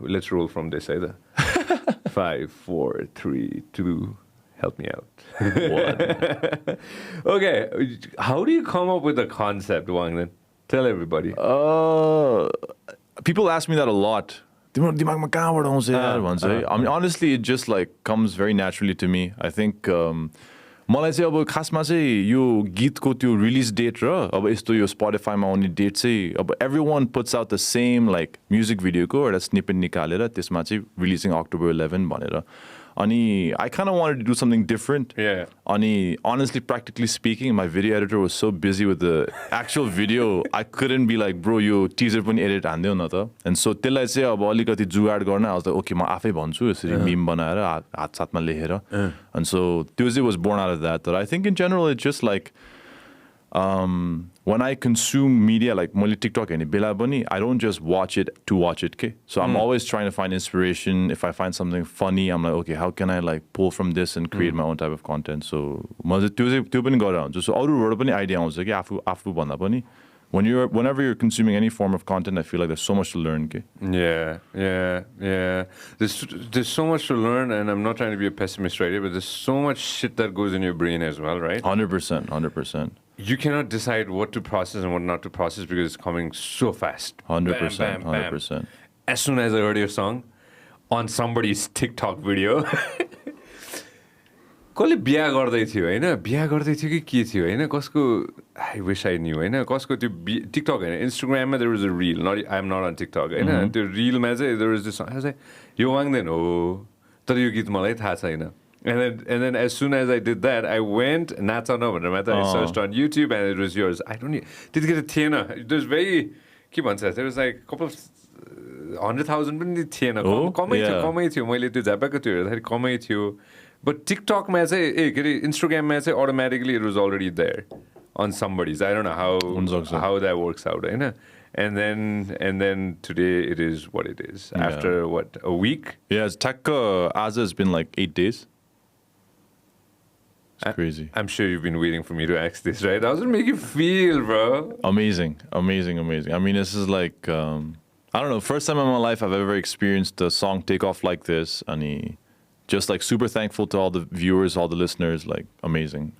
let's roll from this either. 5, 4, 3, 2. Help me out. Okay, how do you come up with the concept, Wangden? Tell everybody. People ask me that a lot. I mean, honestly, it just like comes very naturally to me. I think मलाई चाहिँ अब खासमा चाहिँ यो गीतको त्यो release date र अब यस्तो यो स्पोटिफाईमा आउने डेट चाहिँ अब everyone puts out the same like music भिडियोको एउटा स्निपेट निकालेर त्यसमा चाहिँ रिलिजिङ अक्टोबर 11 भनेर अनि I kind of wanted to do something different. Yeah. Ani, honestly, practically speaking, my video editor was so busy with the actual video, I couldn't be like, bro, you teaser पनि edit हान्दे न त. And so त्यसलाई चाहिँ अब अलिकति जुगाड गर्न I was like, okay, म आफै भन्छु यसरी meme बनाएर हात साथमा लेखेर. And so Tuesday was born out of that. But I think in general it's just like when I consume media like मैले TikTok हेर्ने बेला पनि I don't just watch it to watch it, okay? So I'm always trying to find inspiration. If I find something funny, I'm like, okay, how can I like pull from this and create my own type of content? So म चाहिँ त्यो पनि गरेर हुन्छ. So अरूबाट पनि idea आउँछ कि आफू भन्दा पनि whenever you're consuming any form of content, I feel like there's so much to learn. Okay? Yeah. There's so much to learn, and I'm not trying to be a pessimist right here, but there's so much shit that goes in your brain as well, right? 100%. You cannot decide what to process and what not to process because it's coming so fast. 100%. Bam, bam, bam. 100%. As soon as I heard your song on somebody's TikTok video, कसले बिहा गर्दै थियो हैन बिहा गर्दै थियो कि के थियो हैन कसको I wish I knew हैन कसको त्यो TikTok हैन Instagram there was a reel I'm not on TikTok हैन त्यो reel मा चाहिँ there was this song I was like यो Wangden हो तर यो गीत मलाई थाहा छैन and then as soon as I did that I went नाचन भनेर मात्र I searched on YouTube and it was yours I don't त्यतिखेर थिएन it was very के भन्छ there was like a couple of 100,000 पनि थिएन कमै थियो मैले त्यो झापाको त्यो हेर्दाखेरि कमै थियो But TikTok मा चाहिँ Instagram मा चाहिँ automatically it was already there on somebody's. I don't know how that works out, हैन? And then today it is what it is. Yeah. After what, a week? Yeah, Takka Aza has been like 8 days. It's crazy. I'm sure you've been waiting for me to ask this, right? How does it make you feel, bro? Amazing. I mean, this is like I don't know, first time in my life I've ever experienced a song take off like this. And just like super thankful to all the viewers, all the listeners, like amazing.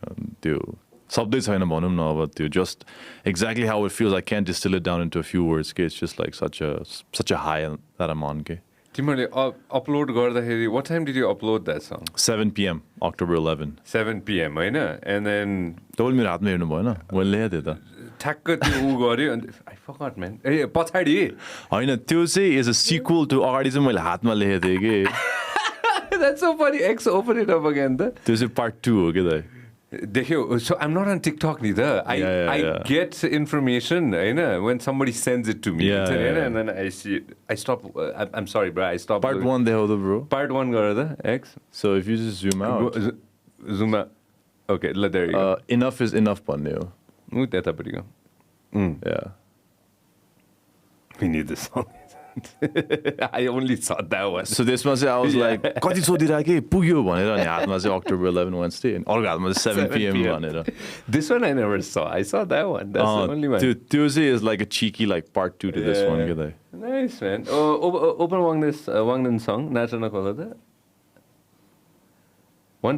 Just exactly how it feels. I can't distill it down into a few words. It's just like such a high that I'm on. Timarle upload garदाखेरि what time did you upload that song? 7 p.m. October 11. 7 p.m. हैन? And then तपाईले मेरो हातमा हेर्नु भएन? मैले ल्याए त. ठ्याक्क त्यो उ गर्यो and I forgot man. ए पछाडी हैन त्यो चाहिँ is a sequel to अगाडि चाहिँ मैले हातमा लेखेको थिएँ के. That's so funny. X open it up again. This is part 2 हो के दाइ. देखियो so I'm not on TikTok neither. I get information, when somebody sends it to me. And then I see it. I stop. I'm sorry, bro. I stop. Part 1 देखो त bro. Part 1 गर त X. So if you just zoom out. Zoom out. Okay, there you go. Enough is enough भन्ने हो. उ त्यतापट्टि go. Yeah. We need this song. I only saw that one. So this one I was like, कति सोधिरहेको के पुग्यो भनेर अनि हातमा चाहिँ October 11 Wednesday and अर्को हातमा चाहिँ 7 p.m. भनेर. This one I never saw. I saw that one. That's the only one. Tuesday is like a cheeky like part 2 to this one. Good. Nice man. Open Wangden song. Nacha call it. Go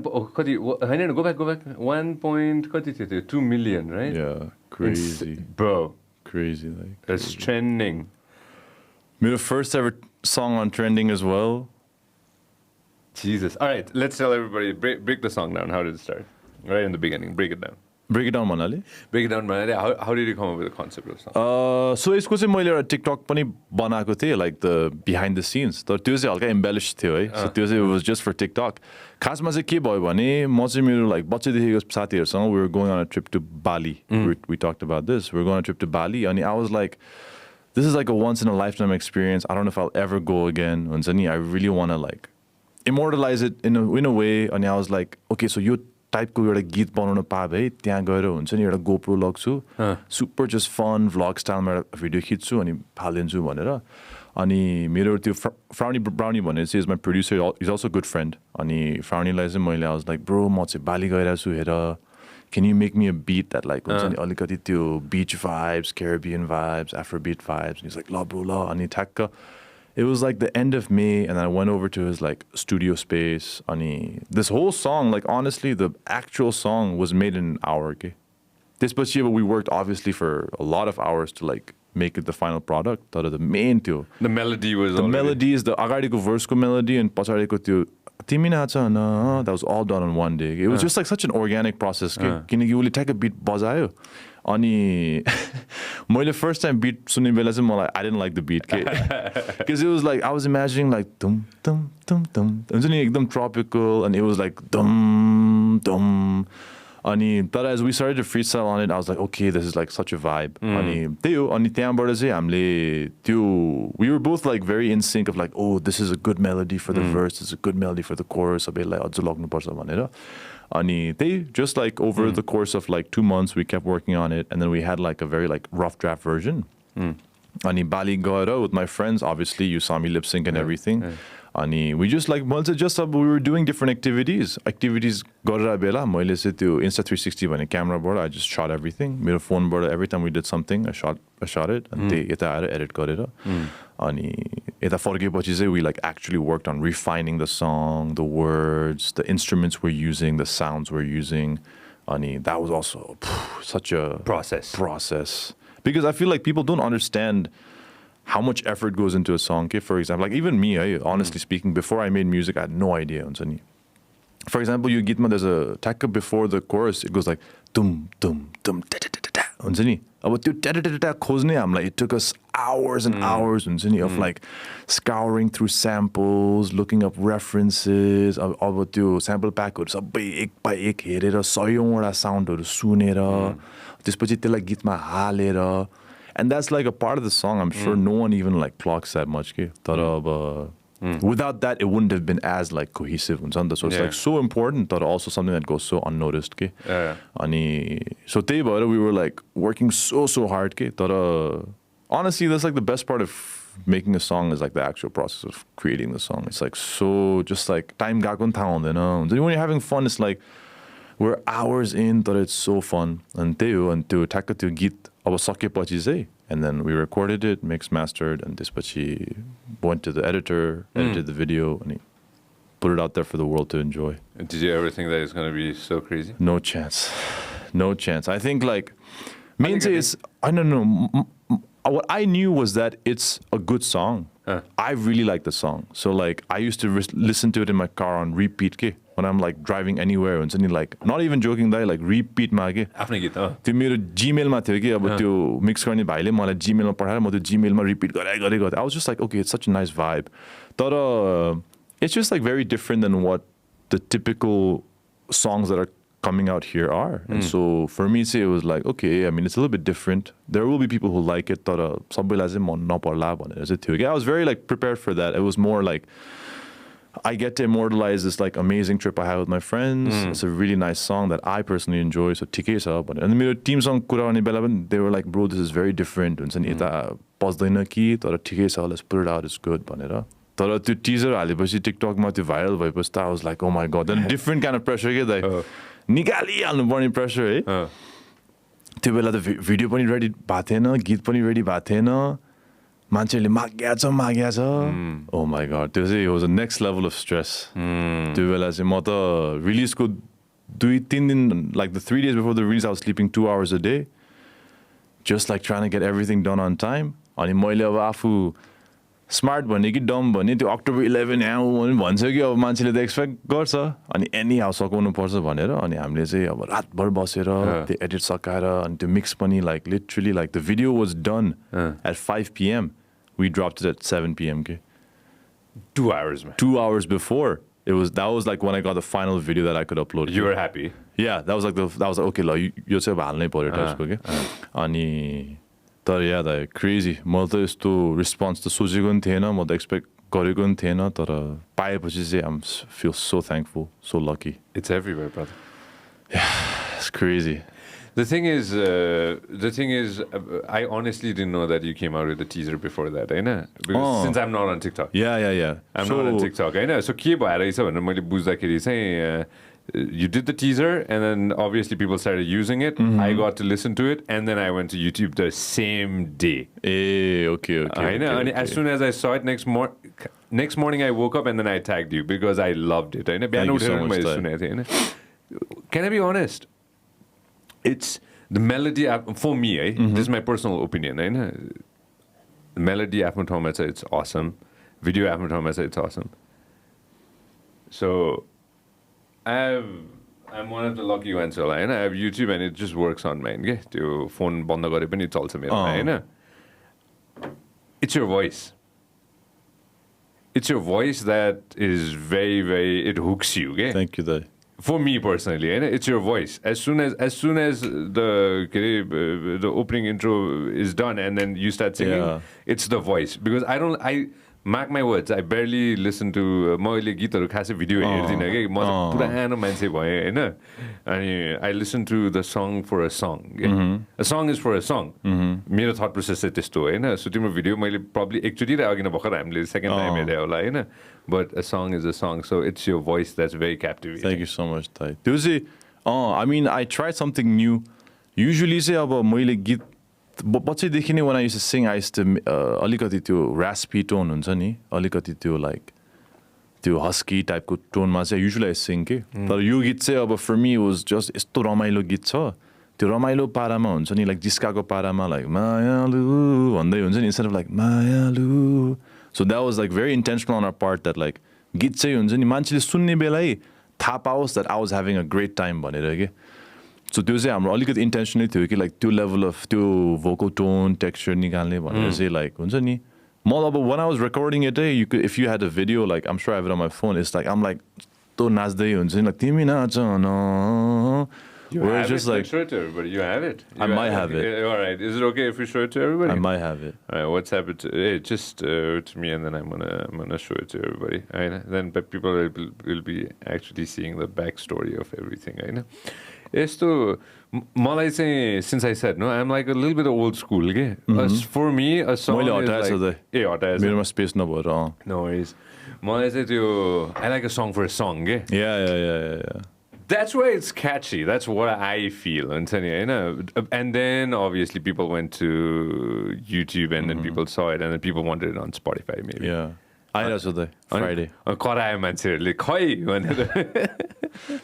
back. 1.2 million, right? Yeah, crazy. Bro. Crazy like. It's trending. My first ever song on trending as well. Jesus. All right, let's tell everybody. Break the song down. How did it start? Right in the beginning. Break it down. Break it down, Manali. Break it down, Manali. How did you come up with the concept of the song? So यसको चाहिँ मैले एउटा TikTok पनि बनाएको थिएँ, like the behind the scenes. तर त्यो चाहिँ हल्का embellished थियो है. So त्यो चाहिँ it was just for TikTok. खासमा चाहिँ के भयो भने म चाहिँ मेरो like बच्चैदेखिको साथीहरुसँग we were going on a trip to Bali. We talked about this. We were going on a trip to Bali and I was like this is like a once in a lifetime experience. I don't know if I'll ever go again. I really want to like immortalize it in a way. And I was like, okay, so यो टाइपको एउटा गीत बनाउन पाए भए त्यहाँ गएर हुन्छ नि एउटा GoPro लग्छु super just fun vlog style मा एउटा भिडियो खिच्छु अनि हालिदिन्छु भनेर अनि मेरो त्यो फ्राउनी ब्राउनी भन्ने चाहिँ is my producer, he's also a good friend. अनि फ्राउनीलाई चाहिँ मैले I was like, bro म चाहिँ बाली गइरहेको छु हेर can you make me a beat that like हुन्छ नि अलिकति त्यो beach vibes, Caribbean vibes, Afrobeat vibes? And he's like, la bro la. अनि ठ्याक्क it was like the end of May, and I went over to his like studio space. And this whole song, like honestly, the actual song was made in an hour. Okay, this but we worked obviously for a lot of hours to like make it the final product. But the main too, the melody was the melody is the agadiko verse ko melody and pachadiko tyo timi nacha na, that was all done in one day. It was just like such an organic process. Kinaki ule take a beat bazayo. Ani मैले first time beat सुन्ने बेला चाहिँ मलाई I didn't like the beat because it was like I was imagining like dum dum dum dum हुन्छ नि एकदम tropical and it was like dum dum अनि but as we started to freestyle on it I was like okay this is like such a vibe अनि त्यही हो अनि त्यहाँबाट चाहिँ हामीले त्यो we were both like very in sync of like oh this is a good melody for the verse, this is a good melody for the chorus सबैलाई अझ लाग्नुपर्छ भनेर अनि they just like over the course of like 2 months we kept working on it and then we had like a very like rough draft version अनि Bali गएर with my friends obviously you saw me lip sync and everything अनि we just like we were doing different activities गरेर बेला मैले चाहिँ त्यो Insta 360 भन्ने क्यामेराबाट I just shot everything मेरो फोनबाट every time we did something I shot it अनि त्यही यता आएर edit गरेर अनि यता फर्केपछि चाहिँ we like actually worked on refining the song, the words, the instruments we're using, the sounds we're using अनि that was also such a process because I feel like people don't understand how much effort goes into a song. Okay, for example, like even me, honestly speaking, before I made music, I had no idea. For example, you get there's a taka before the chorus, it goes like dum dum dum da da da da. About da da da da khojne I'm like it took us hours and hours of like scouring through samples, looking up references, about त्यो sample packहरु सबै एक by एक हेरेर सयौंवटा साउन्डहरु सुनेर त्यसपछि त्यसलाई गीतमा हालेर. And that's like a part of the song. I'm sure no one even like clocks that much. Without that, it wouldn't have been as like cohesive. So it's like so important, but also something that goes so unnoticed. So we were like working so hard. Honestly, that's like the best part of making a song is like the actual process of creating the song. It's like so just like time gakon tha hundaina. When you're having fun, it's like we're hours in, but it's so fun. And to taka to git अब सकेपछि चाहिँ and then we recorded it, mixed, mastered, and त्यसपछि went to the editor, edited the video, and put it out there for the world to enjoy. And did you ever think that it's going to be so crazy? No chance. I think like I don't know. What I knew was that it's a good song. I really like the song. So like I used to listen to it in my car on repeat when I'm like driving anywhere and suddenly like not even joking that like repeat मा के आफ्नै गीत त्यो मेरो Gmail मा थियो कि अब त्यो मिक्स गर्ने भाइले मलाई Gmail मा पठाएर म त्यो Gmail मा repeat गरे I was just like okay it's such a nice vibe. तर it's just like very different than what the typical songs that are coming out here are. And so for me it was like okay I mean it's a little bit different. There will be people who like it तर सबैलाई चाहिँ मन नपर्ला भनेर चाहिँ थियो कि I was very like prepared for that. It was more like I get to immortalize this like amazing trip I had with my friends. It's a really nice song that I personally enjoy. So TK sa but and मेरो team song कुरा गर्ने बेला पनि they were like bro this is very different. हुन्छ नि यता पस्दैन कि तर ठिकै छ let's put it out it's good भनेर. तर त्यो teaser हालेपछि TikTok मा त्यो viral भएपछि I was like oh my god then different kind of pressure के like निकालिहाल्नु पर्ने pressure है. त्यो बेला त भिडियो पनि रेडी भएको थिएन, गीत पनि रेडी भएको थिएन. मान्छेले माग्या छ oh my god it was a next level of stress. त्यो बेला चाहिँ म त रिलिजको 2-3 दिन like the 3 days before the release I was sleeping 2 hours a day just like trying to get everything done on time. अनि मैले अब आफू स्मार्ट भन्ने कि डम भन्ने त्यो October 11 यहाँ भन्छ कि अब मान्छेले त एक्सपेक्ट गर्छ अनि एनी हाउ सकाउनु पर्छ भनेर अनि हामीले चाहिँ अब रातभर बसेर त्यो एडिट सकाएर अनि त्यो मिक्स पनि like literally like the video was done at 5 p.m. We dropped it at 7 p.m. 2 hours, man. 2 hours before that was like when I got the final video that I could upload. You were happy? Yeah, that was like okay ल यो चाहिँ हाल्नै पर्यो टाइपको के अनि तर yeah that crazy. म त यस्तो response त सोचेको पनि थिएन म त एक्सपेक्ट गरेको पनि थिएन तर पाएपछि चाहिँ I feel so thankful, so lucky. It's everywhere, brother. Yeah, it's crazy. The thing is, I honestly didn't know that you came out with a teaser before that, because since I'm not on TikTok. Yeah. I'm not on TikTok, So के भएर रहेछ भनेर मैले बुझ्दाखेरि चाहिँ you did the teaser, and then obviously people started using it. I got to listen to it, and then I went to YouTube the same day. Okay. And as soon as I saw it next morning, I woke up and then I tagged you because I loved it. Thank you so much. Can I be honest? It's the melody for me. This is my personal opinion. The melody आफ्नो ठाउँमा छ, it's awesome. Video आफ्नो ठाउँमा छ, it's awesome. So I'm one of the lucky ones होला हैन. I have YouTube and it just works on mine के. त्यो फोन बन्द गरे पनि चल्छ मेरोमा हैन. It's your voice. It's your voice that is very, very, it hooks you. Okay? Thank you, Dai. For me personally, it's your voice. As soon as the opening intro is done and then you start singing, it's the voice. Because I mark my words, I barely listen to मैले गीतहरु खासै video हेर्दिन के म त पुरानो मान्छे भए हैन अनि I listen to the song for a song. A song is for a song. मेरो thought process चाहिँ त्यस्तो हो हैन सो तिम्रो भिडियो मैले probably एकचोटी र अघि न भर्खर हामीले second time हेरे होला हैन but a song is a song so it's your voice that's very captivating. Thank you so much, Thai. I mean I tried something new. Usually चाहिँ अब मैले गीत बच्चैदेखि नै when I used to sing I used to अलिकति त्यो raspy tone हुन्छ नि अलिकति त्यो like त्यो husky type को tone मा चाहिँ usually I sing के तर यो गीत चाहिँ अब for me it was just यस्तो रमाइलो गीत छ त्यो रमाइलो पारामा हुन्छ नि like जिस्काको पारामा like मायालु भन्दै हुन्छ नि instead of like मायालु so that was like very intentional on our part that like गीत चाहिँ हुन्छ नि मान्छेले सुन्ने बेलै थाहा पाओस् that I was having a great time भनेर के So त्यो चाहिँ हाम्रो अलिकति intentionally थियो कि like त्यो level of त्यो vocal tone texture निकाल्ने भनेर चाहिँ like हुन्छ नि म अब when I was recording it you could if you had a video like I'm sure I have it on my phone it's like I'm like तो नाच्दै हुन्छ नि like तिमी नाच न You have just it, like show it to everybody. You have it. I might have it. All right. Is it okay if we show it to everybody? I might have it. All right. WhatsApp it just to me, and then I'm gonna show it to everybody. Right? Then, but people will be actually seeing the backstory of everything. Right? Yस्तो मलाई चाहिँ since I said no, I'm like a little bit old school. Okay? For me, a song is like हटाएछ मेरोमा space नभएर No worries. मलाई चाहिँ त्यो I like a song for a song. Okay? Yeah. That's why it's catchy. That's what I feel. And then obviously people went to YouTube and then people saw it and then people wanted it on Spotify maybe. Yeah. आइरहेछ त Friday. करायो मान्छेहरूले खै भनेर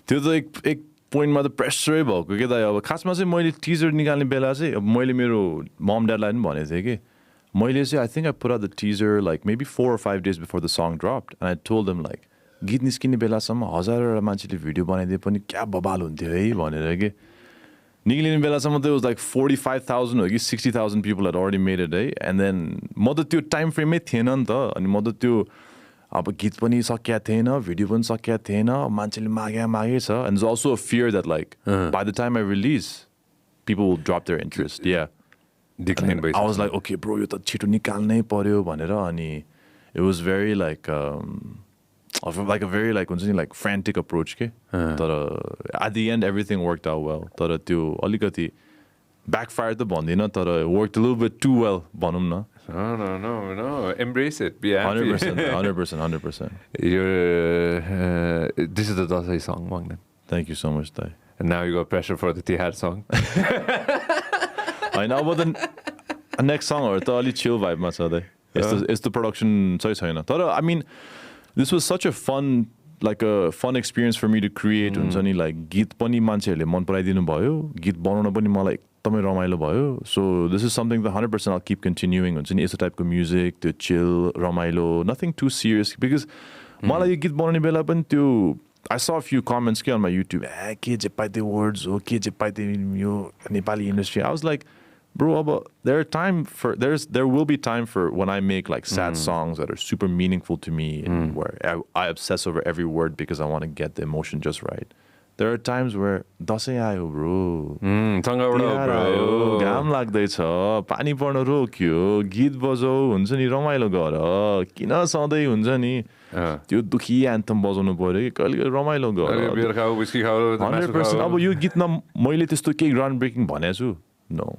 त्यो त एक पोइन्टमा त प्रेसरै भएको के दाइ अब खासमा चाहिँ मैले टिजर निकाल्ने बेला चाहिँ अब मैले मेरो मम ड्याडलाई पनि भनेको थिएँ कि मैले चाहिँ I think I put out the teaser like maybe 4 or 5 days before the song dropped and I told them like गीत निस्किने बेलासम्म हजारवटा मान्छेले भिडियो बनाइदिए पनि क्या बबाल हुन्थ्यो है भनेर के निक्लिने बेलासम्म त it was like 45,000 or 60,000 people had already made it है and then म त त्यो टाइम फ्रेममै थिएन नि त अनि म त त्यो अब गीत पनि सकिया थिएन भिडियो पनि सकिया थिएन मान्छेले मागे छ and there's also a fear that like by the time I release people will drop their interest decline I was like okay bro यो त छिटो निकाल्नै पर्यो भनेर अनि it was very like a very like हुन्छ नि like frantic approach के तर at the end everything worked out well तर त्यो अलिकति backfire त भन्दिनँ तर worked a little bit too well भनौँ न No. Embrace it. Be happy. 100%. This is the Dasai song, Wangden. Thank you so much, Dai. And now you got pressure for the Tihar song. I know, but the next song or the only chill vibe ma छ It's the production चाहिँ छैन तर I mean this was such a fun experience for me to create हुन्छ नि like गीत पनि मान्छेहरूले मन पराइदिनु भयो गीत बनाउन पनि मलाई एकदमै रमाइलो भयो so this is something that 100% I'll keep continuing हुन्छ नि यस्तो टाइपको म्युजिक त्यो chill रमाइलो nothing too serious because मलाई यो गीत बनाउने बेला पनि त्यो I saw a few comments on my YouTube के जे पाइते words हो के जे पाइते यो Nepali industry I was like bro there will be time for when I make like sad songs that are super meaningful to me and where I obsess over every word because I want to get the emotion just right. There are times where Dashain आयो bro घाम लाग्दैछ पानी पर्न रोक्यो गीत बजाऊ हुन्छ नि रमाइलो गर किन सधैँ हुन्छ नि त्यो दुखी एन्थम बजाउनु पर्यो कि कहिले रमाइलो गर 100% अब यो गीतमा मैले त्यस्तो केही ग्राउन्ड ब्रेकिङ भनेको छु No.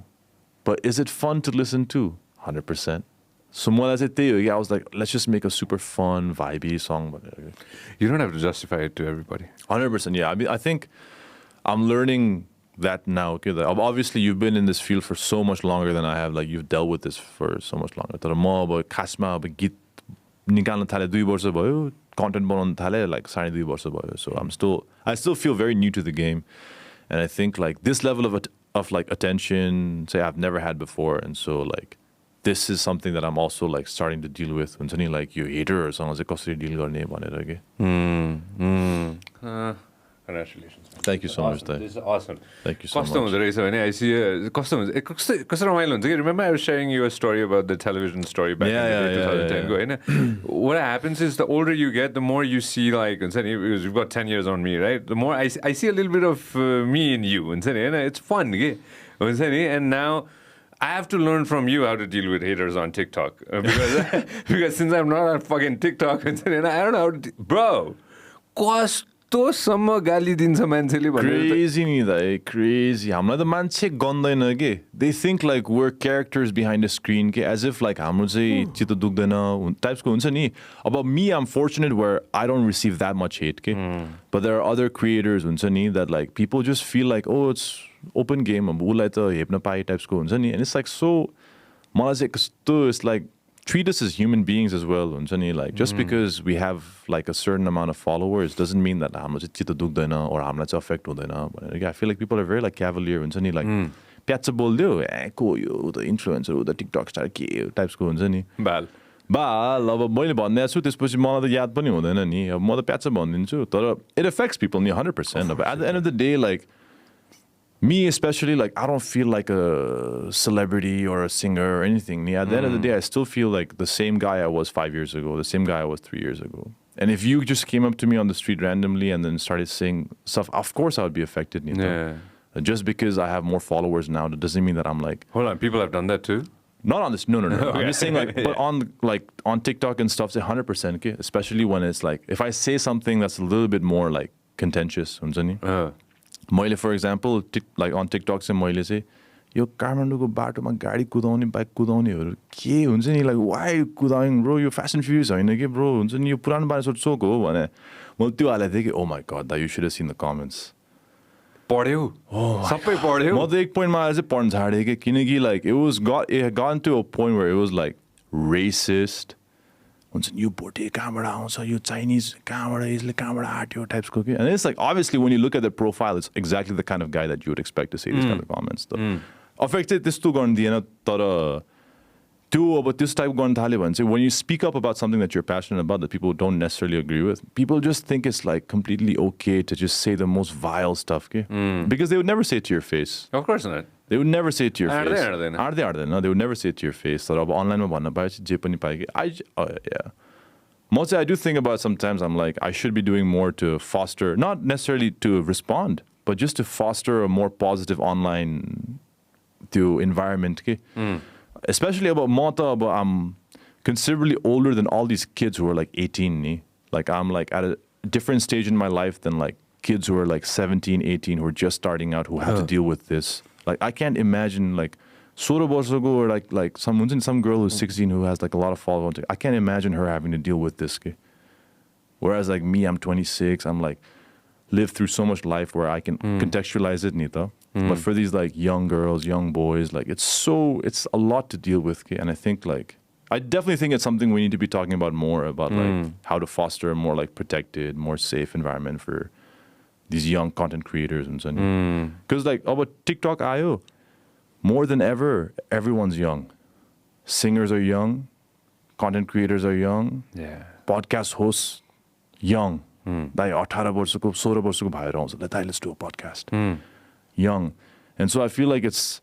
But is it fun to listen to? 100%. So मलाई चाहिँ त्यही हो कि I was like, let's just make a super fun, vibey song. You don't have to justify it to everybody. 100%, yeah. I mean, I think I'm learning that now. Okay, that obviously you've been in this field for so much longer than I have. Like you've dealt with this for so much longer. तर म अब खासमा अब गीत निकाल्न थाले 2 वर्ष भयो, content बनाउन थाले like 2.5 वर्ष भयो. So I still feel very new to the game, and I think like this level of like attention, say I've never had before, and so like this is something that I'm also like starting to deal with. हुन्छ नि like यो haterहरूसँग चाहिँ कसरी deal गर्ने भनेर के. Congratulations. Thank you so much. This is awesome. Thank you so कस्तो much. हुँदो रहेछ भने I see कस्तो रमाइलो हुन्छ कि remember I was sharing you a story about the television story back in the day 2010 को होइन. What happens is the older you get, the more you see like हुन्छ नि because you've got 10 years on me, right? The more I see a little bit of me in you हुन्छ नि होइन. It's fun के हुन्छ नि. And now I have to learn from you how to deal with haters on TikTok because since I'm not on fucking TikTok हुन्छ नि I don't know how to bro कस्तोसम्म गाली दिन्छ मान्छेले भनेर. Crazy नि दाइ, crazy. हामीलाई त मान्छे गन्दैन के. They think like we're characters behind a screen के, as if like हाम्रो चाहिँ चित्त दुख्दैन टाइप्सको हुन्छ नि. About me, I'm fortunate where I don't receive that much hate के. But there are other creators हुन्छ नि that like people just feel like oh it's open game अब उसलाई त हेप्न पाए टाइप्सको हुन्छ नि. And it's like so मलाई चाहिँ कस्तो it's like treat us as human beings as well हुन्छ नि. Like just because we have like a certain amount of followers doesn't mean that हाम्रो चाहिँ चित्त दुख्दैन or हामीलाई चाहिँ affect हुँदैन भनेर. I feel like people are very like cavalier हुन्छ नि. Like प्याच बोलिदियो ए को यो त इन्फ्लुएन्सर हो त टिकटक स्टार के टाइप्सको हुन्छ नि. बाल अब मैले भनिदिएको छु त्यसपछि मलाई त याद पनि हुँदैन नि. अब म त प्याच भनिदिन्छु तर it affects people नि 100%. But at the end of the day like me especially, like I don't feel like a celebrity or a singer or anything. At the end of the day, I still feel like the same guy I was 5 years ago, the same guy I was 3 years ago. And if you just came up to me on the street randomly and then started saying stuff, of course I would be affected. Yeah. Just because I have more followers now, that doesn't mean that I'm like... Hold on, people have done that too? Not on this, no. Okay. I'm just saying like, but on TikTok and stuff, say 100%, okay? Especially when it's like, if I say something that's a little bit more like contentious, मैले for example like on TikTok चाहिँ मैले चाहिँ यो काठमाडौँको बाटोमा गाडी कुदाउने bike कुदाउनेहरू के हुन्छ नि like why कुदाउनु ब्रो यो फ्यासन फ्युरियस होइन कि ब्रो हुन्छ नि यो पुरानो बारे सोचोक हो भने मैले त्यो हालेको थिएँ कि oh my god that you should have seen the comments. पढ्यौ सबै पढ्यौ. म त एक पोइन्टमा आएर चाहिँ पढ्न छाडेँ कि किनकि like it had gotten to a point where it was like racist हुन्छ नि यो भोटे कहाँबाट आउँछ यो चाइनिज कहाँबाट यसले कहाँबाट आट्यो टाइप्सको के. And it's like obviously when you look at the profile it's exactly the kind of guy that you would expect to see these kind of comments. Affect चाहिँ त्यस्तो गर्नु दिएन तर त्यो अब त्यस टाइप गर्न थाल्यो भने चाहिँ when you speak up about something that you're passionate about that people don't necessarily agree with, people just think it's like completely okay to just say the most vile stuff के. Because they would never say it to your face. Of course not. They would never say it to your face. आर्दैन. They would never say it to your face. तर अब अनलाइनमा भन्न पाएपछि जे पनि पाएँ कि yeah. म चाहिँ I do think about sometimes I'm like I should be doing more to foster, not necessarily to respond, but just to foster a more positive online त्यो environment के. Especially about म त अब I'm considerably older than all these kids who are like 18 ni. Like I'm like at a different stage in my life than like kids who are like 17, 18 who are just starting out who have to deal with this. Like I can't imagine like or like some girl who's 16 who has like a lot of followers. I can't imagine her having to deal with this. Whereas like me, I'm 26. I'm like lived through so much life where I can contextualize it, Nita. But for these like young girls, young boys, like it's a lot to deal with. And I think like I definitely think it's something we need to be talking about more about like how to foster a more like protected, more safe environment for these young content creators and so on. Because like about TikTok IO, more than ever, everyone's young. Singers are young, content creators are young, podcast hosts young. Like 18 वर्षको 16 वर्षको भएर आउँछ let's do a podcast. Young. And so I feel like it's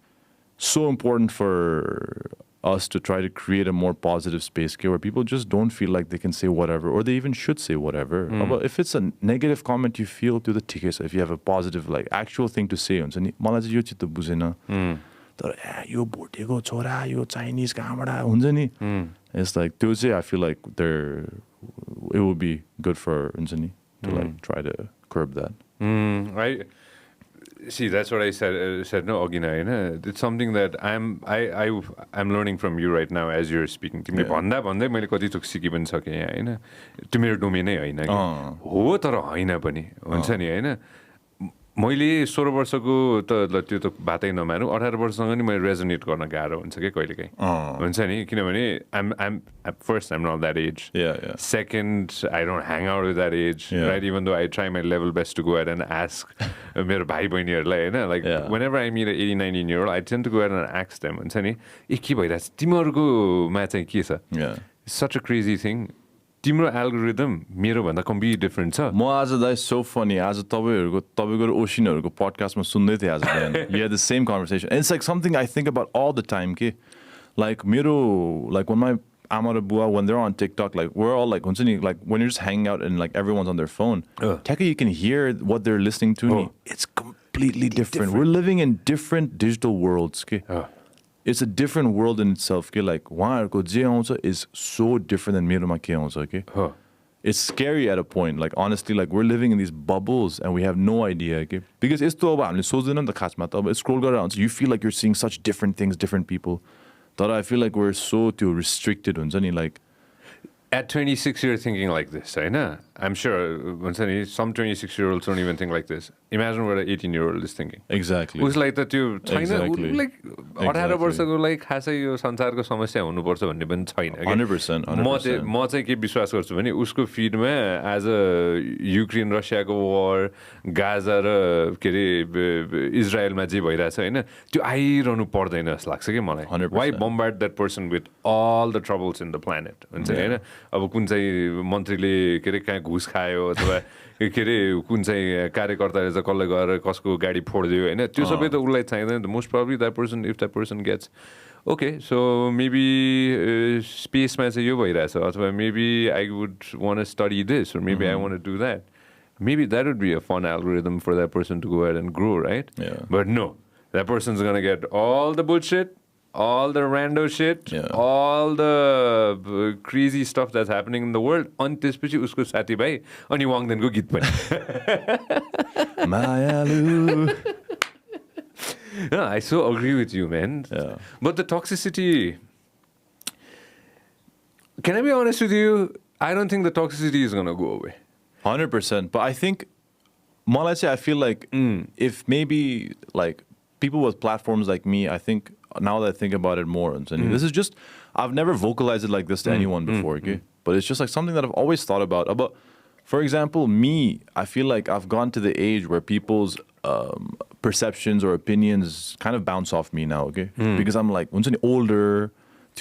so important for us to try to create a more positive space where people just don't feel like they can say whatever or they even should say whatever. But if it's a negative comment you feel to the tickets, if you have a positive like actual thing to say हुन्छ नि मलाई चाहिँ यो चित्त बुझेन तर यो भोटेको छोरा यो चाइनिज कहाँबाट हुन्छ नि it's like त्यो चाहिँ I feel like it would be good for हुन्छ नि to like try to curb that. See, that's what I said no, Agina, it's something that I'm learning from you right now as you're speaking. तिमीले भन्दा भन्दै मैले कति थोक सिकि पनि सकेँ यहाँ हैन त्यो मेरो डोमेनै हैन कि हो तर हैन पनि हुन्छ नि हैन मैले 16 वर्षको त त्यो त बातै नमानौ 18 वर्षसँग नि मैले रेजोनेट गर्न गाह्रो हुन्छ के कहिलेकाहीँ हुन्छ नि किनभने I'm first I'm not that age. Second, I don't hang out with that age, right? Even though I try my level best to go ahead and ask मेरो भाइ बहिनीहरुलाई हैन like whenever I meet a 80 19 year old I tend to go ahead and ask them हुन्छ नि ए के भइराछ तिमीहरुकोमा चाहिँ के छ It's such a crazy thing. तिम्रो एल्गोरिदम मेरो भन्दा कम्प्लिटली डिफरेन्ट छ म आज दाइ सो फनी आज तपाईको र ओसिनहरुको पडकास्टमा सुन्दै थिए आज दाइ you had the same conversation and it's like something I think about all the time के like मेरो like when my आमा र बुवा when they're on TikTok like we're all like हुन्छ नि like when you're just hanging out and like everyone's on their phone you can hear what they're listening to it's completely different. We're living in different digital worlds के It's a different world in itself. के like उहाँहरुको जे आउँछ is so different than मेरोमा के आउँछ के It's scary at a point. Like honestly, like we're living in these bubbles and we have no idea. Okay? Because यस्तो अब हामीले सोच्दैनौँ नि त खासमा त अब scroll गरेर आउँछ you feel like you're seeing such different things, different people. But I feel like we're so too restricted हुन्छ नि like At 26 you're thinking like this, right? I'm sure some 26-year-olds don't even think like this. Imagine what an 18-year-old is thinking. Exactly. Who's like that you Exactly. like 18 वर्षको like खासै यो संसारको समस्या हुनुपर्छ भन्ने पनि छैन 100%. म चाहिँ के विश्वास गर्छु भने उसको फिडमा एज अ युक्रेन रसियाको war गाजा र के रे इजरायलमा जे भइराछ हैन त्यो आइरहनु पर्दैन जस्तो लाग्छ के मलाई 100%. Why bombard that person with all the troubles in the planet हुन्छ हैन अब कुन चाहिँ मन्त्रीले के रे कहाँ घुस खायो अथवा के रे कुन चाहिँ कार्यकर्ताले चाहिँ कसले गएर कसको गाडी फोड्दियो हैन त्यो सबै त उलाई चाहिदैन most probably that person if that person gets okay so maybe spaceमा चाहिँ यो भइराछ अथवा maybe I would want to study this or maybe I want to do that maybe that would be a fun algorithm for that person to go ahead and grow right but no that person's going to get all the bullshit all the rando shit, all the crazy stuff that's happening in the world. And त्यसपछि उसको साथीभाइ अनि वाङदेनको गीत पनि. Mayalu. No, I so agree with you, man. But the toxicity, can I be honest with you? I don't think the toxicity is going to go away. 100%. But I think, मलाई चाहिँ I feel like if maybe like people with platforms like me, I think now that I think about it more, and this is just, I've never vocalized it like this to anyone before, okay? But it's just like something that I've always thought about. But for example, me, I feel like I've gone to the age where people's perceptions or opinions kind of bounce off me now, okay? Because I'm like, older,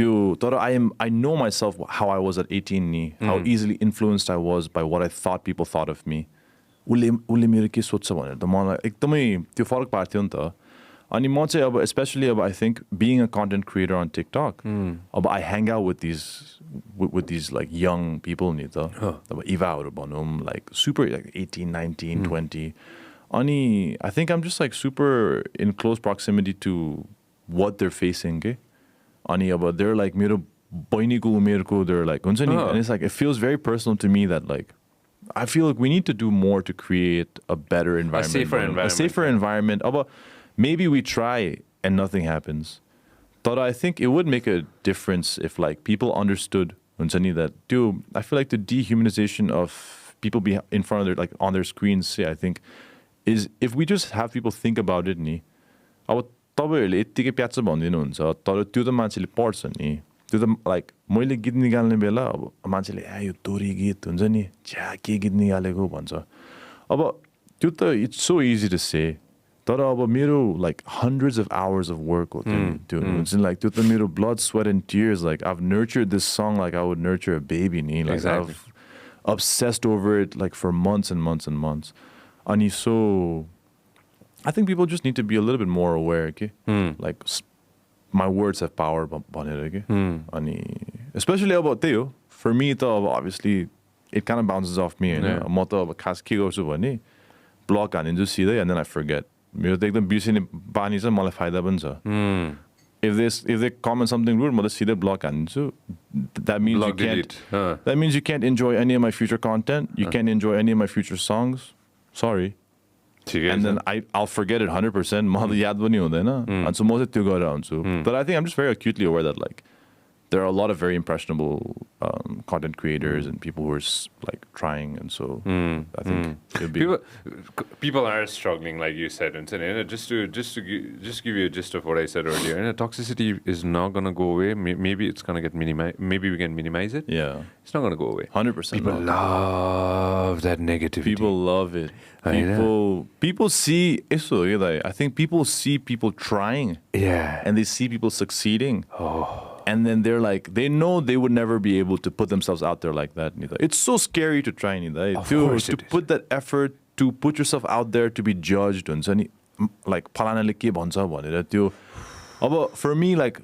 I know myself how I was at 18, how easily influenced I was by what I thought people thought of me. उसले मेरो के सोच्छ भनेर त मलाई एकदमै त्यो फरक पार्थ्यो नि त अनि म चाहिँ अब especially अब I think being a content creator on TikTok अब I hang out with these like young people नि त अब इभाहरु भनौं like super like 18 19 20 अनि I think I'm just like super in close proximity to what they're facing के अनि अब they're like मेरो बहिनीको उमेरको they're like हुन्छ नि and it's like it feels very personal to me that like I feel like we need to do more to create a better environment. A safer environment. But maybe we try and nothing happens. But I think it would make a difference if like people understood that dude, I feel like the dehumanization of people be in front of their like on their screens, say, I think, is if we just have people think about it नि अब तपाईहरुले यतिकै प्याच भन्दिनुहुन्छ तर त्यो त मान्छेले पढ्छ नि त्यो त लाइक मैले गीत निकाल्ने बेला अब मान्छेले यो तोरी गीत हुन्छ नि छ्या के गीत निकालेको भन्छ अब त्यो त it's so easy to say तर अब मेरो like hundreds of hours of work हो त्यो हुन्छ नि लाइक त्यो त मेरो blood sweat and tears like I've nurtured this song like I would nurture a baby ni like I've obsessed over it like for months and months and months अनि so I think people just need to be a little bit more aware okay like my words have power भनेर के अनि especially about त्यही हो for me त अब obviously it kind of bounces off me हैन म त अब खास के गर्छु भने ब्लक हानिन्छु सिधै and then I forget मेरो त एकदम बिर्सिने बानी छ मलाई फाइदा पनि छ if they comment something rude म त सिधै block हानिन्छु that means you can't enjoy any of my future content you can't enjoy any of my future songs sorry and then I'll forget it 100%. मलाई याद पनि हुँदैन अनि so म चाहिँ त्यो गरेर हुन्छु. But I think I'm just very acutely aware that like there are a lot of very impressionable content creators and people who are like trying, and so I think it'll be people are struggling, like you said, and just to give you a gist of what I said earlier. And toxicity is not gonna go away. Maybe it's gonna get minimized. Maybe we can minimize it. Yeah, it's not gonna go away. 100%. People love that negativity. People love it. People see. I think people see people trying. Yeah, and they see people succeeding. And then they're like, they know they would never be able to put themselves out there like that. It's so scary to try. To put that effort, to put yourself out there, to be judged. Like, for me, like,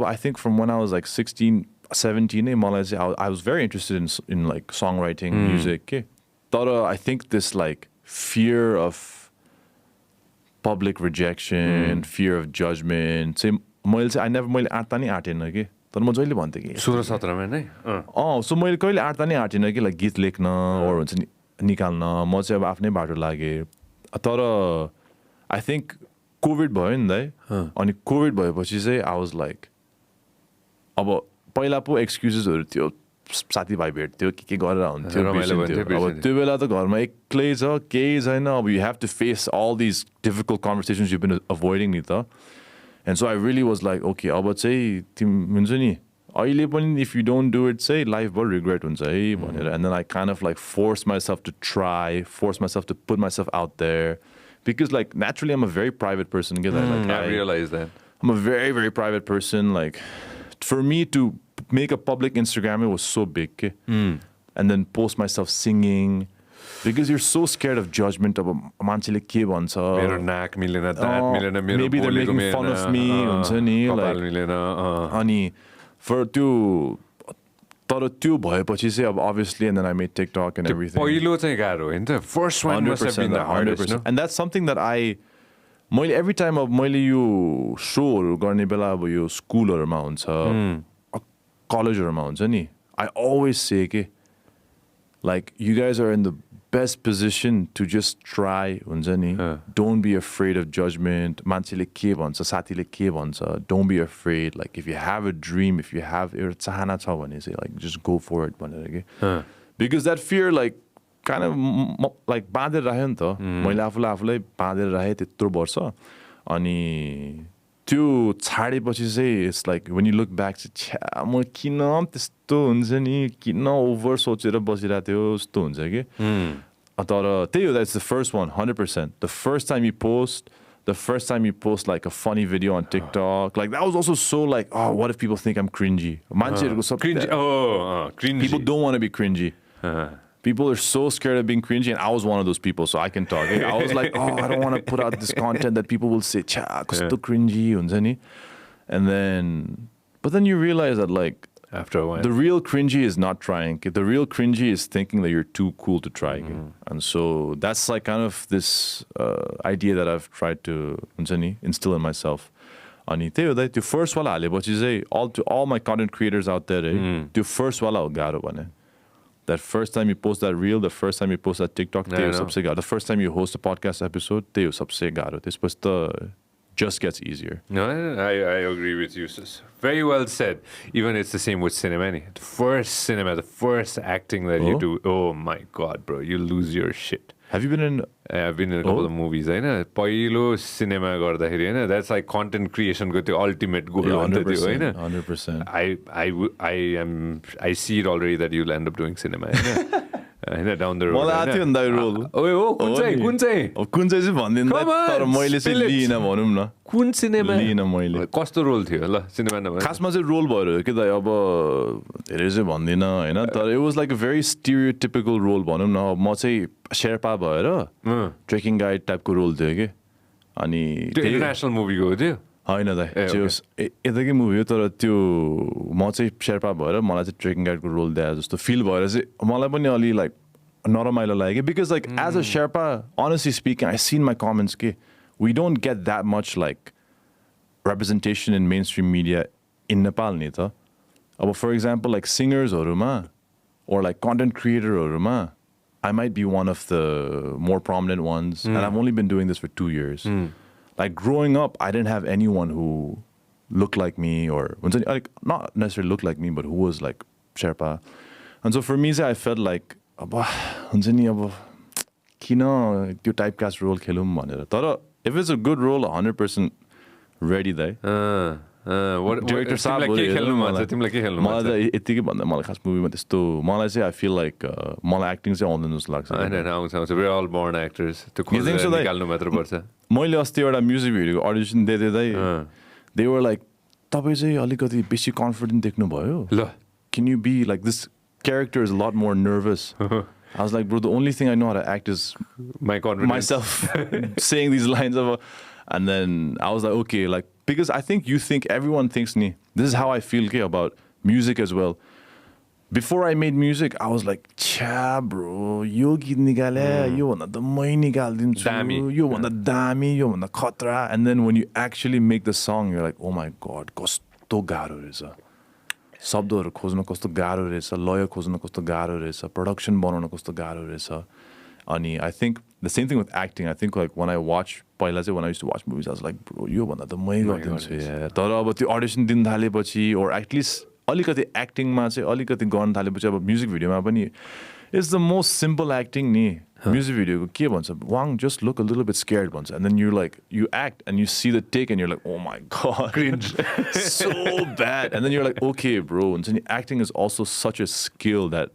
I think from when I was like 16, 17, I was very interested in like songwriting, music. I think this like fear of public rejection, fear of judgment. मैले आँट्दा नि आँटेन कि तर म जहिले भन्थेँ कि 16-17 नै so मैले कहिले आँट्दा नि आँटेन कि लाइक गीत लेख्न अरू हुन्छ नि निकाल्न म चाहिँ अब आफ्नै बाटो लागेँ तर आई थिङ्क कोभिड भयो नि दाइ अनि कोभिड भएपछि चाहिँ आई वाज लाइक अब पहिला पो एक्सक्युजेसहरू थियो साथीभाइ भेट्थ्यो के गरेर हुन्थ्यो अब त्यो बेला त घरमा एक्लै छ केही छैन अब you have to face all these difficult conversations you been avoiding नि त And so I really was like, okay, अब चाहिँ तिमी हुन्छ नि अहिले पनि if you don't do it say life will regret हुन्छ है भनेर and then I kind of like forced myself to try, forced myself to put myself out there because like naturally I'm a very private person. I realize that. I'm a very, very private person. Like for me to make a public Instagram, it was so big. And then post myself singing. Because you're so scared of judgment of मान्छेले के भन्छ मेरो नाक मिलेन दाँत मिलेन मेरो maybe they're making fun of me हुन्छ नि कपाल मिलेन अनि for त्यो तर त्यो भएपछि चाहिँ अब obviously and then I made TikTok and everything पहिलो चाहिँ गाह्रो हैन त first one must have been the hardest, no? And that's something that मैले every time अब मैले यो शोहरू गर्ने बेला अब यो स्कुलहरूमा हुन्छ कलेजहरूमा हुन्छ नि I always say के like you guys are in the best position to just try हुन्छ नि don't be afraid of judgment मान्छेले के भन्छ साथीले के भन्छ don't be afraid like if you have a dream if you have एउटा चाहना छ भने चाहिँ like just go for it भनेर के because that fear like kind of like बाँधेर राख्यो नि त मैले आफूलाई बाँधेर राखेँ त्यत्रो वर्ष अनि त्यो छाडेपछि चाहिँ it's like when you look back छ्या म किन त्यस्तो हुन्छ नि किन ओभर सोचेर बसिरहेको थियो जस्तो हुन्छ कि तर त्यही हो that's the first one 100% the first time you post like a funny video on TikTok like that was also so like oh what if people think I'm cringy मान्छेहरुको sub cringy cringy people don't want to be cringy people are so scared of being cringy and I was one of those people so I can talk I was like oh I don't want to put out this content that people will say cha kasto cringy हुन्छ नि and then but then you realize that like after a while the real cringy is not trying the real cringy is thinking that you're too cool to try and so that's like kind of this idea that I've tried to हुन्छ नि instill in myself अनि त्यही हो त्यो first वाला हालेपछि चाहिँ all my content creators out there त्यो first वाला हो गाह्रो भने that first time you post that reel, the first time you post that TikTok, the first time you host a podcast episode, it just gets easier. No, I agree with you. Very well said. Even it's the same with cinema. The first acting that you do, oh my God, bro, you lose your shit. Have you been in? I've been in a couple of movies. पहिलो cinema गर्दाखेरि that's like content creation को त्यो ultimate goal. 100%. I see it already that you'll end up doing cinema. Down the road. मलाई आथ्यो नि दाइ role कुन चाहिँ भन्दिनँ तर मैले चाहिँ लिइनँ भनौँ न कुन सिनेमा लिइनँ मैले कस्तो रोल थियो ल सिनेमा खासमा चाहिँ रोल भएर कि दाइ अब धेरै चाहिँ भन्दिनँ हैन तर it was like a very stereotypical role भनौँ न म चाहिँ शेर्पा भएर ट्रेकिङ गाइड टाइपको रोल थियो कि अनि इन्टरनेसनल मुभीको थियो होइन दाइ यताकै मुभी हो तर त्यो म चाहिँ शेर्पा भएर मलाई चाहिँ ट्रेकिङ गाइडको रोल दिए जस्तो फिल भएर चाहिँ मलाई पनि अलि लाइक नरमाइलो लाग्यो because like as a Sherpa honestly speaking I seen my comments के we don't get that much like representation in mainstream media in Nepal नि त अब for example like singersहरूमा or like content creatorहरूमा I might be one of the more prominent ones, and I've only been doing this for 2 years. Like growing up, I didn't have anyone who looked like me, or like not necessarily looked like me, but who was like Sherpa. And so for me, I felt like, हुन्छ नि अब किन त्यो typecast role खेलौँ भनेर. तर if it's a good role, 100% ready दाइ. Director साहब के खेल्नु मन छ तिमीलाई के खेल्नु मन छ मलाई चाहिँ यतिकै भन्दा मलाई खास मुभीमा त्यस्तो मलाई चाहिँ I feel like मलाई एक्टिङ चाहिँ आउँदैन जस्तो लाग्छ. हैन आउँछ we're all born actors त्यो खोजेर निकाल्नु मात्र पर्छ. मैले अस्ति एउटा म्युजिक भिडियोको अडिसन दिँदै they were like तपाईँ चाहिँ अलिकति बेसी कन्फिडेन्ट देख्नु भयो. ल Can you be like this character is a lot more nervous. I was like, bro, the only thing I know how to act is my confidence. Myself saying these lines of and then I was like, okay, like because I think everyone thinks ni this is how I feel about music as well. Before I made music, I was like, cha bro, yo git nikale, yo bhanda ta mai nikaldinchu, yo bhanda dami, yo bhanda khatra. And then when you actually make the song, you're like, oh my god, kasto garo रहेछ. शब्दहरु खोज्न कस्तो गाह्रो रहेछ, लय खोज्न कस्तो गाह्रो रहेछ, प्रोडक्सन बनाउन कस्तो गाह्रो रहेछ. अनि I think the same thing with acting. I think like when I used to watch movies, I was like, bro, यो भन्दा त मै गर्दिन्छु यार. तर अब त्यो अडिसन दिन थालेपछि or at least अलिकति एक्टिङमा चाहिँ अलिकति गर्न थालेपछि अब म्युजिक भिडियोमा पनि it's the most simple acting नि. Music video के भन्छ, Wang just look a little bit scared भन्छ, and then you act and you see the take and you're like, oh my god, cringe, so bad. And then you're like, okay bro, and acting is also such a skill that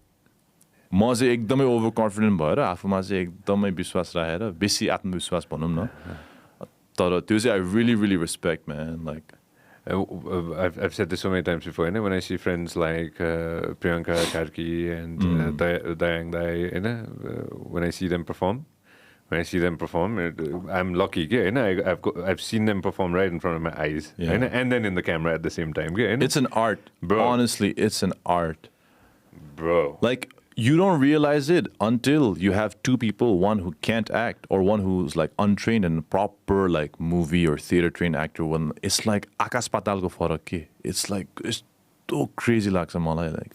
म चाहिँ एकदमै over confident भएर आफूमा चाहिँ एकदमै विश्वास राखेर बेसी आत्मविश्वास भनौँ न. तर त्यो चाहिँ I really really respect, man. Like I've said this so many times before, when I see friends like Priyanka Karki and Dayang Dai, when I see them perform, I'm lucky, I've seen them perform right in front of my eyes, and then in the camera at the same time. It's an art, bro. Honestly, it's an art, bro. Like you don't realize it until you have two people, one who can't act or one who's like untrained and proper like movie or theater trained actor. When it's like आकाश पातालको फरक के. It's like it's so crazy लाग्छ मलाई. Like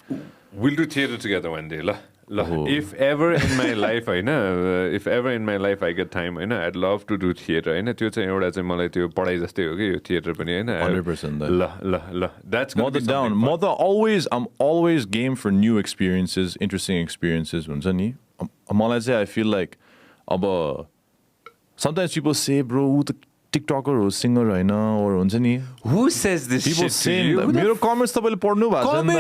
we'll do theater together one day, la. If ever in my life, I get time, I'd love to do theater. त्यो चाहिँ एउटा चाहिँ मलाई त्यो पढाइ जस्तै हो कि यो theater पनि 100%. ल that's going to be down. I'm always game for new experiences, interesting experiences हुन्छ नि. मलाई चाहिँ I feel like अब sometimes people say bro उ त TikToker or singer हैन or हुन्छ नि. Who says this people shit to you? मेरो कमेन्ट्स तपाईले पढ्नु भएको छ नि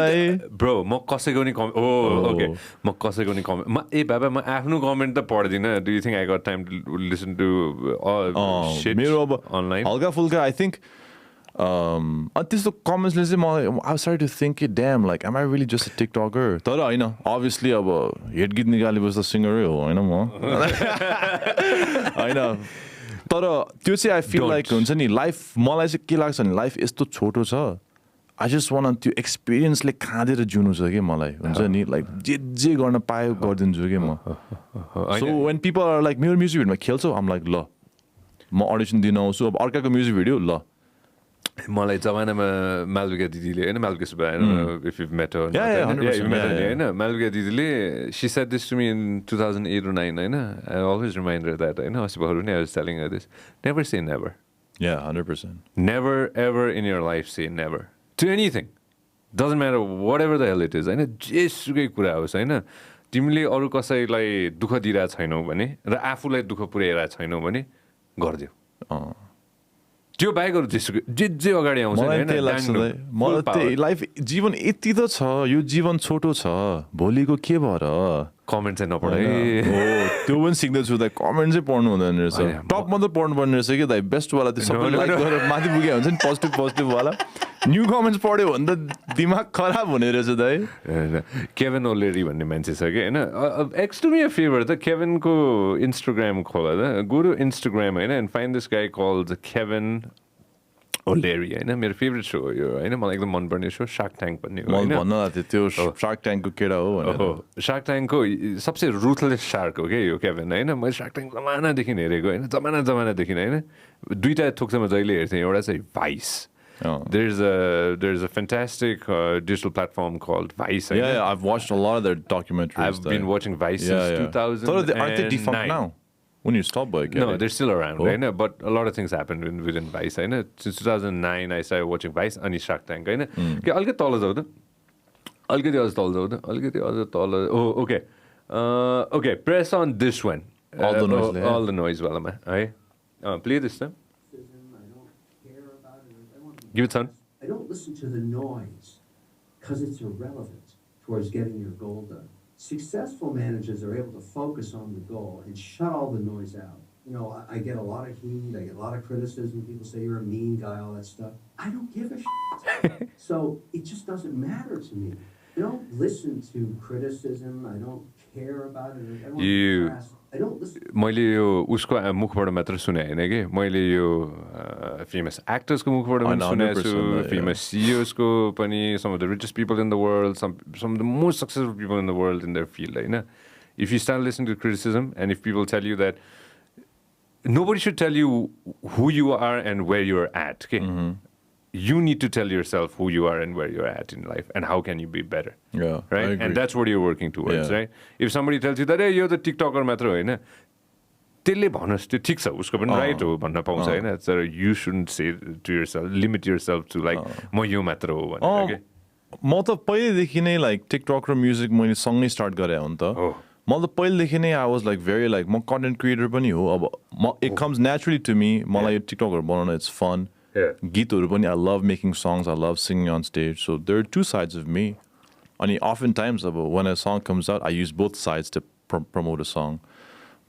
bro म कसैको नि okay म कसैको नि कमेन्ट म बाबा म आफ्नो कमेन्ट त पढ्दिन. Do you think I got time to listen to all shit मेरो अब online? हल्का फुल्का I think त्यस्तो कमेन्ट्सले चाहिँ मलाई I started to think it, damn, like am I really just a TikToker? तर हैन obviously अब हिट गीत निकालेपछि त सिंगरै हो हैन म हैन. तर त्यो चाहिँ I feel like हुन्छ नि लाइफ मलाई चाहिँ के लाग्छ नि लाइफ यस्तो छोटो छ. I just want त्यो एक्सपिरियन्सले खाँदेर जिउनु छ कि मलाई हुन्छ नि लाइक जे गर्न पायो गरिदिन्छु कि म. So when people are like मेरो म्युजिक भिडियोमा खेल्छौ I'm like ल म अडिसन दिन आउँछु. अब अर्काको म्युजिक भिडियो ल मलाई जमानामा मालविका दिदीले Malvika Subba if you've met her, Malvika दिदीले she said this to me in 2008 or 9 I always remind her that I was telling her this, never say never. 100%. Never ever in your life say never to anything, doesn't matter whatever the hell it is जेसुकै कुरा होस् तिमीले अरु कसैलाई दुःख दिइरा छैनौ भने र आफूलाई दुःख पुर्याइरा छैनौ भने गर्दियौ. त्यो बाइकहरु जे अगाडि आउँछ हैन मलाई त्यही लाइफ जीवन यति त छ यो जीवन छोटो छ भोलिको के भएर कमेन्ट चाहिँ नपढ है. त्यो पनि सिक्दैछु दाइ कमेन्ट चाहिँ पढ्नु हुँदैन रहेछ. टप मात्र पढ्नु पर्ने रहेछ कि दाइ बेस्ट वाला त्यो सबैले लाइक गरेर माथि पुगे हुन्छ नि पोजिटिभ वाला न्यू कमेन्ट्स पढ्यो भने त दिमाग खराब हुने रहेछ दाइ. केभिन ओलेरी भन्ने मान्छे छ कि हैन एक्स टु मी अ फेभर त केभिनको इन्स्टाग्राम खोला त गो टु इन्स्टाग्राम हैन and find this guy called Kevin O'Leary हैन मेरो फेभरेट सो हो यो हैन मलाई एकदम मन पर्ने सो शार्क ट्याङ्क भन्ने हो हैन. भन्नु न त्यो शार्क ट्याङ्कको केडा हो भनेर. शार्क ट्याङ्कको सबसे रुथलेस शार्क हो के यो केभिन हैन. मैले शार्क ट्याङ्क जमानादेखि हेरेको हैन जमानादेखि हैन दुईटा थोक्समा जहिले हेर्थेँ. एउटा चाहिँ vice There's a fantastic digital platform called Vice. Yeah, I've watched a lot of their documentaries. I've been watching Vice since 2000. Aren't they defunct now? When you stop by, No, they're still around, right? But a lot of things happened within Vice, right? Since 2009, I started watching Vice and Shark Tank, right? I'll get taller though. I'll get the taller. Oh, okay. Okay, press on this one. All the noise. All the noise, well, right? Play this time. I don't care about it. Give it, son. I don't listen to the noise because it's irrelevant towards getting your goal done. Successful managers are able to focus on the goal and shut all the noise out. You know, I get a lot of heat, I get a lot of criticism. People say you're a mean guy, all that stuff. I don't give a shit. So it just doesn't matter to me. I don't listen to criticism. I don't care about it. I don't listen. मैले यो उसको मुखबाट मात्र सुने हैन के मैले यो फेमस एक्टर्सको मुखबाट पनि सुनेको छु फेमस CEOsको पनि some of the richest people in the world some of the most successful people in the world in their field हैन if you start listening to criticism and if people tell you that nobody should tell you who you are and where you're at okay you need to tell yourself who you are and where you're at in life and how can you be better. Yeah, right? And that's what you're working towards, right? If somebody tells you that, hey, you're the TikToker मात्र हो हैन त्यसले भन्नुस् त्यो ठीक छ उसको पनि right हो भन्न पाउँछ हैन so you shouldn't say to yourself limit yourself to like म यो मात्र हो भनेर के म त पहिलेदेखि नै like TikTok र म्युजिक मैले सँगै स्टार्ट गरे हो नि त म त पहिलेदेखि नै I was like very like म कन्टेन्ट क्रिएटर पनि हो अब it comes naturally to me मलाई यो टिकटकहरु बनाउन it's fun. Geetharu pani, I love making songs, I love singing on stage. So there are two sides of me. And oftentimes, when a song comes out, I use both sides to promote a song.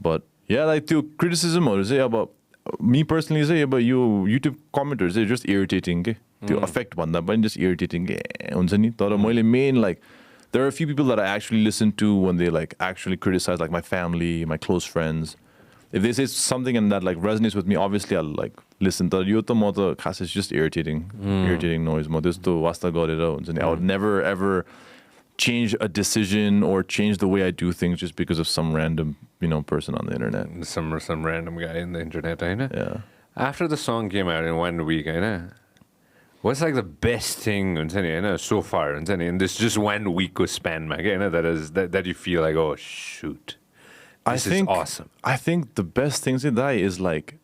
But yeah, like the criticism or say about me personally, say about you YouTube commenters, they're just irritating. The affect one that, but just irritating. Main like there are a few people that I actually listen to when they like actually criticize, like my family, my close friends. If they say something and that like resonates with me, obviously I'll like listen. It's just irritating noise. I would never ever change a decision or change the way I do things just because of some random person on the internet. Some random guy in the internet, Yeah. After the song came out in 1 week, what's like the best thing so far in this just 1 week span, that you feel like, oh shoot. This is awesome. I think the best thing is like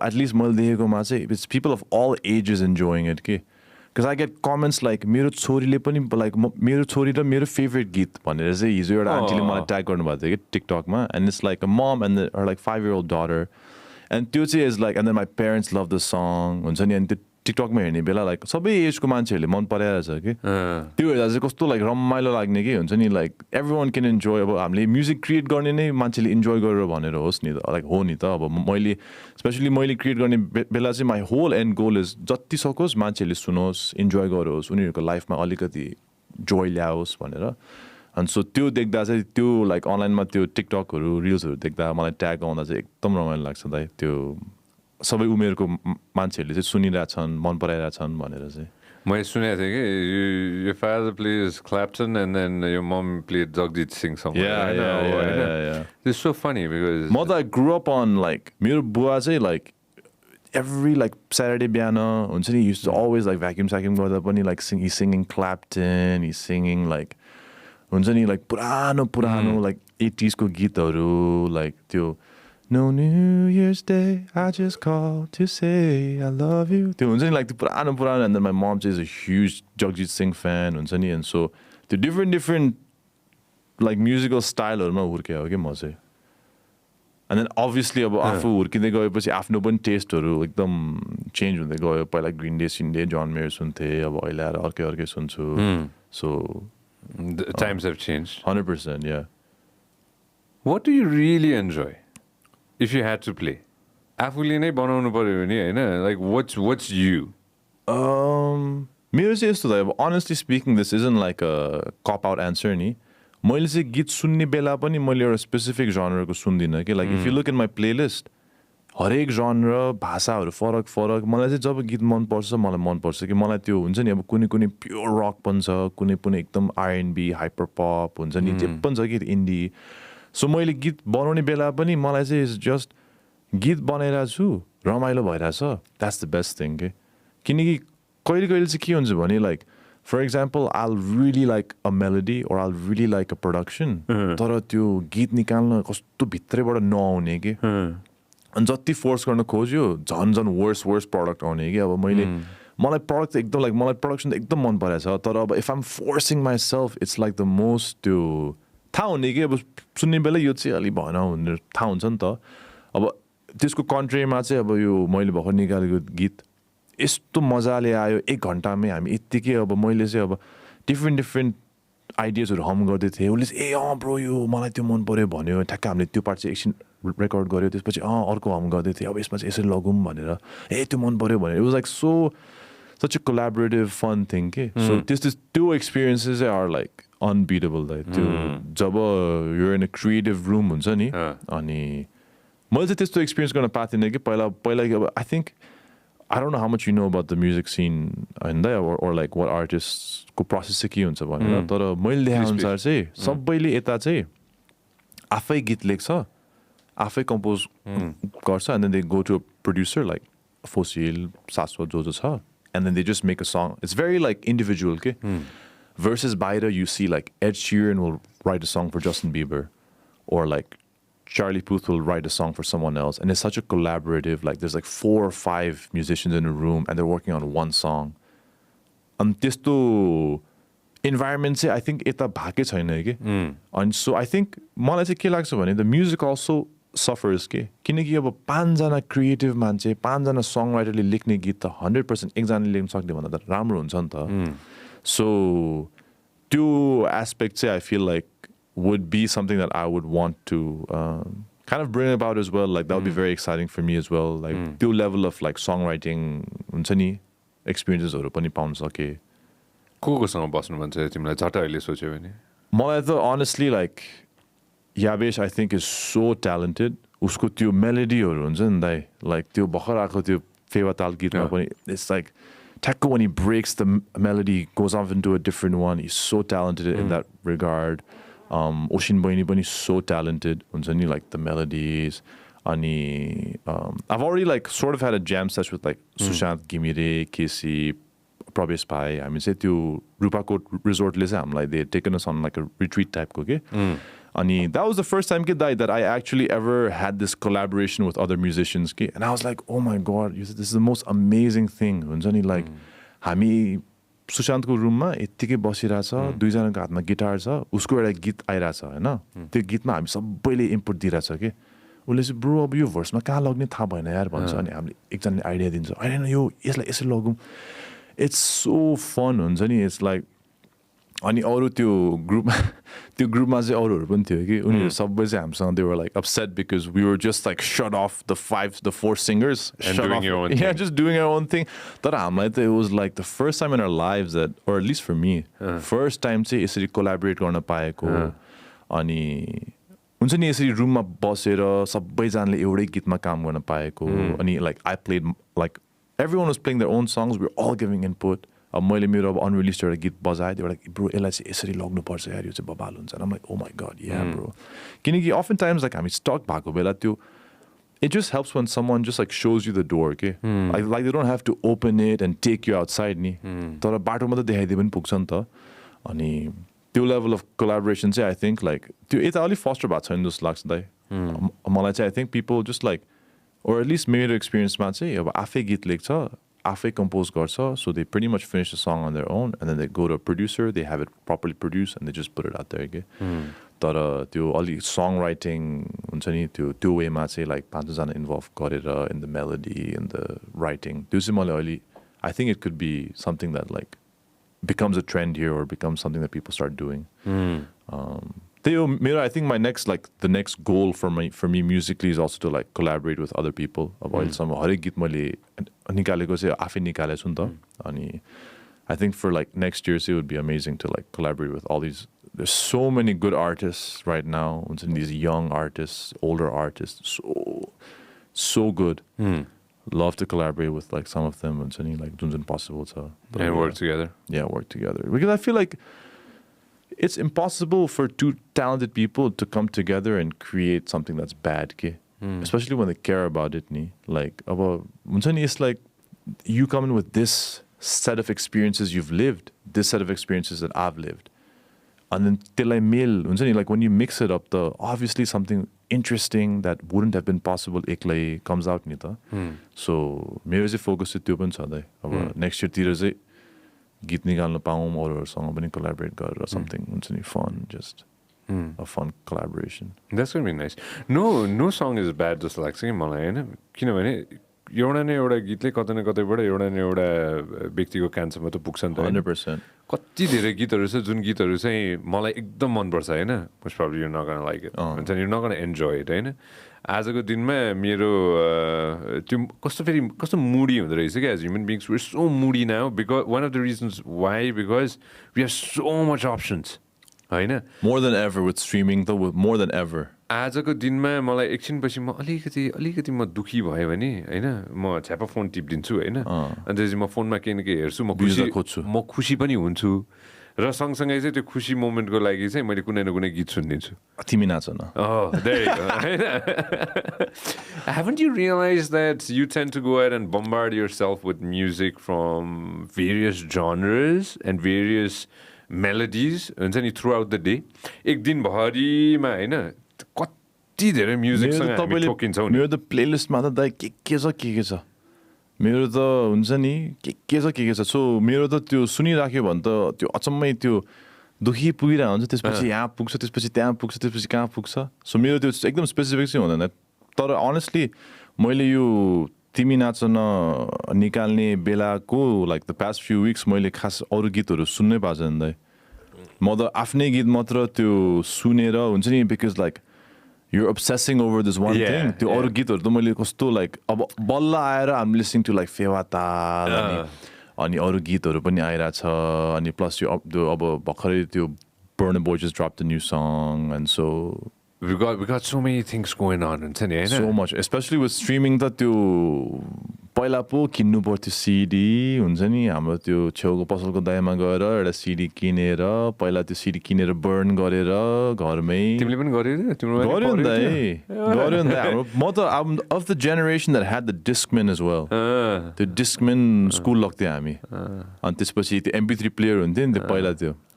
at least it's people of all ages enjoying it. Because I get comments like मेरो छोरीले पनि like मेरो छोरी र मेरो favorite गीत भनेर चाहिँ हिजो एउटा आन्टीले मलाई ट्याग गर्नुभएको थियो के टिकटकमा and it's like a mom and her like 5-year-old daughter and त्यो चाहिँ is like and then my parents love the song हुन्छ नि अनि त्यो टिकटकमा हेर्ने बेला like सबै एजको मान्छेहरूले मन पराइरहेछ के त्यो हेर्दा चाहिँ कस्तो like रमाइलो लाग्ने के हुन्छ नि like everyone can enjoy अब हामीले म्युजिक क्रिएट गर्ने नै मान्छेले इन्जोय गरेर भनेर होस् नि like हो नि त अब मैले स्पेशली मैले क्रिएट गर्ने बेला चाहिँ my whole end goal is जति सकोस् मान्छेले सुनोस् इन्जोय गरोस् उनीहरूको लाइफमा अलिकति जोय ल्याओस् भनेर अनि सो त्यो देख्दा चाहिँ त्यो like अनलाइनमा त्यो टिकटकहरु रिल्सहरु देख्दा मलाई ट्याग आउँदा चाहिँ एकदम रमाइलो लाग्छ दाइ त्यो सबै उमेरको मान्छेहरूले चाहिँ सुनिरहेछन् मन पराइरहेछन् भनेर चाहिँ मैले सुनेको थिएँ कि your father plays Clapton and then your mom played Jagjit Singh song. Yeah. It's so funny because I grew up on like मेरो बुवा चाहिँ like every like Saturday बिहान हुन्छ नि used to always like vacuum गर्दा पनि like he's singing Clapton, he's singing like हुन्छ नि like पुरानो like 80s को गीतहरु like त्यो No New Year's Day, I just called to say I love you. Like the purana, and then my mom is a huge Jagjit Singh fan, and so the different like musical style and then obviously after they go after no taste like them change when they go by like Green Day, John Mayer so the times have changed. 100%, yeah. What do you really enjoy? If you had to play, आफूले नै बनाउनु पर्यो भने हैन like what's you? मेरो चाहिँ यस्तो त honestly speaking this isn't like a cop out answer नि मैले चाहिँ गीत सुन्ने बेला पनि मैले एउटा स्पेसिफिक जनरको सुन्दिन के like if you look in my playlist हरेक जनर भाषाहरु फरक मलाई चाहिँ जब गीत मन पर्छ मलाई मन पर्छ कि मलाई त्यो हुन्छ नि अब कुनै प्योर रक पनि छ कुनै एकदम R&B हाइपर पप हुन्छ नि जे पनि छ कि इन्डी सो मैले गीत बनाउने बेला पनि मलाई चाहिँ जस्ट गीत बनाइरहेको छु रमाइलो भइरहेछ that's the best thing के किनकि कहिले कहिले चाहिँ के हुन्छ भने like for example I'll really like a melody or I'll really like a production तर त्यो गीत निकाल्न कस्तो भित्रैबाट नआउने कि अनि जति फोर्स गर्न खोज्यो झन् झन् वर्स प्रडक्ट आउने कि अब मलाई प्रडक्ट एकदम लाइक मलाई प्रडक्सन एकदम मन परेको छ तर अब if I'm forcing myself it's like the most त्यो थाहा हुने कि अब सुन्ने बेला यो चाहिँ अलिक भएन भनेर थाहा हुन्छ नि त अब त्यसको कन्ट्रीमा चाहिँ अब यो मैले भर्खर निकालेको गीत यस्तो मजाले आयो 1 घन्टामै हामी यत्तिकै अब मैले चाहिँ अब डिफ्रेन्ट आइडियाजहरू हम गर्दै थिएँ उसले चाहिँ ब्रो यो मलाई त्यो मन पऱ्यो भन्यो ठ्याक्क हामीले त्यो पार्ट चाहिँ एकछिन रेकर्ड गऱ्यो त्यसपछि अर्को हम गर्दै थिएँ अब यसमा चाहिँ यसरी लगौँ भनेर त्यो मन पऱ्यो भनेर it was like so such a collaborative fun thing के so त्यो experiences are like unbeatable like त्यो जब you're in a creative room हुन्छ नि अनि मैले चाहिँ त्यस्तो experience गर्न पाएको थिइनँ कि पहिला अब I think I don't know how much you know about the music scene or like what artists को process चाहिँ के हुन्छ भनेर तर मैले देखे अनुसार चाहिँ सबैले यता चाहिँ आफै गीत लेख्छ आफै कम्पोज गर्छ and then they go to a producer like Fosil Saswat जो छ and then they just make a song. It's very like individual, okay? Versus Baida, you see like Ed Sheeran will write a song for Justin Bieber, or like Charlie Puth will write a song for someone else, and it's such a collaborative. Like there's like 4 or 5 musicians in a room, and they're working on one song. This to environment, I think it's a package, and so I think the music also suffers के किनकि अब 5 जना creative मान्छे 5 जना song राइटरले लेख्ने गीत त 100% एकजनाले लेख्न सक्ने भन्दा त राम्रो हुन्छ नि त सो त्यो एस्पेक्ट चाहिँ I feel like would be something that I would want to kind of bring about as well like that would be very exciting for me as well like त्यो level of like songwriting हुन्छ नि एक्सपिरियन्सेसहरु पनि पाउन सके कोसँग बस्नु मन छ तिमीलाई झट्ट अहिले सोच्यो भने मलाई त honestly like Yabesh, I think, is so talented. Usko त्यो melody-हरु हुन्छ नि दाइ like त्यो भर्खर आएको त्यो फेवा ताल गीतमा पनि it's like ठ्याक्क when he breaks the melody goes off into a different one he's so talented in that regard Oshin Boyni पनि so talented हुन्छ नि like the melodies अनि I've already like sort of had a jam session with like Sushant Gimire Casey Prabes Pai हामी चाहिँ त्यो रूपाकोट रिजोर्टले चाहिँ हामीलाई they had taken us on like a retreat type को के अनि that was the first time that I actually ever had this collaboration with other musicians and I was like oh my god this is the most amazing thing हुन्छ नि like हामी सुशान्तको रुममा यतिकै बसिरहेछ दुई जनाको हातमा गिटार छ उसको एउटा गीत आइरहेछ हैन त्यो गीतमा हामी सबैले इनपुट दिइरहेछ के उसले चाहिँ ब्रो अब यो भर्समा कहाँ लग्ने थाहा भएन यार भन्छ अनि हामीले एकजनाले आइडिया दिन्छ हैन यो यसलाई यसरी लगौँ इट्स सो फन हुन्छ नि इट्स लाइक अनि अरु त्यो ग्रुपमा चाहिँ अरूहरु पनि थियो कि उनीहरु सबै चाहिँ हामीसँग they were like upset because we were just like shut off the 4 singers and doing your own thing. Just doing our own thing तर हामीलाई त it was like the first time in our lives that or at least for me first time चाहिँ यसरी collaborate गर्न पाएको अनि हुन्छ नि यसरी रुममा बसेर सबैजनाले एउटै गीतमा काम गर्न पाएको अनि like I played like everyone was playing their own songs we were all giving input अब मैले मेरो अब अनरिलिस्ड एउटा गीत बजाएँ त्यो एउटा ब्रो यसलाई चाहिँ यसरी लग्नुपर्छ यार यो चाहिँ बबाल हुन्छ I'm like oh my god yeah bro किनकि often times like हामी स्टक भएको बेला त्यो it just helps when someone just like shows you the door okay like they don't have to open it and take you outside नि तर बाटोमा त देखाइदिए पनि पुग्छ नि त अनि त्यो लेभल अफ कोलाबोरेसन चाहिँ I think like त्यो यता अलिक फस्टर भएको छैन जस्तो लाग्छ दाइ मलाई चाहिँ I think people just like or at least मेरो एक्सपिरियन्समा चाहिँ अब आफै गीत लेख्छ आफै compose गर्छ so they pretty much finish the song on their own and then they go to a producer they have it properly produced and they just put it out there तर त्यो अलि songwriting हुन्छ नि त्यो वेमा चाहिँ like 5 जना involve गरेर in the melody in the writing त्यो चाहिँ मलाई अलि I think it could be something that like becomes a trend here or becomes something that people start doing I think my next like the next goal for me musically is also to like collaborate with other people अब अहिलेसम्म हरेक गीत मैले निकालेको चाहिँ आफै निकालेको छु नि त अनि I think for like next year it would be amazing to like collaborate with all these there's so many good artists right now these young artists older artists so good love to collaborate with like some of them and like जुन possible and work together work together because I feel like it's impossible for 2 talented people to come together and create something that's bad, especially when they care about it. Like, it's like you come in with this set of experiences you've lived, this set of experiences that I've lived. And then त्यसलाई मेल हुन्छ नि, like when you mix it up, the obviously something interesting that wouldn't have been possible एक्लै comes out नि त. So मेरो चाहिँ focus चाहिँ त्यो पनि छ दाइ. अब नेक्स्ट इयरतिर चाहिँ गीत निकाल्न पाऊँ, अरूहरूसँग पनि कोलाबोरेट गरेर something हुन्छ नि, fun, just a fun collaboration. That's gonna be nice. No song is bad जस्तो लाग्छ कि मलाई हैन, किनभने एउटा न एउटा गीतले कतै न कतैबाट एउटा न एउटा व्यक्तिको कान्छमा त पुग्छ नि त. 100%. कति धेरै गीतहरू छ जुन गीतहरू चाहिँ मलाई एकदम मनपर्छ हैन, most probably you're not gonna like it. हुन्छ नि, you're not gonna enjoy it हैन. आजको दिनमा मेरो त्यो कस्तो मुडी हुँदो रहेछ कि, as human beings we're so moody now because one of the reasons why, because we have so much options हैन. More than ever with streaming though, more than ever. आजको दिनमा मलाई एकछिनपछि म अलिकति म दुखी भयो भने हैन, म छ्यापा फोन टिपिदिन्छु हैन, अनि त्यसपछि म फोनमा केही न केही हेर्छु, म खुसी पनि हुन्छु, र सँगसँगै चाहिँ त्यो खुसी मोमेन्टको लागि चाहिँ मैले कुनै न कुनै गीत सुनिदिन्छु. तिमी नाच न. Oh, there you go. Haven't you realized that you tend to go ahead and bombard yourself with music from various genres and various melodies हुन्छ नि throughout the day? एक दिन भरिमा हैन कति धेरै म्युजिकसँग हामी ठोकिन्छौँ नि. मेरो त प्लेलिस्टमा त दाइ के छ मेरो त हुन्छ नि के छ. सो मेरो त त्यो सुनिराख्यो भने त त्यो अचम्मै त्यो दुखी पुगिरहेको हुन्छ, त्यसपछि यहाँ पुग्छ, त्यसपछि त्यहाँ पुग्छ, त्यसपछि कहाँ पुग्छ. सो मेरो त्यो एकदम स्पेसिफिक चाहिँ हुँदैन. तर अनेस्टली मैले यो तिमी नाच न निकाल्ने बेलाको like the past few weeks मैले खास अरू गीतहरू सुन्नै पाएको छैन दाइ. म त आफ्नै गीत मात्र त्यो सुनेर हुन्छ नि, because like you're obsessing over this one thing. त्यो अरू गीतहरू त मैले कस्तो लाइक अब बल्ल आएर I'm listening to like फेवाता अनि अरू गीतहरू पनि आइरहेछ, अनि प्लस यो अब भर्खरै त्यो Burna Boy just dropped a new song, and so we got so many things going on हुन्छ नि हैन. So much, especially with streaming त त्यो पहिला पो किन्नु पर्थ्यो सिडी हुन्छ नि, हाम्रो त्यो छेउको पसलको दायाँमा गएर एउटा सिडी किनेर पहिला त्यो सिडी किनेर बर्न गरेर घरमै. तिमीले पनि गर्यो नि दाइ, हाम्रो म त of the generation that had the Discman as well. त्यो Discman स्कुल लग्थ्यो हामी, अनि त्यसपछि त्यो MP3 प्लेयर हुन्थ्यो नि त्यो पहिला,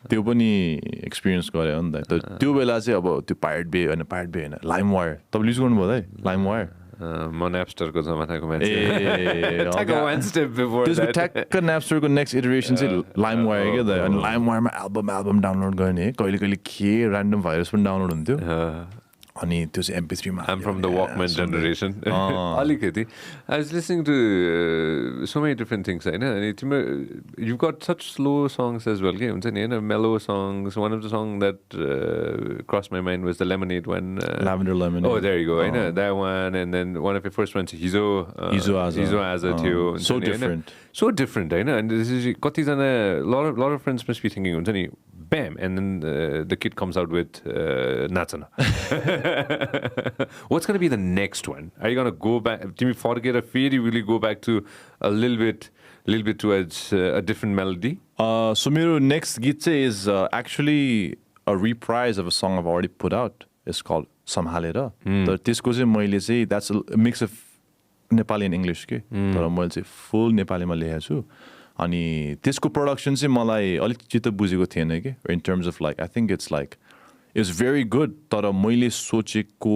त्यो पनि एक्सपिरियन्स गरे हो नि त. त्यो बेला चाहिँ अब त्यो पायरेट बे होइन लाइम वायर तपाईँले युज गर्नुभयो दाइ? लाइम वायर म न्यापस्टरको जमानाको मान्छे. त्यसको ठ्याक्क न्यापस्टरको नेक्स्ट इटरेसन चाहिँ लाइम वायर क्या दाइ. अनि लाइम वायरमा एल्बम डाउनलोड गर्ने, कहिले के ऱ्यान्डम भाइरस पनि डाउनलोड हुन्थ्यो, अनि त्यो चाहिँ MP3 मा. I'm from the Walkman generation. अलिकति I was listening to so many different things हैन, अनि तिम्रो you've got such slow songs as well के हुन्छ नि हैन, mellow songs. One of the songs that crossed my mind was the Lemonade one. Lavender Lemonade. Oh, there you go हैन, that one. And then one of your first ones Hizo Aza थियो. So different. So different हैन. And this is कतिजना lot of friends must be thinking हुन्छ नि, bam, and then the kid comes out with Natsana. What's going to be the next one? Are you going to go back? Do you forget a fade? Will you go back to a little bit towards a different melody? So my next git is actually a reprise of a song I've already put out. It's called Samhalera. That's a mix of Nepali and English. तर मैले चाहिँ full नेपालीमा लेखेको छु. अनि त्यसको production चाहिँ मलाई अलिक चित्त बुझेको थिएन के, in terms of like I think it's very good, तर मैले सोचेको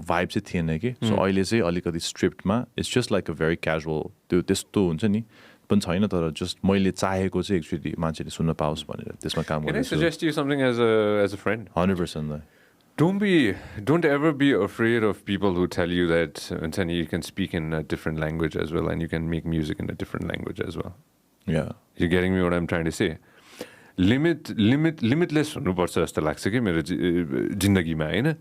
vibe चाहिँ थिएन के. So अहिले चाहिँ अलिकति stripped मा, it's just like a very casual, त्यो त्यस्तो हुन्छ नि पनि छैन, तर just मैले चाहेको चाहिँ actually मान्छेले सुन्न पाओस् भनेर त्यसमा काम गर्छु. Can I suggest you something as a friend? 100%. Don't ever be afraid of people who tell you that you can speak in a different language as well, and you can make music in a different language as well. Yeah. You're getting me what I'm trying to say? Limitless हुनुपर्छ जस्तो लाग्छ कि मेरो जिन्दगीमा हैन.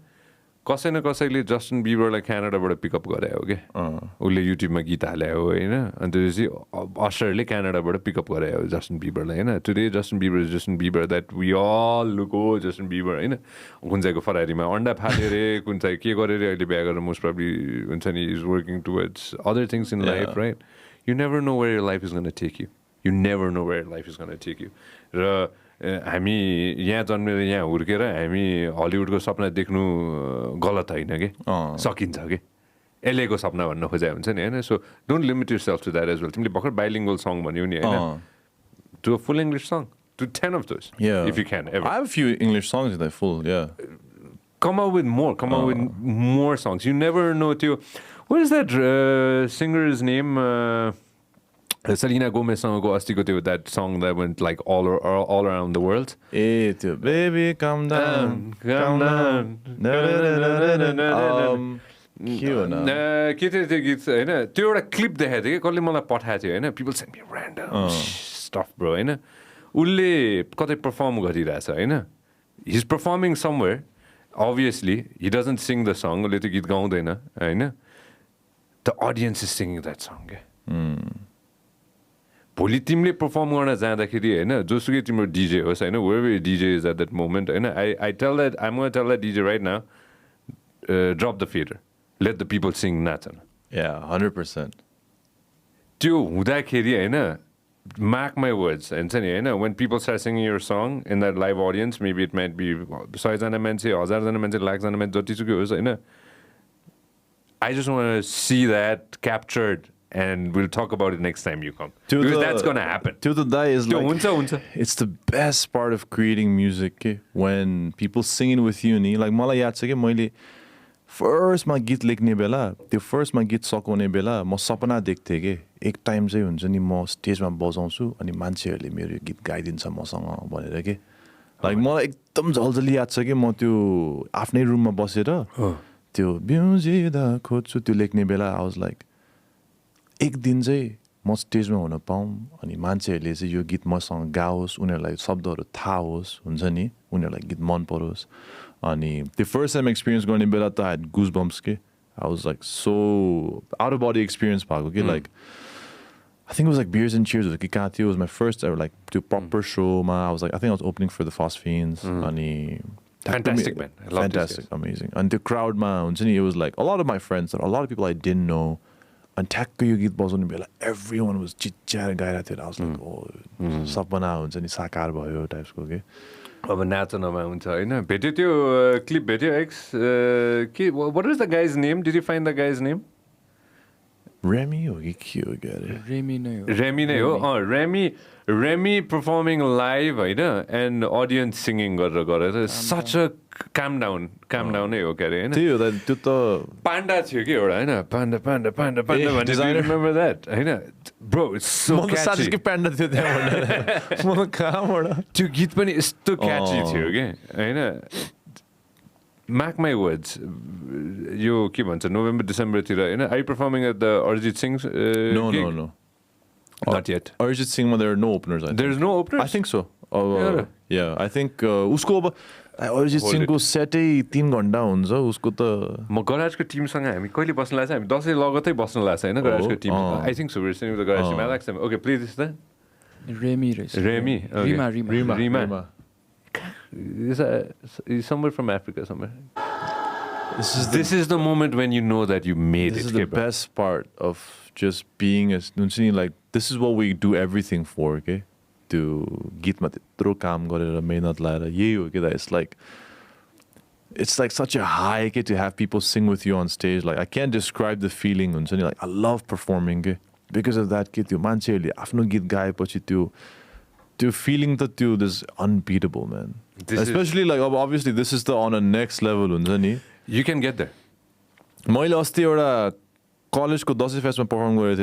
कसै न कसैले जस्टिन बिबरलाई क्यानाडाबाट पिकअप गरे हो के, उसले युट्युबमा गीत हाले हो हैन, अनि त्यसपछि असरले क्यानाडाबाट पिकअप गरे हो जस्टिन बिबरलाई हैन. Today Justin Bieber is Justin Bieber that we all look हो जस्टिन बिबर हैन. कुन चाहिँको फरारीमा अन्डा फाले रे, कुन चाहिँ के गरे रे, अहिले बिहा गरेर मोस्ट प्रोबब्ली हुन्छ नि is working towards other things in life, right? You never know where your life is gonna take you. You never know where life is going to take you. र हामी यहाँ जन्मेर यहाँ हुर्केर हामी हलिउडको सपना देख्नु गलत होइन के, सकिन्छ के LA को सपना भन्न खोजे हुन्छ नि हैन so don't limit yourself to that as well तिमीले भर्खर बाइलिङ्गुअल सङ भन्यौ नि हैन do a full English song do 10 of those if you can ever I have a few English songs that full, yeah. come up with more songs you never know त्यो what is that singer's name Selena Gomez-सँगको अस्तिको त्यो that song that went like all around the world ए त्यो baby calm down calm down के हो न के थियो त्यो गीत होइन त्यो एउटा क्लिप देखाएको थियो कि कसले मलाई पठाएको थियो होइन people send me random stuff bro होइन उसले कतै पर्फर्म गरिरहेछ होइन he is performing somewhere obviously he doesn't sing the song उसले त्यो गीत गाउँदैन होइन the audience is singing that song के भोलि तिमीले पर्फर्म गर्न जाँदाखेरि होइन जोसुकै तिम्रो डिजे होस् होइन whoever your DJ is at that moment होइन I tell that I'm going to tell that DJ right now drop the theater let the people sing Nachan Yeah, 100%. त्यो हुँदाखेरि होइन mark my words हुन्छ नि होइन when people start singing your song in that live audience maybe it might be 100जना मान्छे 1000जना मान्छे लाखजना मान्छे जतिसुकै होस् होइन I just want to see that captured and we'll talk about it next time you come because that's going to happen To the die is like हुन्छ it's the best part of creating music के when people singing with you नि like मलाई याद छ कि मैले फर्स्टमा गीत लेख्ने बेला त्यो फर्स्टमा गीत सकाउने बेला म सपना देख्थेँ कि एक टाइम चाहिँ हुन्छ नि म स्टेजमा बजाउँछु अनि मान्छेहरूले मेरो यो गीत गाइदिन्छ मसँग भनेर के लाइक मलाई एकदम झल्झली याद छ कि म त्यो आफ्नै रुममा बसेर त्यो बिउजिँदा खोज्छु त्यो लेख्ने बेला आई वाज लाइक एक दिन चाहिँ म स्टेजमा हुन पाऊँ अनि मान्छेहरूले चाहिँ यो गीत मसँग गाओस् उनीहरूलाई शब्दहरू थाहा होस् हुन्छ नि उनीहरूलाई गीत मन परोस् अनि त्यो फर्स्ट टाइम एक्सपिरियन्स गर्ने बेला त आई ह्याड गुज बम्प्स के I was like so out of body experience भएको कि like I think it was like Beers and Cheers कि कहाँ थियो it was my first ever like त्यो proper showमा I was like I think I was opening for the Fast Fiends अनि Fantastic man I love fantastic amazing and the crowd ma हुन्छ नि it was like a lot of my friends a lot of people I didn't know and ठ्याक्क यो गीत बजाउने बेला everyone was चिच्याएर गाइरहेको थियो I was like oh सपना हुन्छ नि साकार भयो टाइप्सको के अब नाचनमा हुन्छ होइन भेट्यो त्यो क्लिप भेट्यो एक्स के what is the guy's name did you find the guy's name Remy हो कि के हो के अरे Remy नै हो Remy performing live होइन and audience singing गरेर such a calm down नै हो के अरे होइन त्यो त पाण्डा थियो कि एउटा होइन पाण्डा भन्ने remember that होइन bro it's so catchy के पाण्डा थियो त्यहाँ म कहाँबाट त्यो गीत पनि यस्तो catchy थियो कि होइन mark my words यो के भन्छ नोभेम्बर डिसेम्बरतिर होइन are you performing at the Arjit Singh's gig? No Not yet. Arjit Singh, there are no openers. There's no openers? I think so. Yeah, I think उसको अब Arjit Singh को सेटै 3 घण्टा हुन्छ उसको त म गराजको टिमसँग हामी कहिले बस्न लाग्छ हामी दसैँ लगतै बस्न लाग्छ होइन गराजको team I think so we're sitting with the garage team I like them okay play this then Remy okay. Rima He's somewhere from Africa somewhere this is the moment when you know that you made this it is the best part of just being a like this is what we do everything for okay to गीतमा त्यत्रो काम गरेर मेहनत लाएर यही हो कि it's like such a high to have people sing with you on stage like I can't describe the feeling हुन्छ नि like I love performing के because of that के त्यो मान्छेहरूले आफ्नो गीत गाएपछि त्यो feeling that this is unbeatable man especially like obviously this is the on a next level हुन्छ नि you can get there मैले अस्ति एउटा कलेजको दसैँ फेस्टमा पर्फर्म गरेको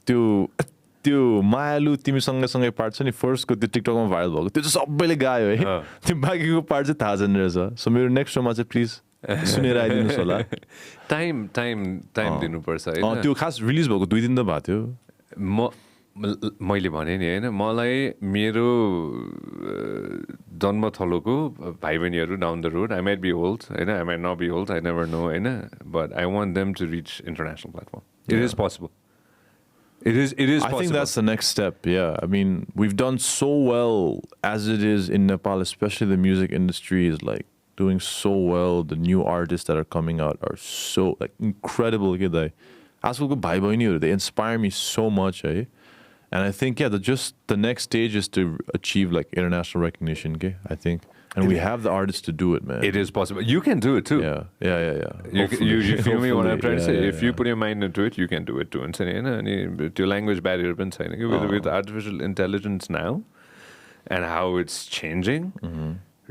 थिएँ त्यो मायालु तिमी सँगै पार्ट छ नि फर्स्टको त्यो टिकटकमा भाइरल भएको त्यो चाहिँ सबैले गायो है त्यो बाँकीको पार्ट चाहिँ थाहा छैन रहेछ सो मेरो नेक्स्ट सोमा चाहिँ प्लिज सुनेर आइदिनुहोस् होला टाइम दिनुपर्छ होइन त्यो खास रिलिज भएको 2 दिन त भएको थियो मैले भने नि होइन मलाई मेरो जन्मथलोको भाइ बहिनीहरू down the road I might be old होइन I might not be old I never know होइन but I want them to reach international platform it is possible It is I possible. think that's the next step, yeah. I mean, we've done so well as it is in Nepal, especially the music industry is like doing so well. The new artists that are coming out are so like incredible. They inspire me so much, eh? And I think, the next stage is to achieve like international recognition, okay? I think. And we have the artists to do it, man. It is possible. You can do it too. Yeah. You feel me what I'm trying to say? Yeah, If you put your mind into it, you can do it too. And your language barrier with artificial intelligence now and how it's changing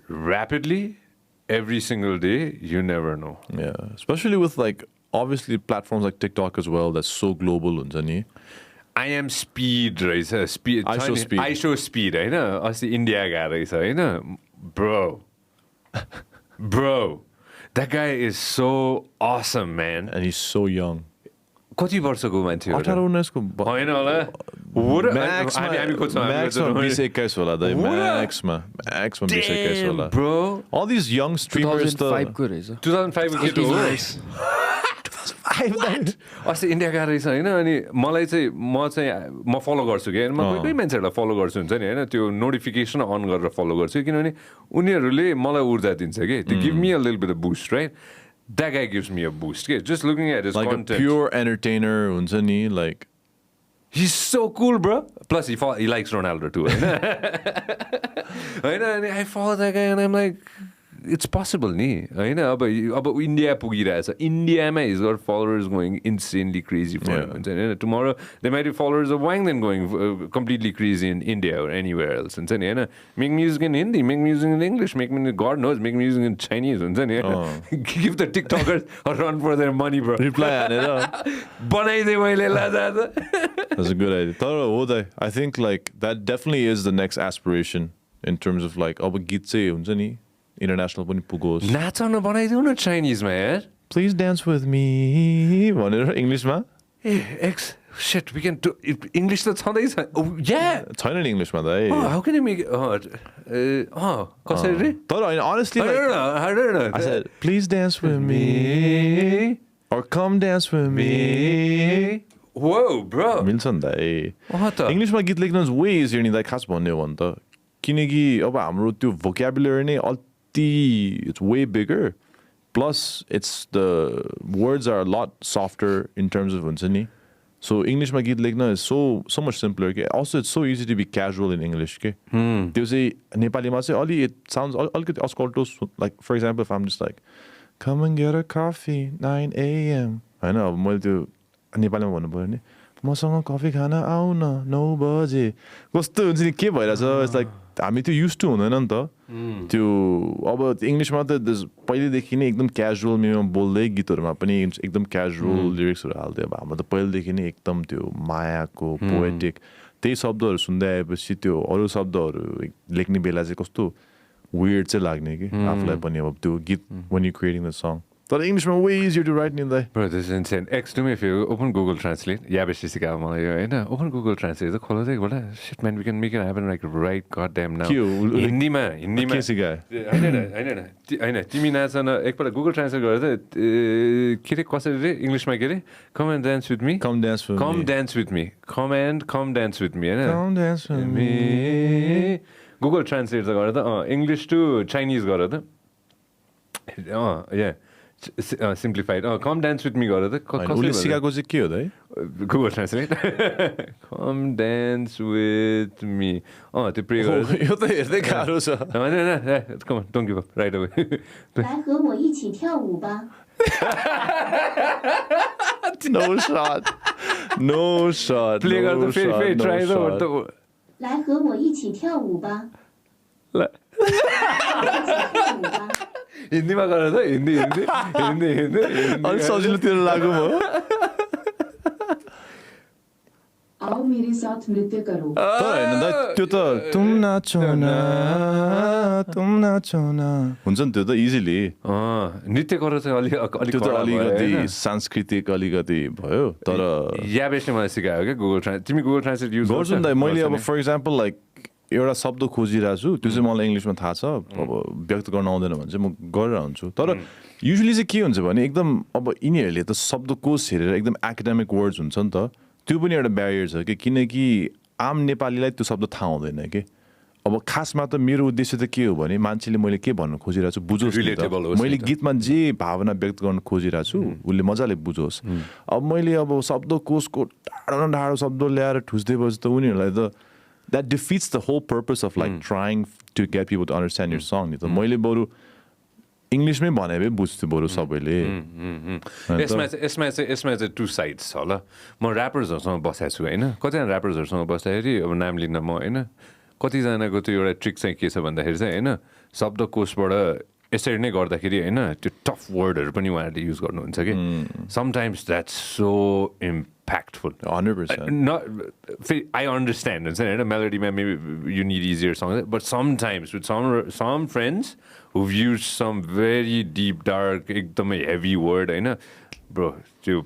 rapidly every single day, you never know. Yeah. Especially with like obviously platforms like TikTok as well, that's so global. I am speed, right? Speed. I show speed, right? Asi India guy, right? Bro, that guy is so awesome, man. And he's so young. कति वर्षको मान्छे हो 18-19 को होइन होला हामी खोज्छौँ म्याक्समा 20-21 होला दाइ म्याक्समा 20-21 होला bro all these young streamers 2005 को रहेछ 2005 को केटो हो अस्ति इन्डिया गएको रहेछ होइन अनि मलाई चाहिँ म फलो गर्छु कि म कोही कोही मान्छेहरूलाई फलो गर्छु हुन्छ नि होइन त्यो नोटिफिकेसन अन गरेर फलो गर्छु किनभने उनीहरूले मलाई ऊर्जा दिन्छ कि त्यो give me a little beet of boost right That guy gives me a boost. Okay? Just looking at his like content. Like a pure entertainer, huncha ni, like... He's so cool, bro. Plus, he likes Ronaldo too. And I follow that guy and I'm like, it's possible, ni. But India pugirasa. India he's got followers going insanely crazy for him. And tomorrow, there might be followers of Wangden going completely crazy in India or anywhere else. And make music in Hindi, make music in English, God knows, make music in Chinese. Give the TikTokers a run for their money, bro. Reply on it. That's a good idea. I think like that definitely is the next aspiration in terms of like, international पनि पुगोस् नाचन बनाइदेऊ न चाइनिजमा यार Please dance with me भनेर इङ्ग्लिशमा x shit we can do English त छँदै छ yeah छैन नि इङ्ग्लिशमा त how can you make कसरी रे तर हैन honestly I don't know I said please dance with me or come dance with me whoa bro मिल्छ नि त इङ्ग्लिशमा गीत लेख्न is way easier नि खास भन्ने हो भने त किनकि अब हाम्रो त्यो vocabulary नै it's way bigger. Plus, the words are a lot softer in terms of unsani. So English ma geet lekhna is so much simpler. Okay? Also, it's so easy to be casual in English. Okay? There's a Nepali ma say it sounds like for example, if I'm just like, come and get a coffee 9 a.m. I know मैले त्यो नेपालीमा भन्नु पर्यो नि मसँग coffee खान आउन 9 बजे कस्तो हुन्छ नि के भइराछ it's like हामी त्यो used to हुँदैन नि त त्यो अब इङ्ग्लिशमा त पहिलेदेखि नै एकदम क्याजुअल मेमा बोल्दै गीतहरूमा पनि एकदम क्याजुअल लिरिक्सहरू हाल्दै अब हाम्रो त पहिलेदेखि नै एकदम त्यो मायाको पोएटिक त्यही शब्दहरू सुन्दै आएपछि त्यो अरू शब्दहरू लेख्ने बेला चाहिँ कस्तो weird चाहिँ लाग्ने कि आफूलाई पनि अब त्यो गीत when you creating the song तर इङ्ग्लिशमा way easier to write in there. Bro, this is insane. X, do me a favor. Open Google Translate. Yeah, बेसी सिकायो मलाई यो हैन. Open Google Translate. त खोलो चाहिँ बोला. Shit man, we can make it happen like right goddamn now. हिन्दीमा के सिकायो? हैन. तिमी नाचन एकपल्ट Google Translate गरेर त के रे कसरी रे इङ्ग्लिशमा के रे? Come and dance with me. Come dance with me. Come dance with me. Come dance with me हैन. Come dance with me. Google Translate त गरेर त English to Chinese गरेर त yeah. Simplified. Come dance with me गरेर त उसले सिकाएको चाहिँ के हो त Google Translate. Come dance with me. त्यो प्रे गरेर यो त हेर्दै गाह्रो छ हैन come on don't give up right away. 来和我一起跳舞吧 No shot. Play गरेर फेरि try the 来和我一起跳舞吧 हिन्दीमा गरेर त हिन्दी अलि सजिलोतिर लाग्यो म आओ मेरे साथ नृत्य करो तर हैन त्यो त तुम नाचो न हुन्छ नि त्यो त इजिली नृत्य गरेर चाहिँ अलि त्यो त अलिकति सांस्कृतिक अलिकति भयो तर या बेस्टले मलाई सिकायो क्या गुगल ट्रान्सलेट तिमी गुगल ट्रान्सलेट युज गर्छु नि त मैले अब फर इक्जाम्पल लाइक एउटा शब्द खोजिरहेको छु त्यो चाहिँ मलाई इङ्ग्लिसमा थाहा छ अब व्यक्त गर्न आउँदैन भने चाहिँ म गरेर हुन्छु तर युजली चाहिँ के हुन्छ भने एकदम अब यिनीहरूले त शब्दकोश हेरेर एकदम एकाडेमिक वर्ड्स हुन्छ नि त त्यो पनि एउटा ब्यारियर छ कि किनकि आम नेपालीलाई त्यो शब्द थाहा हुँदैन कि अब खासमा त मेरो उद्देश्य त के हो भने मान्छेले मैले के भन्न खोजिरहेको छु बुझोस् नि त। Relatable होस् मैले नि त। गीतमा जे भावना व्यक्त गर्न खोजिरहेको छु उसले मजाले बुझोस्। अब मैले अब शब्दकोशको टाढो न टाढो शब्द ल्याएर ठुस्दिएपछि त उनीहरूलाई त that defeats the whole purpose of like trying to get people to understand your song नि त। मैले बरु इङ्ग्लिसमै भने भए बुझ्थ्यो बरु सबैले। यसमा चाहिँ टु साइड्स छ ल। म ऱ्यापर्सहरूसँग बसेको छु होइन, कतिजना ऱ्यापर्सहरूसँग बस्दाखेरि अब नाम लिन म होइन, कतिजनाको त्यो एउटा ट्रिक चाहिँ के छ भन्दाखेरि चाहिँ होइन शब्दकोशबाट यसरी नै गर्दाखेरि होइन त्यो टफ वर्डहरू पनि उहाँहरूले युज गर्नुहुन्छ कि sometimes that's so impactful. 100%. I understand होइन मेलोडीमा maybe you need easier songs, but sometimes with some friends who've used some very deep dark एकदमै heavy word होइन bro त्यो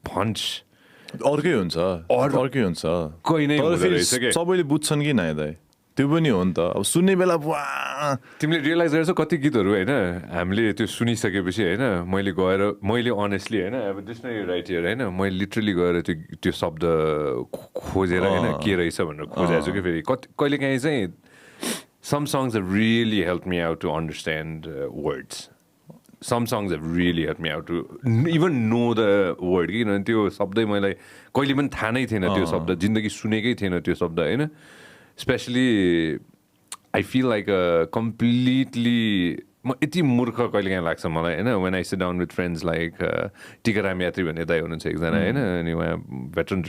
punch अर्कै हुन्छ अर्कै हुन्छ कोही नै तर हुँदो फेरि रहेछ के। सबैले बुझ्छन् कि नाइ दाइ त्यो पनि हो नि त। अब सुन्ने बेला वा तिमीले रियलाइज गरेछौ कति गीतहरू होइन हामीले त्यो सुनिसकेपछि होइन मैले अनेस्टली होइन अब डिक्सनरी राइटर होइन मैले लिटरली गएर त्यो शब्द खोजेर होइन के रहेछ भनेर खोजेको छु कि फेरि कहिलेकाहीँ चाहिँ some songs have really helped me out to understand words. Some songs have really helped me out to even know the word. किनभने त्यो शब्दै मलाई कहिले पनि थाहा नै थिएन त्यो शब्द, जिन्दगी सुनेकै थिएन त्यो शब्द होइन। Especially I feel like completely म यति मूर्ख कहिलेकाहीँ लाग्छ मलाई होइन when I sit down with friends like Tikaram यात्री भन्ने दाइ हुनुहुन्छ एकजना होइन अनि उहाँ भेटरन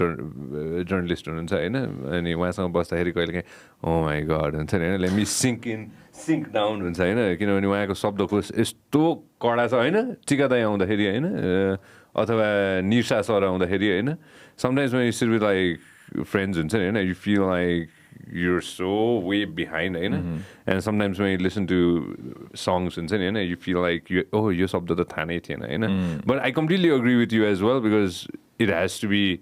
जर्नलिस्ट हुनुहुन्छ होइन अनि उहाँसँग बस्दाखेरि कहिलेकाहीँ ओ माई गड हुन्छ नि होइन लेट मी सिङ्क डाउन हुन्छ होइन किनभने उहाँको शब्दकोश यस्तो कडा छ होइन टिका दाइ आउँदाखेरि होइन अथवा निशा सर आउँदाखेरि होइन sometimes when you sit with like friends हुन्छ नि होइन you feel like you're so way behind, and sometimes when you listen to songs and you feel like yo sabda ta tha nai thiena, but I completely agree with you as well because it has to be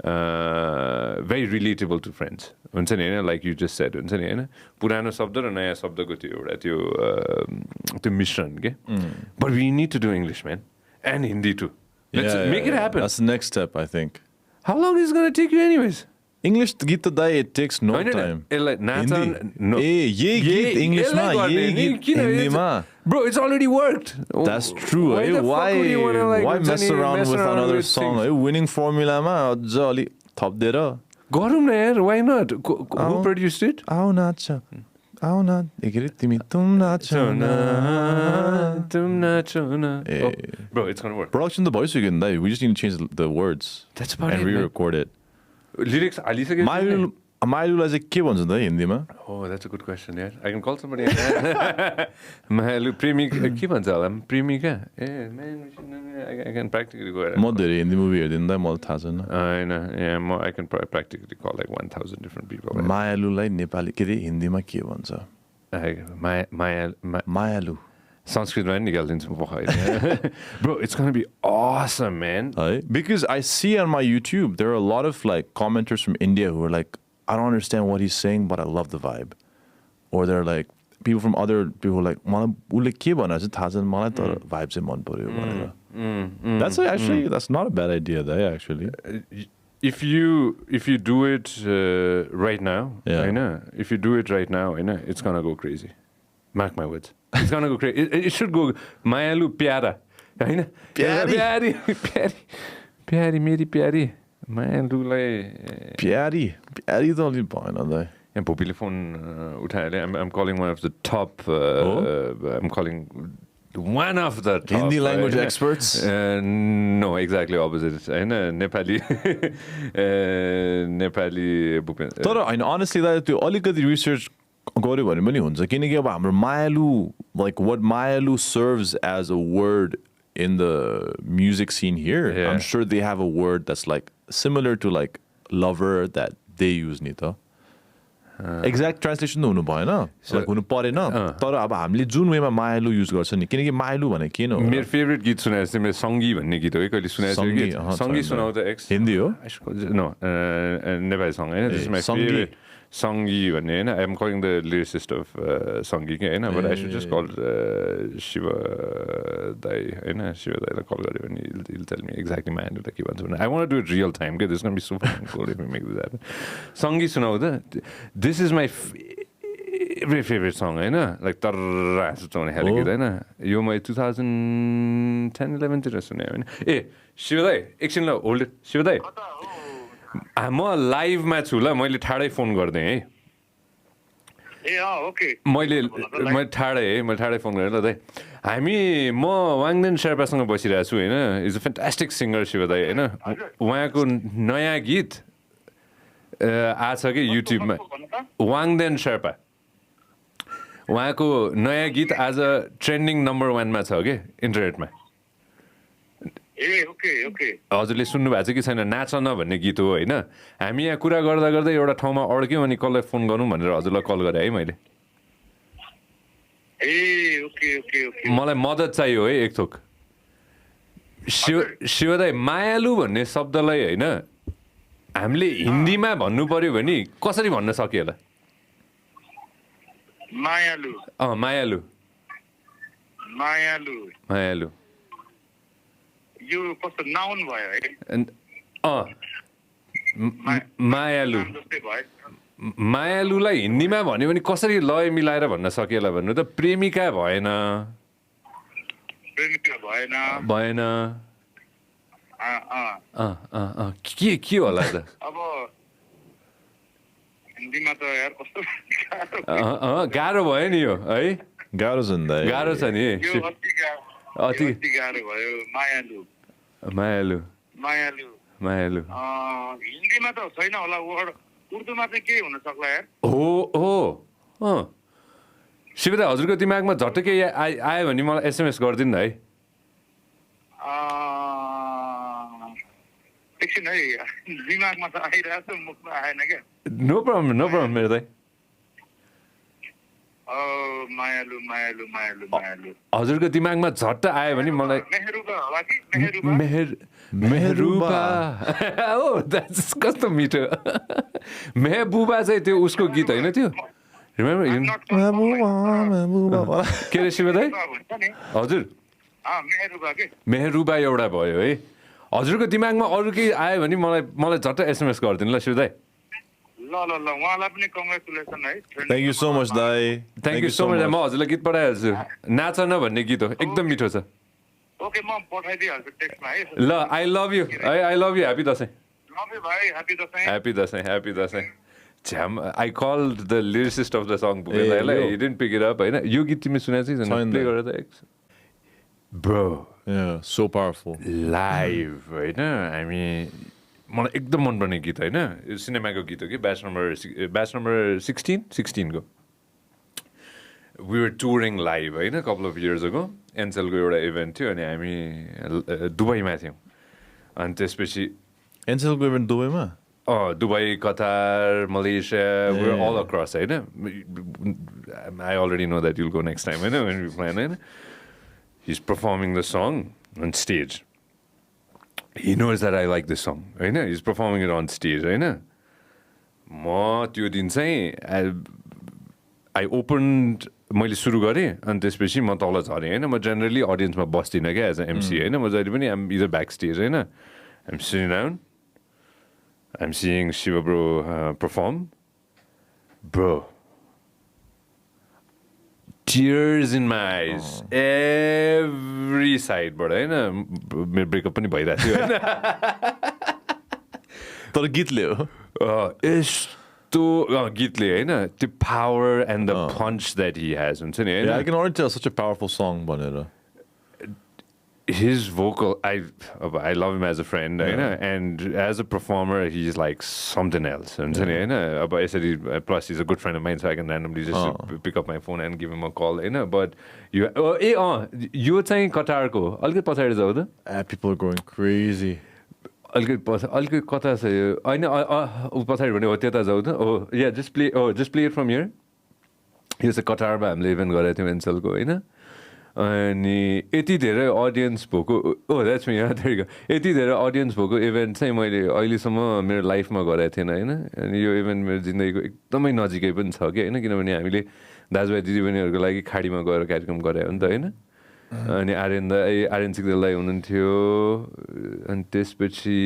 very relatable to friends, like you just said, purano sabda ra naya sabda ko tyo euta tyo mishran ke, but we need to do English, man, and Hindi too. Let's make it happen. That's the next step, I think. How long is it going to take you anyways? English गीत त दाइ it takes no time. English ma, bro, it's already worked. That's true. Why mess around with another song? Winning formula ma अझ अलि थप्देर गरौँ न यार, why not? Who produced it? आओ नाच एकरे तिमी तुम नाचो न. Bro, it's gonna work. Production त भइसक्यो नि दाइ. We just need to change the words. That's about and it, re-record it. Lyrics हालिसक्यो. मायालुलाई चाहिँ के भन्छ त हिन्दीमा? Oh, that's a good question, yeah. I can call somebody. मायालु प्रेमी के भन्छ होला? प्रेमिका? I can practically go ahead. म धेरै हिन्दी मुभी हेर्दिन दाइ, मलाई थाहा छैन. हैन, I can practically call like 1000 different people. मायालुलाई Nepali के रे हिन्दीमा के भन्छ? मायालु. संस्कृतमा नि निकाल्दिन्छु म पखाइ. Bro, it's going to be awesome, man. Because I see on my YouTube there are a lot of like commenters from India who are like, I don't understand what he's saying, but I love the vibe. Or they're like people from other people like मलाई उले के भनेर चाहिँ थाहा छैन मलाई तर vibe चाहिँ मन पर्यो भनेर. That's actually that's not a bad idea though, actually. If you do it right now, if you do it right now, it's going to go crazy. Mark my words. It's going to go crazy. It should go मायालु para, हैन? प्यारी मेरी प्यारी मायालुलाई प्यारी त अलि भएन दाइ. यहाँ भोपीले फोन उठाएर I'm calling one of the top I'm calling one of the top Hindi language experts. No, exactly opposite. हैन नेपाली भूपेन. तर हैन honestly दाइ त्यो अलिकति रिसर्च गर्यो भने पनि हुन्छ किनकि अब हाम्रो मायालु, like what मायालु serves as a word in the music scene here, I'm sure they have a word that's like similar to like lover that they use नि त. Exact translation त हुनु भएन, like हुनु परेन, तर अब हामीले जुन वेमा मायालु युज गर्छ नि किनकि मायालु भने के न हो. मेरो फेभरेट गीत सुनाएको चाहिँ मेरो सङ्गी भन्ने गीत हो है, कहिले सुनाएको छु कि सङ्गी सुनाउ त एक्स हिन्दी हो? नो नेपाली सङ हैन, this is my favourite Sangi भन्ने हैन. I am calling the lyricist of Sangi के हैन, but I should just call Shiv दाई हैन, शिव दाईलाई कल गऱ्यो भने he'll tell me exactly मायालुलाई के भन्छ भने. I want to do it real time के, this is going to be so fucking cool if we make this happen. सङ्गी सुनाउ त. This is my favourite song होइन लाइक तररा सुचाउने खाले गीत होइन यो मैले 2010-11 तिर सुने होइन ए शिव दाई एकछिन ल होल्ड शिव दाई म लाइभमा छु ल मैले ठाडै फोन गरिदिएँ है मैले ठाडै फोन गरेँ ल दाइ म वाङदेन शेर्पासँग बसिरहेको छु होइन is a fantastic singer Shiv दाई होइन उहाँको नयाँ गीत आछ कि युट्युबमा वाङदेन शेर्पा उहाँको नयाँ गीत आज ट्रेन्डिङ नम्बर 1 मा छ कि इन्टरनेटमा हजुरले सुन्नु भएको छ कि छैन नाच न भन्ने गीत हो होइन हामी यहाँ कुरा गर्दा गर्दै एउटा ठाउँमा अड्क्यौँ अनि कसलाई फोन गरौँ भनेर हजुरलाई कल गरेँ है मैले मलाई मद्दत चाहियो है एक थोक शिवदाई मायालु भन्ने शब्दलाई होइन हामीले हिन्दीमा भन्नु पर्यो भने कसरी भन्न सकिएला मायालु मायालु मायालु मायालु यो कस्तो नाउन भयो है मायालु मायालुलाई हिन्दीमा भन्यो भने कसरी लय मिलाएर भन्न सकिएला भन्नु त प्रेमिका भएन भएन के होला त अब हिन्दीमा त यार कस्तो गाह्रो भयो नि यो है गाह्रो छ नि गाह्रो छ नि अति गाह्रो भयो मायालु मायालु मायालु मायालु हिन्दीमा त छैन होला वर्ड उर्दूमा चाहिँ के हुन सक्ला यार हो शिवदा हजुरको दिमागमा झट्ट केही आयो भने मलाई एसएमएस गरिदिनु न है एकछिन है दिमागमा त आइरहेको छ मुखमा आएन क्या नो प्रब्लम मेरो दाइ मायालु मायालु मायालु मायालु हजुरको दिमागमा झट्ट आयो भने मलाई मेहरुबा होला कि मेहरुबा ओ द्याट्स कस्तो मिठो मेहबुबा चाहिँ त्यो उसको गीत होइन त्यो के अरे शिव दाइ हजुर मेहरुबा एउटा भयो है हजुरको दिमागमा अरू केही आयो भने मलाई झट्ट एसएमएस गरिदिनु ल शिव दाइ ल उहाँलाई पनि कङ्ग्रेचुलेसन है थ्याङ्क यू सो मच दाइ थ्याङ्क यू सो मच म हजुरलाई गीत पठाइहाल्छु नाच न भन्ने गीत हो एकदम मिठो छ ओके म पठाइदिइहाल्छु टेक्स्टमा है ल I love you happy Dashain love you भाइ ह्याप्पी दसैँ झ्याम I called the lyricist of the song बुकेलाई you didn't pick it up होइन यो गीत तिमी सुनेको छैन प्ले गरेर त ब्रो सो पावरफुल लाइभ होइन हामी मलाई एकदम मनपर्ने गीत होइन यो सिनेमाको गीत हो कि ब्याच नम्बर 16 को वी वर टुरिङ लाइभ होइन कपाल अफ इयर्स अगो एनसेलको एउटा इभेन्ट थियो अनि हामी दुबईमा थियौँ अनि त्यसपछि एनसेलको इभेन्ट दुबईमा Dubai Qatar Malaysia we all across होइन I already know that you'll go next time होइन वेन वी प्लान होइन he is performing the song on stage he knows that I like this song होइन he's performing it on stage होइन म त्यो दिन चाहिँ I opened मैले सुरु गरेँ अनि त्यसपछि म तल झरेँ होइन म जेनरली अडियन्समा बस्दिनँ क्या एज अ एमसी होइन म जहिले पनि आम इदर ब्याक स्टेज होइन I'm sitting down I'm seeing Shiv bro perform bro tears in my eyes every side बाट होइन मेरो ब्रेकअप पनि भइरहेको थियो होइन तर गीतले हो यस्तो गीतले होइन त्यो power and the punch that he has हुन्छ नि होइन I can already tell such a powerful song भनेर his vocal I love him as a friend होइन and as a performer he's like something else हुन्छ नि होइन अब यसरी plus he's a good friend of mine so I can randomly just pick up my phone and give him a call होइन but यो चाहिँ कटारको अलिकति पछाडि जाऊ त people are going crazy अलिकति कता छ यो होइन पछाडि भने हो त्यता जाऊ त या just play it from here यो चाहिँ कटारमा हामीले इभेन्ट गरेको थियौँ एनसेलको होइन अनि यति धेरै अडियन्स भएको द्याट्स मी यति धेरै अडियन्स भएको इभेन्ट चाहिँ मैले अहिलेसम्म मेरो लाइफमा गरेको थिएन होइन अनि यो इभेन्ट मेरो जिन्दगीको एकदमै नजिकै पनि छ कि होइन किनभने हामीले दाजुभाइ दिदीबहिनीहरूको लागि खाडीमा गएर कार्यक्रम गरे हो नि त होइन अनि आर्यन सिक्देल दाइ हुनुहुन्थ्यो अनि त्यसपछि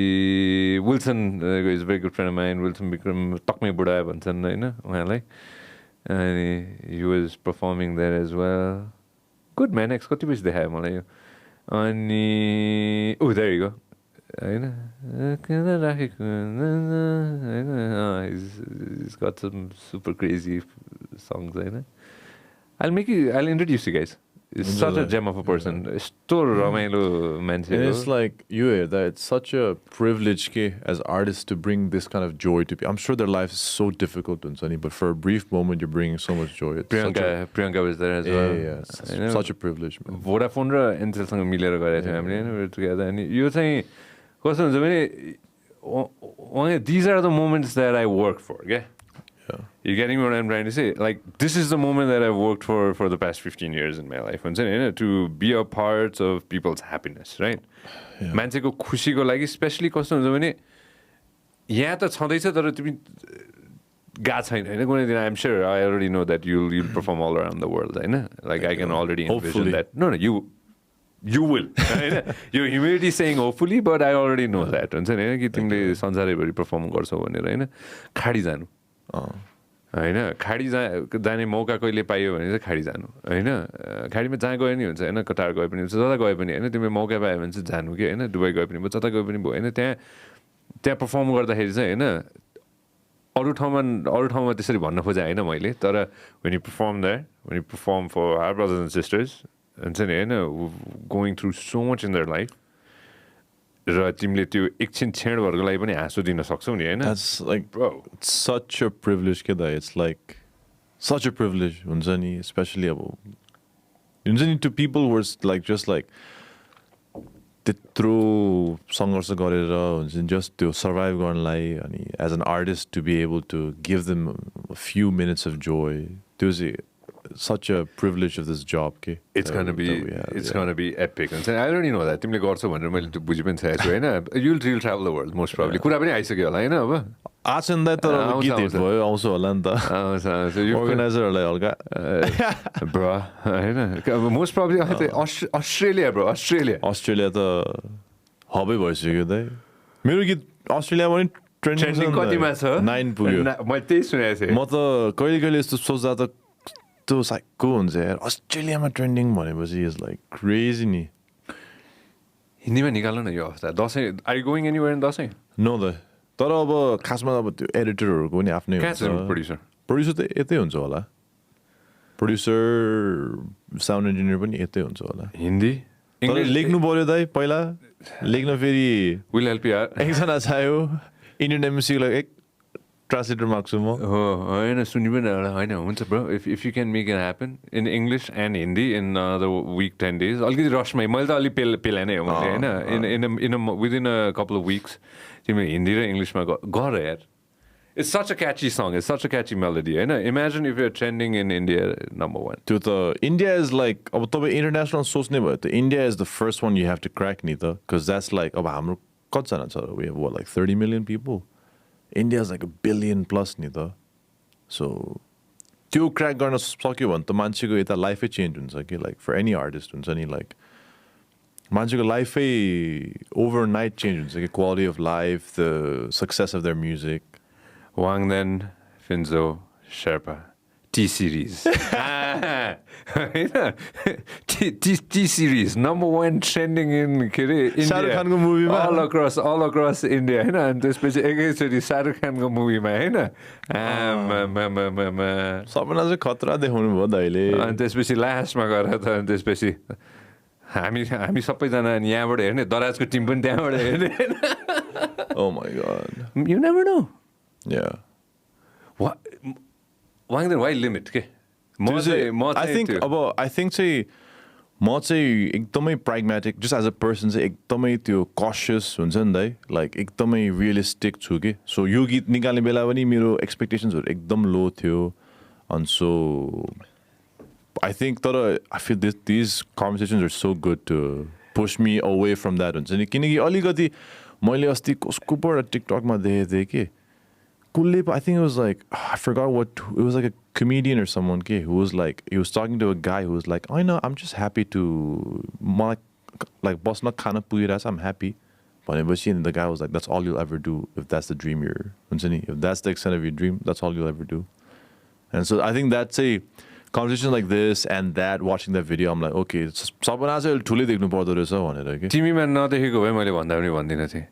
Wilson is very good friend of mind Wilson Bikram टक्मै बुढा भन्छन् होइन उहाँलाई And he was performing there as well. Good man, next कति बजी देखायो मलाई यो अनि oh there you go हैन he's got some super crazy songs हैन I'll introduce you guys. He's such a gem of a person. यस्तो रमाइलो मान्छे And हो. it's like you hear that it's such a privilege ke, as artists to bring this kind of joy to people. I'm sure their life is so difficult, but for a brief moment you're bringing so much joy. It's Priyanka was there as well. yeah, it's such a privilege, man. Vodafone र एनसेलसँग मिलेर गरेको थियौँ हामीले होइन together अनि यो चाहिँ कस्तो हुन्छ भने these are the moments that I work for, okay? Yeah. You're getting what I'm trying to say? Like, this is the moment that I've worked for the past 15 years in my life. To be a part of people's happiness, right? Yeah. मान्छेको खुसीको लागि specially कस्तो हुन्छ भने यहाँ त छँदैछ तर तिमी गएको छैन होइन कुनै दिन I'm sure I already know that you'll perform all around the world होइन like I can already envision Hopefully. that. No, you will होइन your humility is saying hopefully but I already know that हुन्छ नि होइन कि तिमीले संसारैभरि perform गर्छौ भनेर होइन खाडी जानु होइन खाडी जाने मौका कहिले पाइयो भने चाहिँ खाडी जानु होइन खाडीमा जहाँ गयो नि हुन्छ होइन कतार गए पनि हुन्छ जता गए पनि होइन तिमीले मौका पायो भने चाहिँ जानु कि होइन दुबई गए पनि भयो जता गए पनि भयो होइन त्यहाँ पर्फर्म गर्दाखेरि चाहिँ होइन अरू ठाउँमा त्यसरी भन्न खोजेँ होइन मैले तर when you perform for our brothers and sisters हुन्छ नि होइन going through so much in their life र तिमीले त्यो एकछिन क्षणहरूको लागि पनि हाँसो दिन सक्छौ नि होइन That's like, Bro. it's such a privilege ke da. It's like such a privilege, हुन्छ नि, especially अब हुन्छ नि to people who are like just like त्यत्रो सङ्घर्ष गरेर हुन्छ नि just to survive गर्नलाई अनि as an artist to be able to give them a few minutes of joy. त्यो चाहिँ such a privilege of this job के. It's gonna be epic. And I already know that. तिमीले गर्छौ भनेर मैले त्यो बुझि पनि सकेको छु होइन. You'll travel the world most probably. कुरा पनि आइसक्यो होला होइन अब. आछ नि त तर अब गीत हिट भयो आउँछ होला नि त. अर्गनाइजरहरूलाई हल्का. Bro होइन. Most probably Australia bro. Australia त हबै भइसक्यो दाइ. मेरो गीत अस्ट्रेलियामा पनि Trending कतिमा छ? 9 पुग्यो. मैले त्यही सुनेको थिएँ. म त कहिले यस्तो सोच्दा त त्यो साइको हुन्छ यार अस्ट्रेलियामा ट्रेन्डिङ भनेपछि इज लाइक क्रेजी नि. हिन्दीमा निकाल्नु न यो हप्ता Dashain are you going anywhere in Dashain? Know the तर अब खासमा अब त्यो एडिटरहरूको पनि आफ्नै हुन्छ. प्रड्युसर त यतै हुन्छ होला. प्रड्युसर साउन्ड इन्जिनियर पनि यतै हुन्छ होला. हिन्दी तर लेख्नु पर्यो दाइ पहिला लेख्न फेरि will help you out. एकजना चाहियो इन्डियन एमसीलाई एक ट्रान्सलेटर माग्छु म. हो होइन सुनि पनि होइन हुन्छ bro if you can make it happen in English and Hindi in the week 10 days अलिकति रसमै मैले त अलिक पेला नै हो मैले होइन within a couple of weeks तिमी हिन्दी र इङ्ग्लिसमा गर यार. It's such a catchy song. It's such a catchy melody. होइन imagine if you're trending in India #1. त्यो त इन्डिया इज लाइक अब तपाईँ इन्टरनेसनल सोच्ने भयो त India is the first one you have to crack नि त बिकज द्याट्स लाइक अब हाम्रो कतिजना छ we have like 30 million people. India is like 1 billion plus नि त. So त्यो क्र्याक गर्न सक्यो भने त मान्छेको यता लाइफै चेन्ज हुन्छ कि लाइक फर एनी आर्टिस्ट हुन्छ नि लाइक मान्छेको लाइफै ओभरनाइट चेन्ज हुन्छ कि quality of life the success of there music. Wangden Sherpa T-series. T-series #1 trending in India. Shahrukh खानको मुभीमा all across India हैन अनि त्यसपछि एकैचोटि शाहरुख खानको मुभीमा हैन सबैजना चाहिँ खतरा देखाउनु भयो दाइले. अनि त्यसपछि लास्टमा गएर त अनि त्यसपछि हामी सबैजना यहाँबाट हेर्ने दराजको टिम पनि त्यहाँबाट हेर्ने. Oh my god. You never know. Yeah. Wangden, why limit के? I think चाहिँ म चाहिँ एकदमै pragmatic just as a person चाहिँ एकदमै त्यो कसियस हुन्छ नि दाइ लाइक एकदमै रियलिस्टिक छु कि. सो यो गीत निकाल्ने बेला पनि मेरो एक्सपेक्टेसन्सहरू एकदम लो थियो अनि सो आई थिङ्क तर I feel these conversations are so good to push me away from that हुन्छ नि किनकि अलिकति मैले अस्ति कसकोबाट टिकटकमा देखेको थिएँ कि कसले I think it was like I forgot what it was like a comedian or someone who was like he was talking to a guy who was like I know I'm just happy to like basna khana pugiras I'm happy भनेपछि and the guy was like that's all you'll ever do if that's the dream you're हुन्छ नि if that's the extent of your dream that's all you'll ever do And so I think that's a conversation like this and that, watching that video, I'm like, okay, सपना चाहिँ ठुलै देख्नु पर्दो रहेछ भनेर के. तिमीमा नदेखेको भए मैले भन्दा पनि भन्दिनँ थिएँ.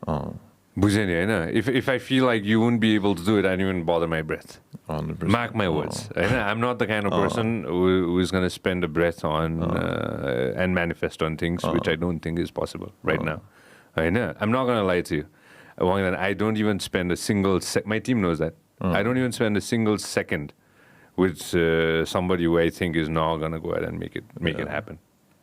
बुझेँ नि होइन. If I feel like you won't be able to do it, I don't even bother my breath. 100%. Mark my words. I'm not the kind of person who is going to spend a breath on and manifest on things which I don't think is possible right now. I'm not going to lie to you. I don't even spend a single my team knows that. I don't even spend a single second with somebody who I think is not going to go ahead and make it happen.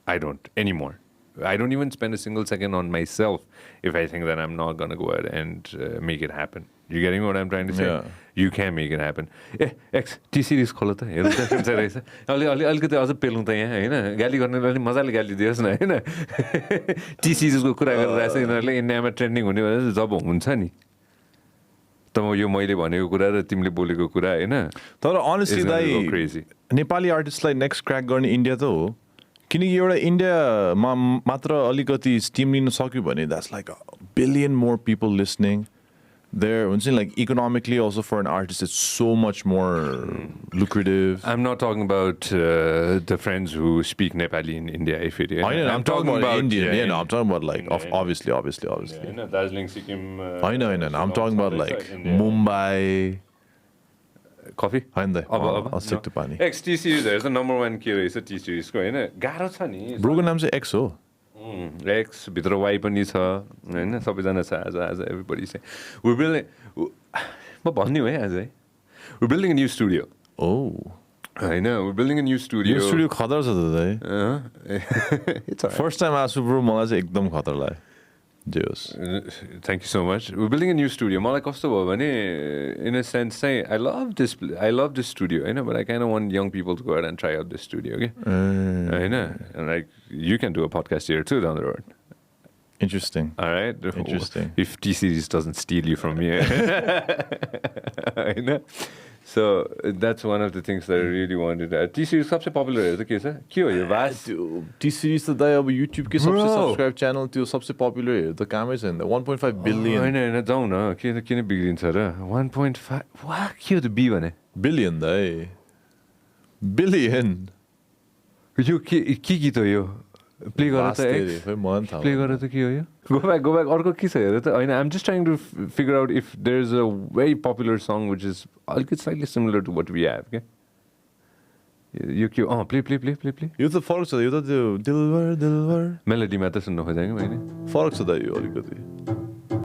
I don't anymore. I don't even spend a single second on myself if I think that I'm not going to go ahead and make it happen. You getting what I'm trying to say? Yeah. You can make it happen. X T-series खोलो त हेर्नु त कुन चाहिँ रहेछ. अलिकति अझ पेलौँ त यहाँ होइन. गाली गर्नेलाई अलि मजाले गाली दियोस् न होइन. T-seriesको कुरा गरिरहेछ यिनीहरूले इन्डियामा ट्रेन्डिङ हुने भनेर जब हुन्छ नि. त यो मैले भनेको कुरा र तिमीले बोलेको कुरा होइन. तर honestly दाइ नेपाली आर्टिस्टलाई नेक्स्ट क्र्याक गर्ने इन्डिया त हो. किनकि एउटा इन्डियामा मात्र अलिकति स्टिम लिन सक्यो भने that's like a billion more people listening. There, like economically, also for an artist, it's so much more lucrative. I'm not talking about the friends who speak Nepali in India. If it, I'm talking about India. Yeah, no, I'm talking about like obviously. Darjeeling, Sikkim. I know. I'm talking about like Mumbai. Coffee? I'll stick to pani. X-T-series, there's the number one key is a T-series. Garo छ नि. Broको नाम चाहिँ X हो. X भित्र Y पनि छ हैन सबैजना छ आज everybody say we're building म भन्नु है आज है we're building a new studio. Oh. I know we're building a new studio. New studio खतर छ त दाइ. It's alright. First time आसु ब्रो मलाई चाहिँ एकदम खतर लाग्यो. Thank you so much. We're building a new studio. मलाई कस्तो भयो भने in a sense say I love this studio, you know, but I kind of want young people to go ahead and try out this studio, okay? I know. And like you can do a podcast here too down the road. Interesting. All right. Interesting. If T-series doesn't steal you from me. I know. So that's one of the things that I really wanted. T-series सबसे popular है तो कैसा? क्यों ये बात? T-series तो दाइ अब YouTube के सबसे subscribe channel त्यो सबसे popular है तो कामै छैन 1.5 billion. होइन जाउँ न किन बिग्रिन्छ र 1.5 वाह के हो त B भने? Billion दाइ. Billion. यो के गीत हो यो? Play गर त Play गर त के हो यो? Go back अर्को के छ हेर त हैन I'm just trying to figure out if there's a very popular song which is slightly similar to what we have, okay? यो के play यो त फरक छ यो त त्यो दिलवर मेलोडी मात्र सुन्न खोजेको मैले फरक छ त यो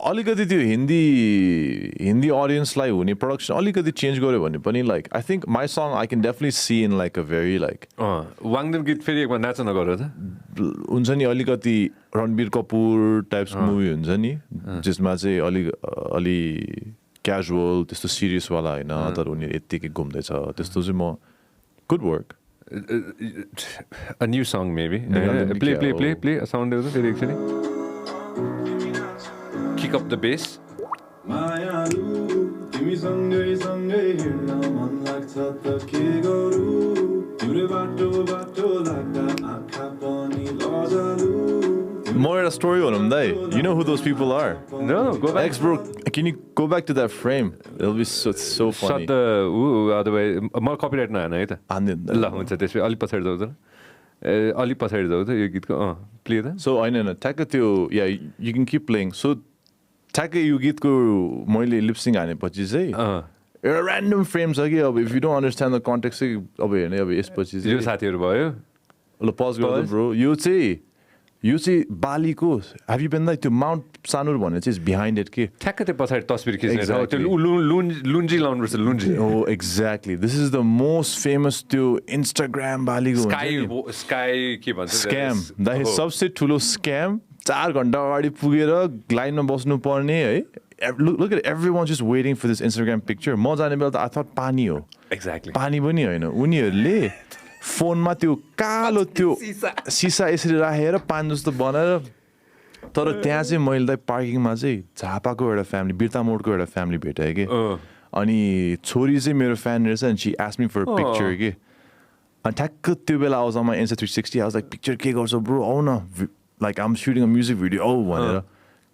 अलिकति त्यो हिन्दी अडियन्सलाई हुने प्रोडक्सन अलिकति चेन्ज गर्यो भने पनि like I think my song I can definitely see in like a very like Wangden गीत फेरि एकबार नाच्न नगर त हुन्छ नि अलिकति रणबीर कपुर टाइप्स मुभी हुन्छ नि जसमा चाहिँ अलि क्याजुअल त्यस्तो सिरियसवाला होइन तर उनीहरू यत्तिकै घुम्दैछ त्यस्तो चाहिँ म good work a new song maybe play a sound देऊ त फेरि एकचोटि kick up the bass More a story on them, they. You know who those people are? No, go back. X bro, can you go back to that frame? It'll be so funny. Shut the other way. More copyright na है त. ल हुन्छ त्यसपछि अलि पछाडी जाऊ त. अलि पछाडी जाऊ त यो गीतको प्ले त. So हैन ठ्याक्क त्यो yeah you can keep playing. So ठ्याक्कै यो गीतको मैले लिपसिङ हानेपछि चाहिँ एउटा ऱ्यान्डम फ्रेम छ कि अब if you don't understand the context चाहिँ अब हेर्ने अब यसपछि यो साथीहरू भयो ल पज गर्नु ब्रो यो चाहिँ बालीको हेभ यु बिन लाइक त्यो माउन्ट सानुर भन्ने चाहिँ बिहाइन्ड इट के ठ्याक्कै त्यो पछाडि तस्बिर खिच्ने त्यो लुन्जी लाउनुपर्छ लुन्जी हो exactly this is the most famous त्यो इन्स्टाग्राम बालीको स्काई के भन्छ स्क्याम दाइ सबसे ठुलो स्क्याम 4 घण्टा अगाडि पुगेर लाइनमा बस्नु पर्ने है look at everyone just waiting for this Instagram picture म जाने बेला त I thought पानी हो एक्ज्याक्टली पानी पनि होइन उनीहरूले फोनमा त्यो कालो त्यो सिसा यसरी राखेर पानी जस्तो बनाएर तर त्यहाँ चाहिँ मैले त पार्किङमा चाहिँ झापाको एउटा फ्यामिली बिर्ता मोडको एउटा फ्यामिली भेटाएँ कि अनि छोरी चाहिँ मेरो फ्यान रहेछ अनि she asked me for a picture कि अनि ठ्याक्क त्यो बेला I was on my Insta 360 I was like picture के गर्छौ ब्रो आउ न like I'm shooting a music video भनेर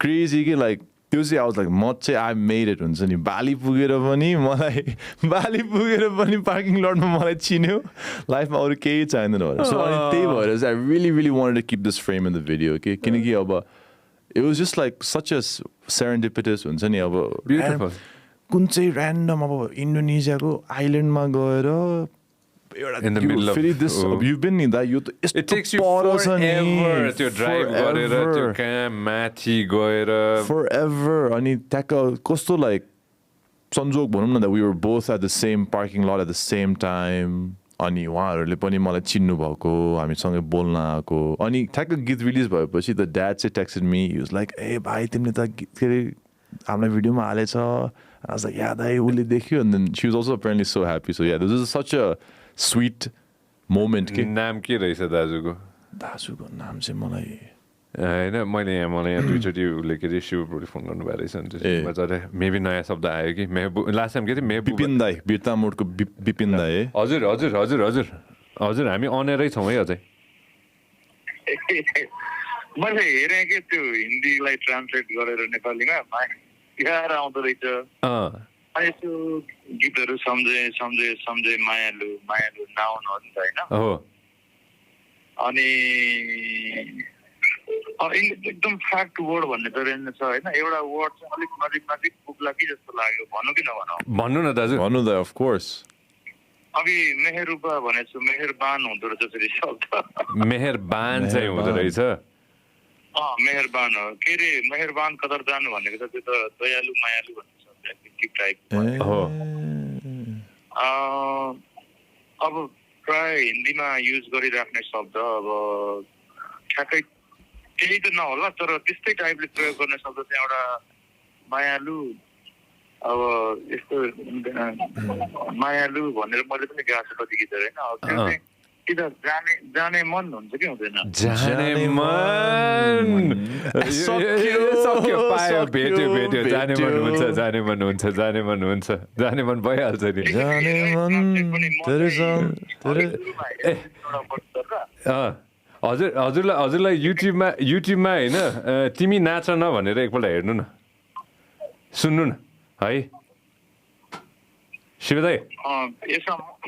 crazy कि like त्यो चाहिँ I was like म चाहिँ I made it हुन्छ नि बाली पुगेर पनि पार्किङ लटमा मलाई चिन्यो लाइफमा अरू केही चाहिँदैन भनेर सो अनि त्यही भएर चाहिँ I really wanted to keep this frame in the video okay किनकि अब it was just like such a serendipitous हुन्छ नि अब Beautiful. कुन चाहिँ ऱ्यान्डम अब इन्डोनेसियाको आइल्यान्डमा गएर In the middle of you've been in that it takes you forever to drive गरेर त्यो कहाँ माथि गएर forever अनि ट्याक्क कस्तो like संजोग भनौँ न that we were both at the same parking lot at the same time अनि उहाँहरूले पनि मलाई चिन्नु भएको हामीसँगै बोल्न आएको अनि ठ्याक्क गीत रिलिज भएपछि the dad चाहिँ texted me he was like ए भाइ तिमीले त के अरे हामीलाई भिडियोमा हालेछ I was like yeah दाइ उसले देख्यो and then she was also apparently so happy so yeah this is such a sweet moment के नाम के रहेछ दाजुको नाम चाहिँ मलाई होइन मलाई यहाँ दुईचोटि उसले के अरे शिवप्रभुले फोन गर्नुभएको रहेछ नि मजाले मेबी नयाँ शब्द आयो कि लास्ट टाइम के थियो विपिन दाई बिर्ता मोडको विपिन दाई हजुर हजुर हजुर हजुर हजुर हामी अनेरै छौँ है अझै मैले हेरेँ कि त्यो हिन्दीलाई ट्रान्सलेट गरेर नेपालीमा तिहार आउँदो रहेछ अनि त्यो गीतहरू सम्झे सम्झे सम्झे मायालु मायालु नाउन हो नि त होइन अनि एकदम फ्याक्ट वर्ड भन्ने त रहेन छ होइन एउटा वर्ड चाहिँ अलिक नजिक नजिक पुग्ला कि जस्तो लाग्यो भनौँ कि नभनौँ भन्नु न दाजु भन्नु त अफ कोर्स अघि मेहरुबा भनेको छु मेहरबान हुँदो रहेछ फेरि शब्द मेहरबान चाहिँ हुँदो रहेछ मेहरबान हो के अरे मेहरबान कदरदान भनेको त त्यो त दयालु मायालु भन्ने सब्जेक्टिभ टाइपको हो अब प्राय हिन्दीमा युज गरिराख्ने शब्द अब ठ्याक्कै केही त नहोला तर त्यस्तै टाइपले प्रयोग गर्ने शब्द चाहिँ एउटा मायालु अब यस्तो मायालु भनेर मैले पनि गाएको छु कति गीतहरू होइन अब त्यो चाहिँ कि त जाने मन हुन्छ कि हुँदैन जाने मन सक्यो पायो भेट्यो भेट्यो जाने मन हुन्छ जाने मन हुन्छ जाने मन हुन्छ जाने मन भइहाल्छ नि जाने मन हजुरलाई युट्युबमा होइन तिमी नाच न भनेर एकपल्ट हेर्नु न सुन्नु न है शिव दाइ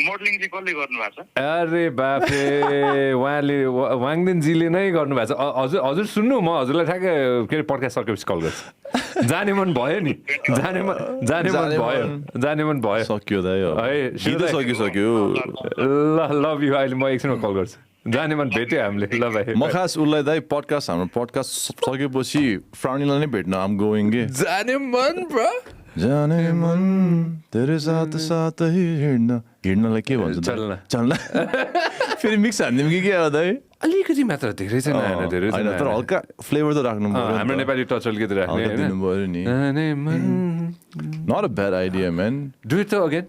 मोडलिङ चाहिँ कसले गर्नुभएको छ अरे बाफे उहाँले वाङदेनजीले नै गर्नुभएको छ हजुर सुन्नु म हजुरलाई ठ्याक्कै के अरे पड्कास्ट सकेपछि कल गर्छु जाने मन भयो नि जाने मन भयो सक्यो दाइ है सक्यो ल लभ यु अहिले म एकछिनमा कल गर्छु जाने मन भेट्यो हामीले ल भाइ म खास उसलाई दाइ पडकास्ट हाम्रो पडकास्ट सकेपछि फ्राउनीलाई नै भेट्न आम गोइङ के जाने मन ब्रो जाने मन तेरे साथ साथ हिँड्नलाई के भन्छ चल्न फेरि मिक्स हान्दिउँ कि के हो दाइ अलिकति मात्र धेरै चाहिँ नआएन धेरै तर हल्का फ्लेभर त राख्नु पर्यो हाम्रो नेपाली टच अलिकति राख्ने दिनु पर्यो नि not a bad idea man do it again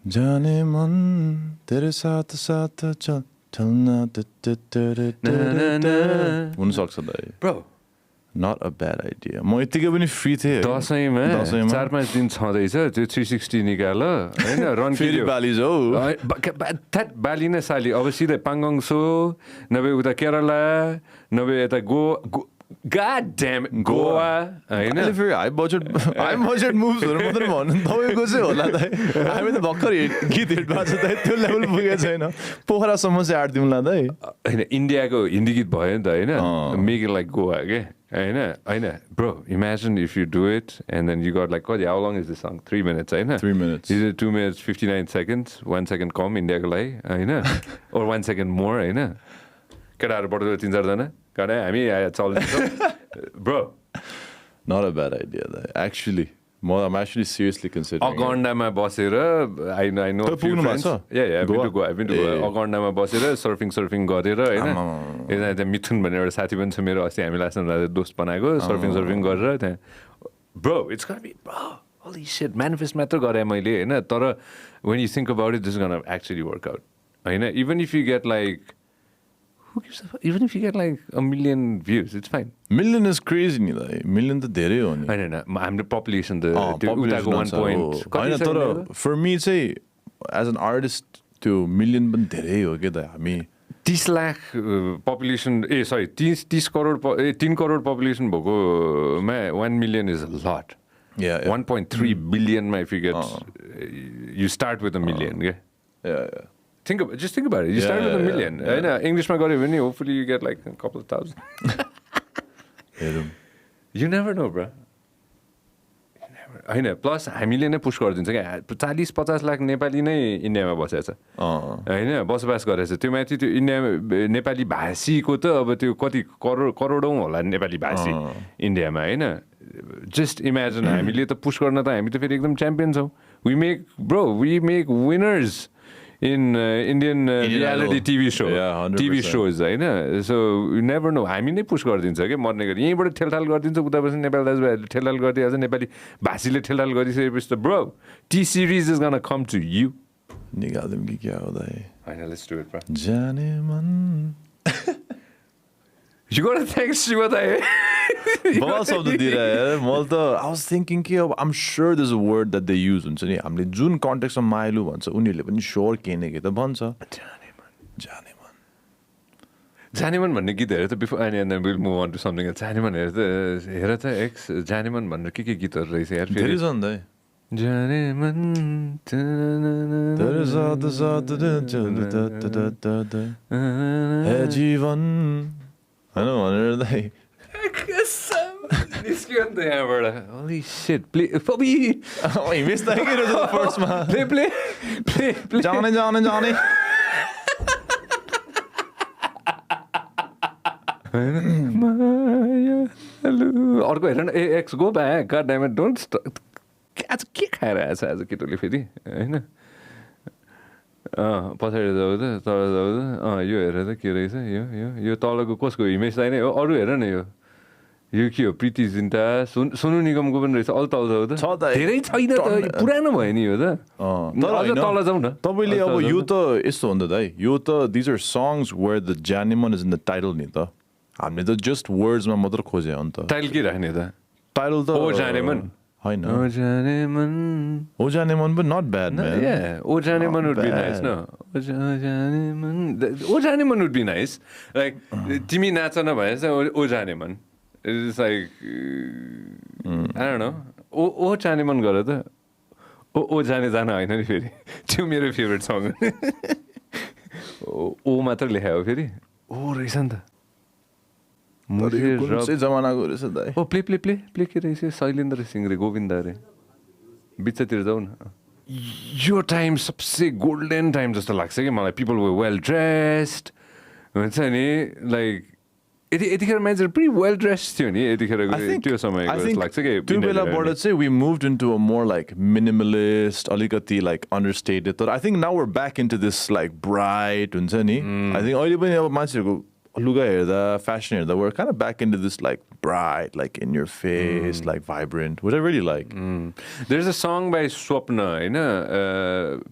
जाने मन तेरे साथ साथ चल्न हुन सक्छ दाइ bro not a bad idea म यतिकै पनि फ्री थिएँ दसैँमा 4-5 दिन छँदैछ त्यो 360 निकाल होइन रन फेरि बाली जाऊ बाली नै साली अब सिधै पाङ्गङ सो नभए उता केरला नभए यता God damn it, गोवा होइन फेरि हाई बजेट मुभ्सहरू मात्रै भन्नु तपाईँको चाहिँ होला दाइ हामी त भर्खर गीत हिट भएको छ दाइ त्यो लेभल पुगेको छैन पोखरासम्म चाहिँ आँट दिउँला दाइ होइन इन्डियाको हिन्दी गीत भयो नि त होइन मेक इट लाइक गोवा के होइन bro imagine if you do it and then you got like कति how long is this song 3 minutes होइन 3 minutes 2 minutes 59 seconds 1 second कम इन्डियाको लागि होइन ओर 1 second मोर होइन केटाहरू पढ्दै 3-4 जना गाडा हामी चल्दैछौँ bro not a bad idea दाइ actually I'm actually seriously considering अगन्डामा बसेर I know पुग्नु भएको छ I've been to अगन्डामा बसेर सर्फिङ गरेर होइन यता मिथुन भन्ने एउटा साथी पनि छ मेरो अस्ति हामी लास्ट दोस्त बनाएको सर्फिङ गरेर त्यहाँ bro it's gonna be bro holy shit manifest मात्र गरेँ मैले होइन तर when you think about it this is gonna actually work out होइन even if you get like who gives a fuck? Even if you get like 1 million views, it's fine. Million is crazy नि दाइ million त धेरै हो नि होइन हाम्रो population त उताको 1 point होइन तर फर मी चाहिँ एज एन आर्टिस्ट त्यो million पनि धेरै हो क्या दाइ हामी 30 लाख पपुलेसन 30 करोड 3 करोड पपुलेसन भएकोमा 1 million is a lot. Yeah, yeah. 1.3 billion if you get you start with a million. Yeah, yeah. Just think about it. You start with a million. English ma garyo भने hopefully you get like a couple of thousand. You never know, bro. हैन plus हामीले नै push गरिदिन्छ क्या 40-50 लाख नेपाली नै इन्डियामा बसेको छ हैन बसोबास गरेछ त्यो माथि त्यो इन्डिया नेपाली भाषीको त अब त्यो कति करोडौं होला नेपाली भाषी इन्डियामा हैन जस्ट इमेजिन हामीले त पुश गर्न त हामी त फेरि एकदम च्याम्पियन छौं we make winners in Indian reality TV show, TV shows, होइन so you never know. हामी नै पुश गरिदिन्छ के मर्ने गरी यहीँबाट ठेलठाल गरिदिन्छ उता बस्ने नेपाली दाजुभाइहरूले ठेलठाल गरिदिन्छ नेपाली भाषीले ठेलठाल गरिसकेपछि त bro T series is gonna come to you. निकाल्दिम कि क्या हो दाइ हैन let's do it bro. जाने मन You gotta thank Shiva दाइ बवाल शब्द दिइरहेको मैले त I was thinking कि अब I'm sure there's a word that they use हुन्छ नि हामीले जुन कन्टेक्स्टमा माइलु भन्छ उनीहरूले पनि स्योर केही न केही त भन्छ जानेमन भन्ने गीत हेर त before and then we'll move on to something else. Jaaneman हेर त एक्स जानेमन भनेर के गीतहरू रहेछ यार फेरि धेरै छ नि दाइ जानेमन हे जीवन हैन भनेर दाइ निस्क्यो नि त यहाँबाट holy shit play Bobby I missed that के रहेछ त फर्स्टमा play जाने माया हेलो अर्को हेर न x go back god damn it don't आज के खाएर आएछ आज केटोले फेरि हैन पछाडि जाऊ त तल जाऊ त यो हेर त के रहेछ यो तलको कसको हिमेश दाइ नै हो अरू हेर न यो के हो प्रीति जिन्टा सोनु निगमको पनि रहेछ अल तल जाऊ त धेरै छैन त पुरानो भयो नि यो त अझ तल जाऊ न तपाईले अब यो त यस्तो हो नि त दाइ यो त these are songs where the Janeman is in the title नि त हामीले त just words मा मात्र खोजे हो नि त टाइटल के राख्ने त टाइटल त ओ जानेमन हैन ओ Jaaneman but not bad man yeah O Janeman would be nice no O Janeman would be nice like तिमी नाच न भने चाहिँ O Janeman it's like I don't know O Janeman गर त ओ जाने जान हैन नि फेरि त्यो मेरो फेभरेट सङ ओ मात्र लेखा हो फेरि ओ रहेछ नि त कुन चाहिँ जमानाको रहेछ दाइ ओ प्ले के रहेछ शैलेन्द्र सिंह रे गोविन्द रे बिचतिर जाऊ न यो टाइम सबसे गोल्डन टाइम जस्तो लाग्छ कि मलाई पिपल वर वेल ड्रेस्ड हुन्छ नि लाइक यतिखेर मान्छेहरू pretty well dressed थियो नि यतिखेर त्यो समयको लाग्छ कि त्यो बेलाबाट चाहिँ we moved into a more like minimalist अलिकति like understated तर I think now we're back into this like bright हुन्छ नि I think अहिले पनि अब मान्छेहरूको लुगा हेर्दा फ्यासन हेर्दा we're kind of back into this like bright like in your face like vibrant which I really like There's a song by Swapna हैन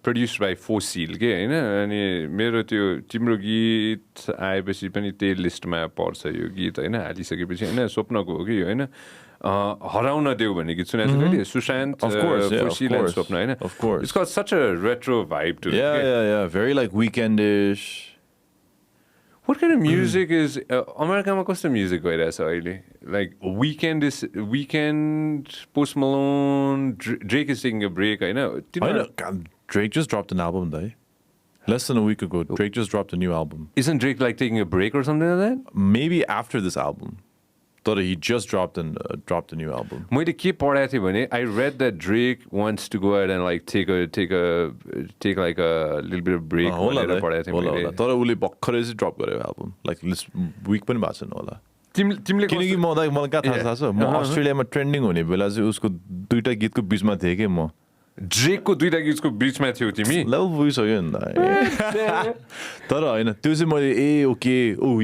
produced by Fossil के हैन अनि मेरो त्यो तिम्रो गीत आएपछि पनि त्यही लिस्टमा पर्छ यो गीत हैन हालिसकेपछि हैन स्वप्नको हो कि यो हैन हराउन देऊ भन्ने गीत सुनेको छ कहिले सुशान्त Fossil and Swapna हैन of course It's got such a retro vibe to it yeah very like weekendish What kind of music is Americaमा कस्तो म्युजिक भइरहेछ अहिले like weekend Post Malone Drake is taking a break हैन Drake just dropped an album though less than a week ago Drake just dropped a new album Isn't Drake like taking a break or something like that maybe after this album thought he just dropped a new album मैले के पढाएको थिएँ भने I read that Drake wants to go ahead and like take like a little bit of break भनेर पढाएको थिएँ मैले तर उले भर्खरै चाहिँ ड्रप गर्यो एल्बम लाइक वीक पनि भएको छैन होला तिमीले किनकि मलाई कहाँ थाहा छ म अस्ट्रेलियामा ट्रेन्डिङ हुने बेला चाहिँ उसको दुईटा गीतको बीचमा थिएँ कि म ड्रेकको दुईटा गीतको बीचमा थियौ तिमी लेभल पुगिसक्यो नि त तर हैन त्यो चाहिँ मैले ओके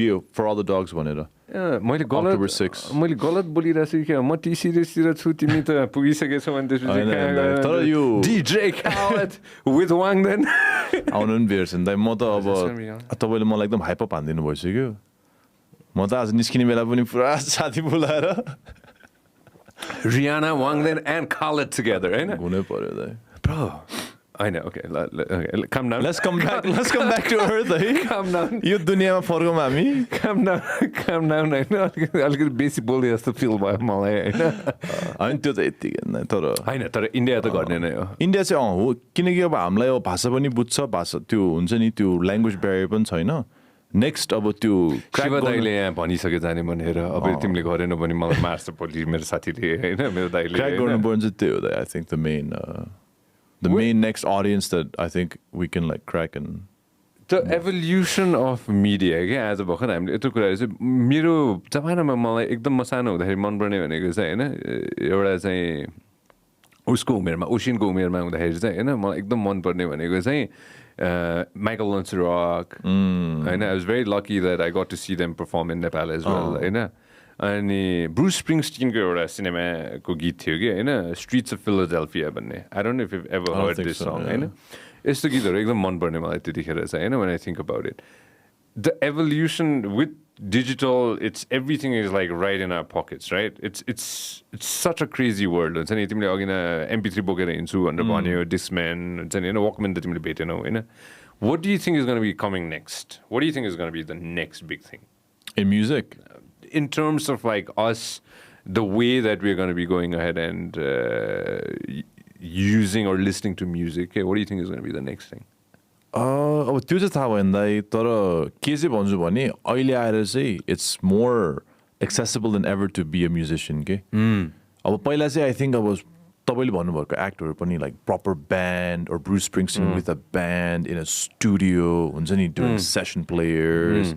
यो फर अल द डग्स भनेर मैले गलत बोलिरहेको छु कि म टी सिरिजतिर छु तिमी त पुगिसकेछौ अनि त्यसपछि तर यो DJ Khaled with Wangden आउनु नि बिर्छ नि म त अब तपाईले मलाई एकदम हाइप अप हान्दिनु भइसक्यो म त आज निस्किने बेला पनि पुरा साथी बोलाएर Rihanna, Wangden and Khaled together हैन हुनै पर्यो दाइ Bro होइन okay calm down. Let's come back to earth है. Calm down. यो दुनियाँमा फर्कौँ हामी. Calm down होइन अलिकति बेसी बोल्दै जस्तो फिल भयो मलाई होइन. होइन त्यो त यत्तिकै नै तर होइन तर इन्डिया त गर्ने नै हो. इन्डिया चाहिँ हो किनकि अब हामीलाई अब भाषा पनि बुझ्छ भाषा त्यो हुन्छ नि त्यो ल्याङ्ग्वेज ब्यारियर पनि छैन. नेक्स्ट अब त्यो शिव दाइले यहाँ भनिसक्यो जाने भनेर अब तिमीले गरेन भने मलाई मार्छ भोलि मेरो साथीले होइन मेरो दाइले क्र्याक गर्नुपर्ने चाहिँ त्यो हो I think the main next audience that I think we can like crack and the evolution of media क्या आज भर्खर हामीले यत्रो कुराहरू चाहिँ मेरो जमानामा मलाई एकदम म सानो हुँदाखेरि मनपर्ने भनेको चाहिँ होइन एउटा चाहिँ उसको उमेरमा उसिनको उमेरमा हुँदाखेरि चाहिँ होइन मलाई एकदम मनपर्ने भनेको चाहिँ Michael Learns to Rock होइन I was very lucky that I got to see them perform in Nepal as well होइन अनि ब्रुस स्प्रिङस्टिनको एउटा सिनेमाको गीत थियो कि होइन स्ट्रिट्स अफ फिलोडेल्फिया भन्ने I don't know if you ever heard this song होइन यस्तो गीतहरू एकदम मनपर्ने मलाई त्यतिखेर चाहिँ होइन when I think about it the evolution with digital it's everything is like right in our pockets right it's such a crazy world हुन्छ नि तिमीले अघि न MP3 बोकेर हिँड्छु भनेर भन्यो डिस्कम्यान हुन्छ नि होइन वकम्यान त तिमीले भेटेनौ होइन what do you think is going to be coming next what do you think is going to be the next big thing in music in terms of like us, the way that we're going to be going ahead and using or listening to music, okay, what do you think is going to be the next thing? अब त्यो चाहिँ थाहा भएन दाइ तर के चाहिँ भन्छु भने अहिले आएर चाहिँ it's more accessible than ever to be a musician के अब पहिला चाहिँ I think अब तपाईँले भन्नुभएको एक्टहरू पनि like proper band or Bruce Springsteen with a band in a studio हुन्छ नि doing session players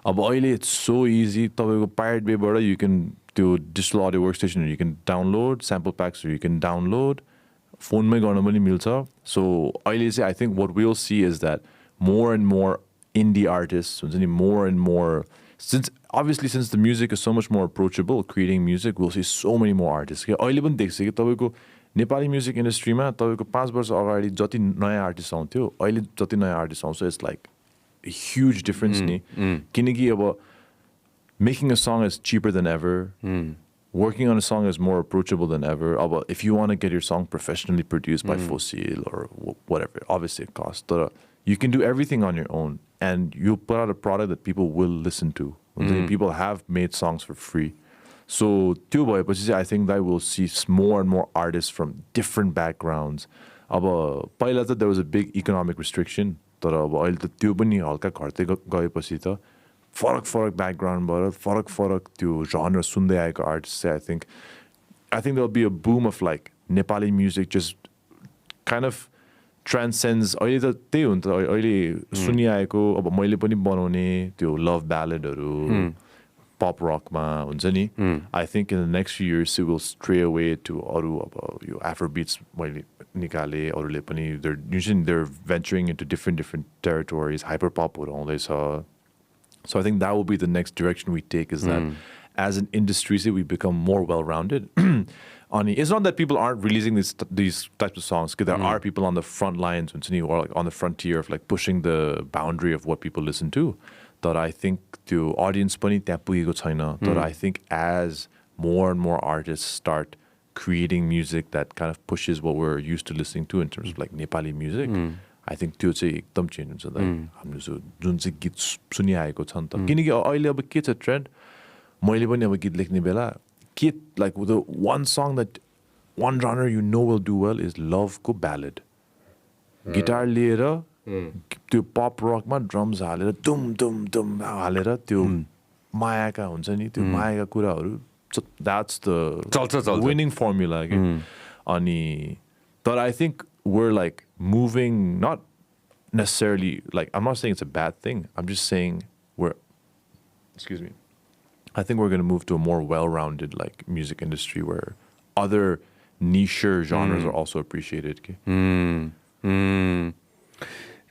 अब अहिले it's so easy तपाईँको Pirate Bayबाट you can त्यो digital audio workstation you can download sample packs you can download फोनमै गर्न पनि मिल्छ so अहिले चाहिँ I think what we'll see is that more and more indie artists हुन्छ नि more and more since the music is so much more approachable creating music we'll see so many more artists के अहिले पनि देख्छ कि तपाईँको Nepali music इन्डस्ट्रीमा तपाईँको 5 वर्ष अगाडि जति नयाँ आर्टिस्ट आउँथ्यो अहिले जति नयाँ आर्टिस्ट आउँछ it's like a huge difference ni kiniki aba making a song is cheaper than ever working on a song is more approachable than ever aba if you want to get your song professionally produced by Fossil or whatever obviously it costs but you can do everything on your own and you put out a product that people will listen to people have made songs for free so tyo bhayepachi I think that we'll see more and more artists from different backgrounds aba पहिला त there was a big economic restriction तर अब अहिले त त्यो पनि हल्का घट्दै गएपछि त फरक ब्याकग्राउन्डबाट फरक त्यो genre सुन्दै आएको आर्टिस्ट चाहिँ I think there'll be a boom of like Nepali music just kind of transcends अहिले त त्यही हो नि त अहिले सुनिआएको अब मैले पनि बनाउने त्यो लभ ब्यालेडहरू pop rockमा हुन्छ नि I think in the next few years it will stray away to अरू अब यो Afrobeats मैले निकाले अरूले पनि they're venturing into different territories hyperpopहरू आउँदैछ so I think that will be the next direction we take is that as an industry say we become more well-rounded it's not that people aren't releasing these types of songs because there are people on the front lines हुन्छ नि or like on the frontier of like pushing the boundary of what people listen to that I think त्यो audience पनि त्यहाँ पुगेको छैन तर I think as more and more artists start creating music that kind of pushes what we're used to listening to in terms of like Nepali music I think त्यो चाहिँ एकदम change हुन्छ हामीले जुन चाहिँ गीत सुनिआएको छ नि त किनकि अहिले अब के छ ट्रेन्ड मैले पनि अब गीत लेख्ने बेला के like the one song that one genre you know will do well is love को ballad गिटार लिएर त्यो पप रकमा ड्रम्स हालेर दुम हालेर त्यो मायाका हुन्छ नि त्यो मायाका कुराहरू that's the winning formula again ani but I think we're like moving not necessarily like I'm not saying it's a bad thing I'm just saying I think we're going to move to a more well-rounded like music industry where other niche genres are also appreciated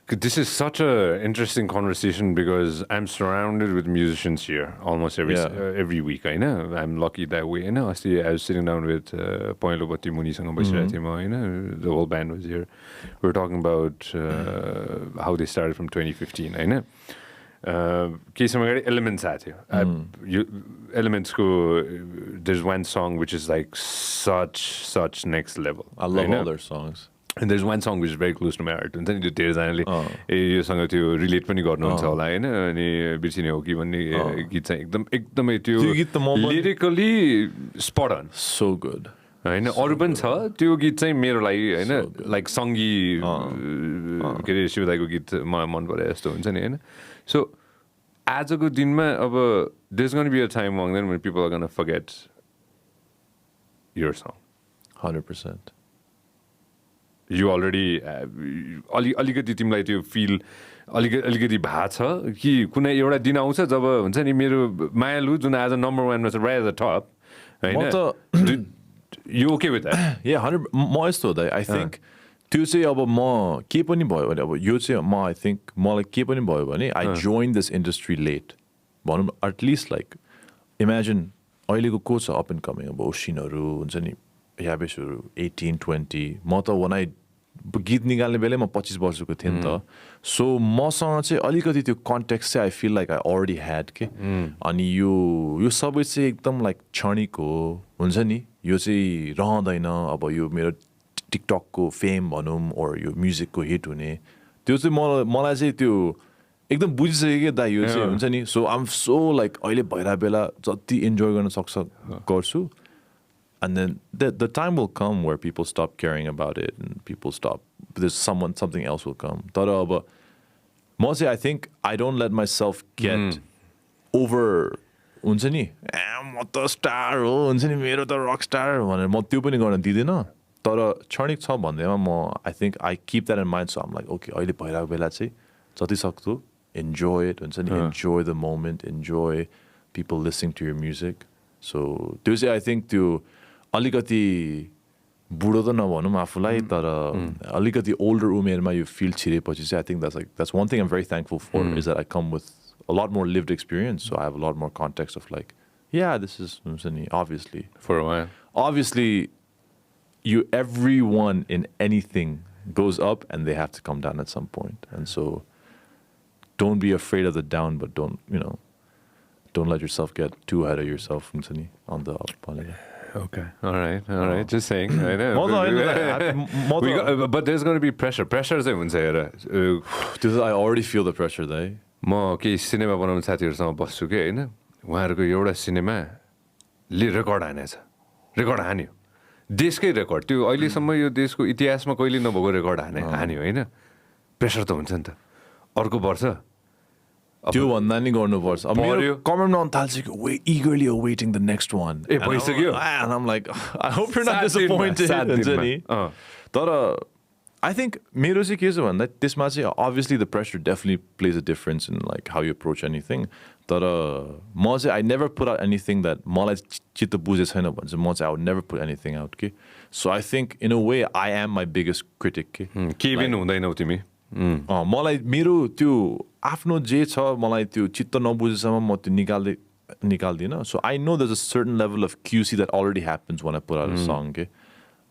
This is such an interesting conversation because I'm surrounded with musicians here almost every week. I know I'm lucky that way. I know. I was sitting down with Poinlo Bati Muniसँग बसिरहेको थिएँ म हैन the whole band was here. We were talking about how they started from 2015 हैन केही समय अगाडि Elements आएको थियो Elements को there's one song which is like such next level. I love all their songs. And there's one song which is very close to my heart. हुन्छ नि त्यो धेरैजनाले योसँग त्यो रिलेट पनि गर्नुहुन्छ होला होइन अनि बिर्सिने हो कि भन्ने गीत चाहिँ एकदमै त्यो lyrically spot on So good. होइन अरू पनि छ त्यो गीत चाहिँ मेरो लागि होइन लाइक सङ्गी के अरे शिवदाईको गीत मलाई मन परे जस्तो हुन्छ नि होइन सो आजको दिनमा अब there's going to be a time when people are going to forget your song 100%. You already अलिकति तिमीलाई त्यो फिल अलिकति भएको छ कि कुनै एउटा दिन आउँछ जब हुन्छ नि मेरो मायालु जुन आज नम्बर 1मा छ right at the top होइन You okay with that? Yeah, 100. म यस्तो हुँदा I think त्यो चाहिँ अब म के पनि भयो भने अब यो चाहिँ म I think मलाई के पनि भयो भने I joined this industry late. भनौँ at least like imagine अहिलेको को छ up and coming अब ओसिनहरू हुन्छ नि याबेसहरू 18, 20 म त when I गीत निकाल्ने बेलै म 25 वर्षको थिएँ नि त सो मसँग चाहिँ अलिकति त्यो कन्टेक्स्ट चाहिँ I feel like I already had के अनि यो सबै चाहिँ एकदम लाइक क्षणिक हो हुन्छ नि यो चाहिँ रहँदैन अब यो मेरो टिकटकको फेम भनौँ ओर यो म्युजिकको हिट हुने त्यो चाहिँ मलाई चाहिँ त्यो एकदम बुझिसक्यो कि दा यो चाहिँ हुन्छ नि सो आइम सो लाइक अहिले भइरहेको बेला जति इन्जोय गर्न सक्छ गर्छु and then the time will come where people stop caring about it and people stop there's something else will come तर अब म चाहिँ I think I don't let myself get over हुन्छ नि म त स्टार हो हुन्छ नि मेरो त रक स्टार भनेर म त्यो पनि गर्न दिँदिनँ तर क्षणिक छ भन्दैमा म I think I keep that in mind so I'm like okay अहिले भइरहेको बेला चाहिँ जति सक्दो enjoy it हुन्छ नि enjoy the moment enjoy people listening to your music so त्यो चाहिँ I think त्यो अलिकति बुढो त नभनौँ आफूलाई तर अलिकति older उमेरमा यो फिल छिरेपछि चाहिँ I think that's one thing I'm very thankful for is that I come with a lot more lived experience, so I have a lot more context of like, yeah, this is obviously for a while. Obviously, everyone in anything goes up and they have to come down at some point, and so don't be afraid of the down, but don't let yourself get too ahead of yourself on the up. Okay, all right. Just saying. I know. But there's going to be pressure. Pressure is I already feel the pressure there. म केही cinema बनाउने साथीहरूसँग बस्छु कि होइन उहाँहरूको एउटा सिनेमाले record हान्यो देशकै रेकर्ड त्यो अहिलेसम्म यो देशको इतिहासमा कहिले नभएको रेकर्ड हान्यो होइन प्रेसर त हुन्छ नि त अर्को वर्ष त्यो भन्दा नि गर्नुपर्छ अब मेरो कमेन्टमा आउन थाल्छ कि way eagerly awaiting the next one भइसक्यो and I'm like I hope you're not disappointed हुन्छ नि तर I think मेरो चाहिँ के छ भन्दा त्यसमा चाहिँ obviously the pressure definitely plays a difference in like how you approach anything तर म चाहिँ I never put out anything that मलाई चित्त बुझे छैन भन्छ म चाहिँ I would never put anything out के so I think in a way I am my biggest critic के के पनि हुँदैनौ तिमी मलाई मेरो त्यो आफ्नो जे छ मलाई त्यो चित्त नबुझेसम्म म त्यो निकाल्दिनँ so I know there's a certain level of QC that already happens when I put out a song के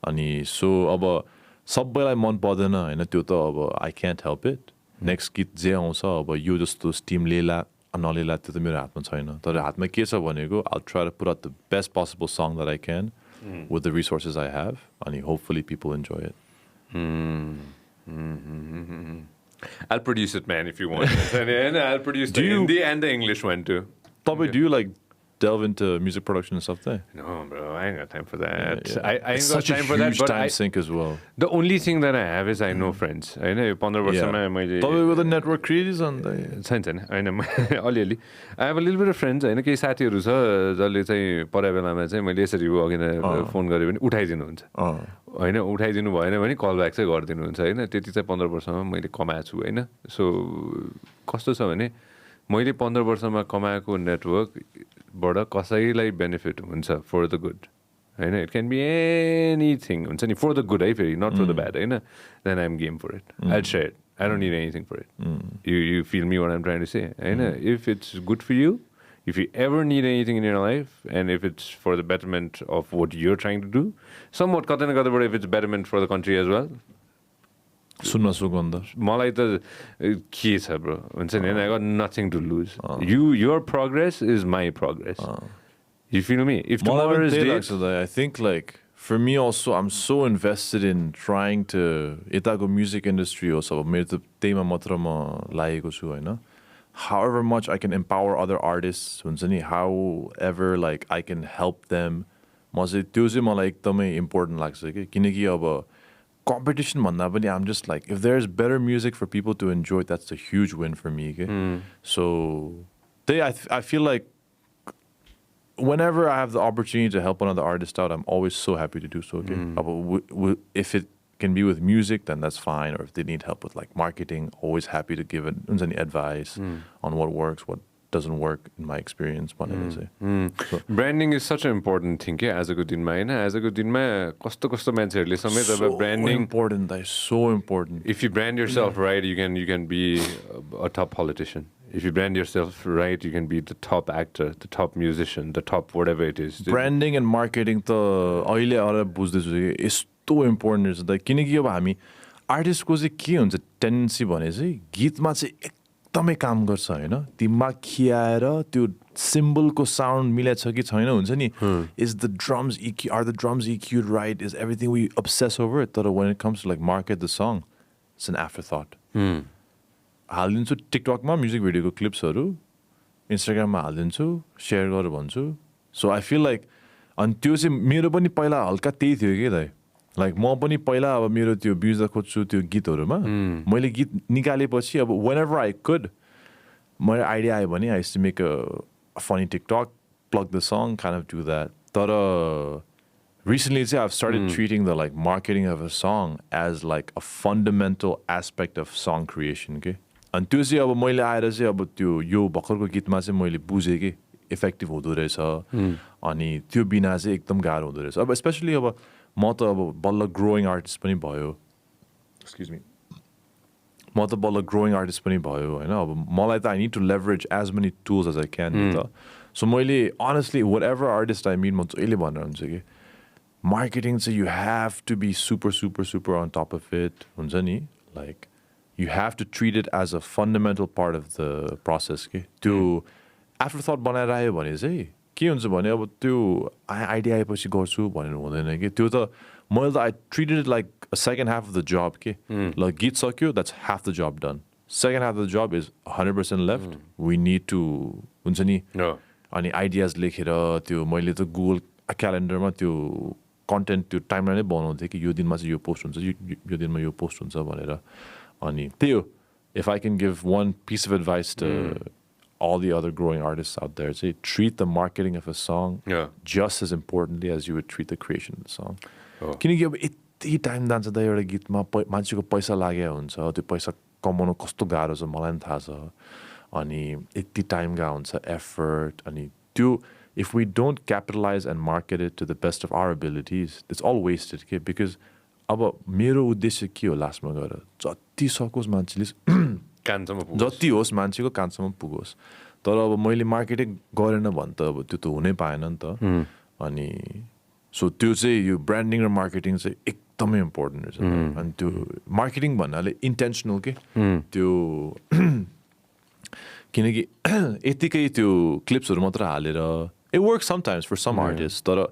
अनि so अब सबैलाई मन पर्दैन हैन त्यो त अब I can't help it next गीत जे आउँछ अब यो जस्तो स्टिम लेला नलेला त्यो त मेरो हातमा छैन तर हातमा के छ भनेको I'll try to put out the best possible song that I can with the resources I have and hopefully people enjoy it. I'll produce it man if you want and I'll produce the Hindi and the English one too. Probably do you like delve into music production and stuff there? No, bro, I ain't got time for that. Yeah. I ain't got time for that, but time sink as well. The only thing that I have is I know friends. I know 15 वर्षमा मैले तपाईको त network क्रिएटिभ्स अन्त छैन हैन अलिअलि I have a little bit of friends हैन केही साथीहरु छ जसले चाहिँ पढाइ बेलामा चाहिँ मैले यसरी हो अघि नै फोन गरे पनि उठाइदिनु हुन्छ हैन उठाइदिनु भएन भने कल ब्याक चाहिँ गरिदिनु हुन्छ हैन त्यति चाहिँ 15 वर्षमा मैले कमाएको छु हैन सो कस्तो छ भने मैले 15 वर्षमा कमाएको नेटवर्कबाट कसैलाई बेनिफिट हुन्छ फर द गुड हैन इट क्यान बी एनीथिङ हुन्छ नि फर द गुड है फेरि नट फर द ब्याड हैन then I am game for it I share it I don't need anything for it you feel me what I am trying to say हैन if it's good for you if you ever need anything in your life and if it's for the betterment of what you're trying to do somewhat कतै न कतैबाट if it's betterment for the country as well सुन्न सुगन्ध मलाई त के छ bro हुन्छ नि I got nothing to lose your progress is my progress you feel me if tomorrow is day I think like For me also, I'm so invested in trying to यताको music industry हो सब मेरो त त्यहीमा मात्र म लागेको छु हैन. However much I can empower other artists हुन्छ नि, however like I can help them, म चाहिँ त्यो चाहिँ मलाई एकदमै important लाग्छ के, किनकि अब competition भन्दा पनि I'm just like if there's better music for people to enjoy, that's a huge win for me के. So I feel like whenever I have the opportunity to help another artist out, I'm always so happy to do so. Okay? If it can be with music, then that's fine. Or if they need help with like marketing, always happy to give any advice on what works, what doesn't work in my experience. So. Branding is such an important thing. As a good in mind, as a good in my costo मान्छेहरुले समेत अब branding important. That is so important. If you brand yourself right, you can be a top politician. If you brand yourself right, you can be the top actor, the top musician, the top whatever it is. Branding and marketing त अहिले आएर बुझ्दैछु कि यस्तो important रहेछ त, किनकि अब हामी आर्टिस्टको चाहिँ के हुन्छ टेन्डेन्सी भने चाहिँ गीतमा चाहिँ एकदमै काम गर्छ हैन, दिमाग खियाएर त्यो सिम्बलको साउन्ड मिलेछ कि छैन हुन्छ नि, is the drums EQ, are the drums EQ'd right, is everything we obsess over it, तर when it comes to like market the song, it's an afterthought. हालिदिन्छु टिकटकमा म्युजिक भिडियोको क्लिप्सहरू, इन्स्टाग्राममा हालिदिन्छु, सेयर गर भन्छु. सो आई फिल लाइक अनि त्यो चाहिँ मेरो पनि पहिला हल्का त्यही थियो कि दाइ, लाइक म पनि पहिला अब मेरो त्यो बिउज खोज्छु त्यो गीतहरूमा मैले गीत निकालेपछि अब वेन एभर आई कुड मेरो आइडिया आयो भने I to make a funny TikTok, plug the song, kind of do that. तर recently I've started treating the like marketing of a song as like a fundamental aspect of song creation. Okay? अनि त्यो चाहिँ अब मैले आएर चाहिँ अब त्यो यो भर्खरको गीतमा चाहिँ मैले बुझेँ कि इफेक्टिभ हुँदो रहेछ, अनि त्यो बिना चाहिँ एकदम गाह्रो हुँदो रहेछ. अब स्पेसली अब म त अब बल्ल ग्रोइङ आर्टिस्ट पनि भयो, एक्सक्युज मी, म त बल्ल ग्रोइङ आर्टिस्ट पनि भयो होइन. अब मलाई त I need to leverage as many tools as I can नि त. सो मैले honestly whatever artist I meet म जहिले भनेर हुन्छ कि marketing, so you have to be super on top of it. Like you have to treat it as a fundamental part of the process. To afterthought बनाइरायो भने चाहिँ के हुन्छ भने अब त्यो आइडिया आएपछि गर्छु भनेर हुँदैन कि, त्यो त मैले त I treated it like a second half of the job के. Like गीत सक्यो, that's half the job done. Second half of the job is 100% left. We need to हुन्छ नि अनि आइडियाज लेखेर त्यो मैले त गुगल क्यालेन्डरमा त्यो कन्टेन्ट त्यो टाइमलाई नै बनाउँथेँ कि यो दिनमा चाहिँ यो पोस्ट हुन्छ, यो दिनमा यो पोस्ट हुन्छ भनेर. अनि त्यही हो, if I can give one piece of advice to all the other growing artists out there, say treat the marketing of a song just as importantly as you would treat the creation of the song. किनकि अब यति time जान्छ त एउटा गीतमा, मान्छेको पैसा लागेको हुन्छ, त्यो पैसा कमाउनु कस्तो गाह्रो छ मलाई पनि थाहा छ. अनि यति टाइम गएको हुन्छ, एफर्ट, अनि त्यो if we don't capitalize and market it to the best of our abilities, it's all wasted. Okay? Because अब मेरो उद्देश्य के हो लास्टमा गएर जति सकोस् मान्छेले जति होस् मान्छेको कानसम्म पुगोस्. तर अब मैले मार्केटिङ गरेन भने त अब त्यो त हुनै पाएन नि त. अनि सो त्यो चाहिँ यो ब्रान्डिङ र मार्केटिङ चाहिँ एकदमै इम्पोर्टेन्ट रहेछ. अनि त्यो मार्केटिङ भन्नाले इन्टेन्सनल के, त्यो किनकि यतिकै त्यो क्लिप्सहरू मात्र हालेर it works sometimes for some artists, तर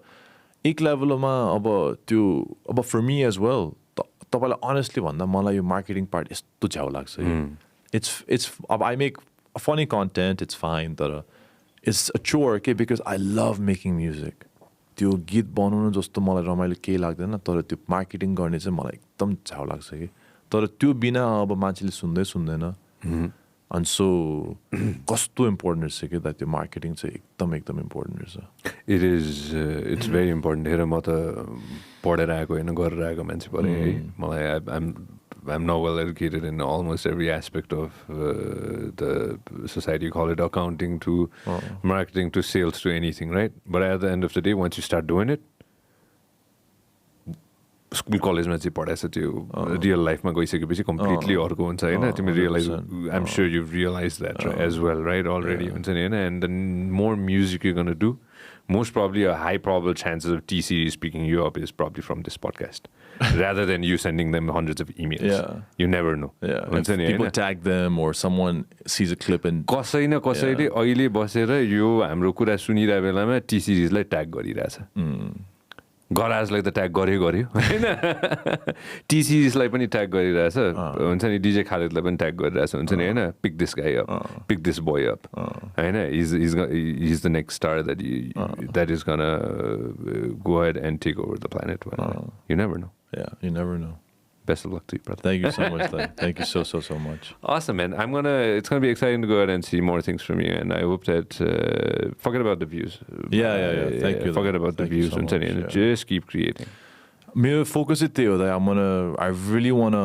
एक लेभलमा अब त्यो अब for me as well, तपाईँलाई honestly भन्दा मलाई यो marketing part यस्तो झ्याउ लाग्छ. It's अब I make funny content, it's fine, तर it's a chore के, because I love making music. त्यो गीत बनाउनु जस्तो मलाई रमाइलो केही लाग्दैन, तर त्यो मार्केटिङ गर्ने चाहिँ मलाई एकदम झ्याउ लाग्छ कि. तर त्यो बिना अब मान्छेले सुन्दैन. And so कस्तो इम्पोर्टेन्ट रहेछ कि त्यो मार्केटिङ चाहिँ एकदम इम्पोर्टेन्ट रहेछ. It is it's very important. हेर म त पढेर आएको होइन, गरेर आएको मान्छे परे है. मलाई I'm not well educated in almost every aspect of the society. You call it accounting to marketing to sales to anything, right? But at the end of the day, once you start doing it, school कलेजमा चाहिँ पढाएछ त्यो real लाइफमा गइसकेपछि completely अर्को हुन्छ होइन. तिमी realise, I am sure you realise that as well, right? Already हुन्छ नि होइन. And the more music you gonna do, most probably a high probable chances of T series picking you up is probably from this podcast rather than you sending them hundreds of emails. You never know. If people tag them or someone sees a clip and कसैले अहिले बसेर यो हाम्रो कुरा सुनिरहेको बेलामा T series लाई tag गरिरहेछ. गराजलाई त ट्याग गर्यो होइन टिसिएसलाई पनि ट्याग गरिरहेछ हुन्छ नि डिजे खालिदलाई पनि ट्याग गरिरहेछ हुन्छ नि होइन pick this guy up pick this boy up होइन is the next star that is gonna go head and take over the planet you never know you never know. Best of luck to you, brother. Thank you so much, Lai. Thank you so much. Awesome, man. It's gonna be exciting to go ahead and see more things from you, and I hope that forget about the views. Yeah. Thank you. Forget about the views, so much, and just keep creating. मेरो focus is त्यो that I really wanna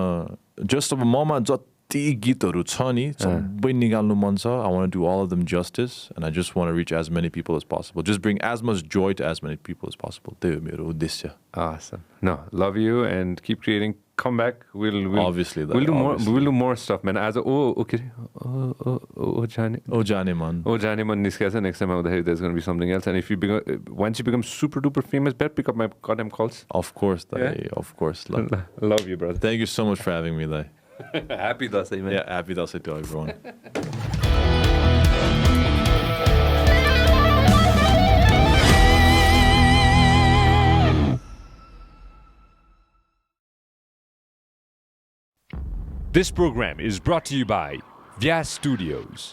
just अब ममा जति गीतहरू छ नि सबै निकाल्नु मन छ. I want to do all of them justice, and I just want to reach as many people as possible. Just bring as much joy to as many people as possible. त्यही हो मेरो उद्देश्य. Awesome. No, love you and keep creating. Come back. We'll obviously we'll do more. We'll do more stuff, man. As okay. Jane man. Jane man. Next time there's going to be something else. And if you once you become super duper famous, better pick up my goddamn calls. Of course, of course. Love you, brother. Thank you so much for having me, Lai. Happy Dasai, man. Yeah, happy Dasai to everyone. This program is brought to you by Vyas Studios.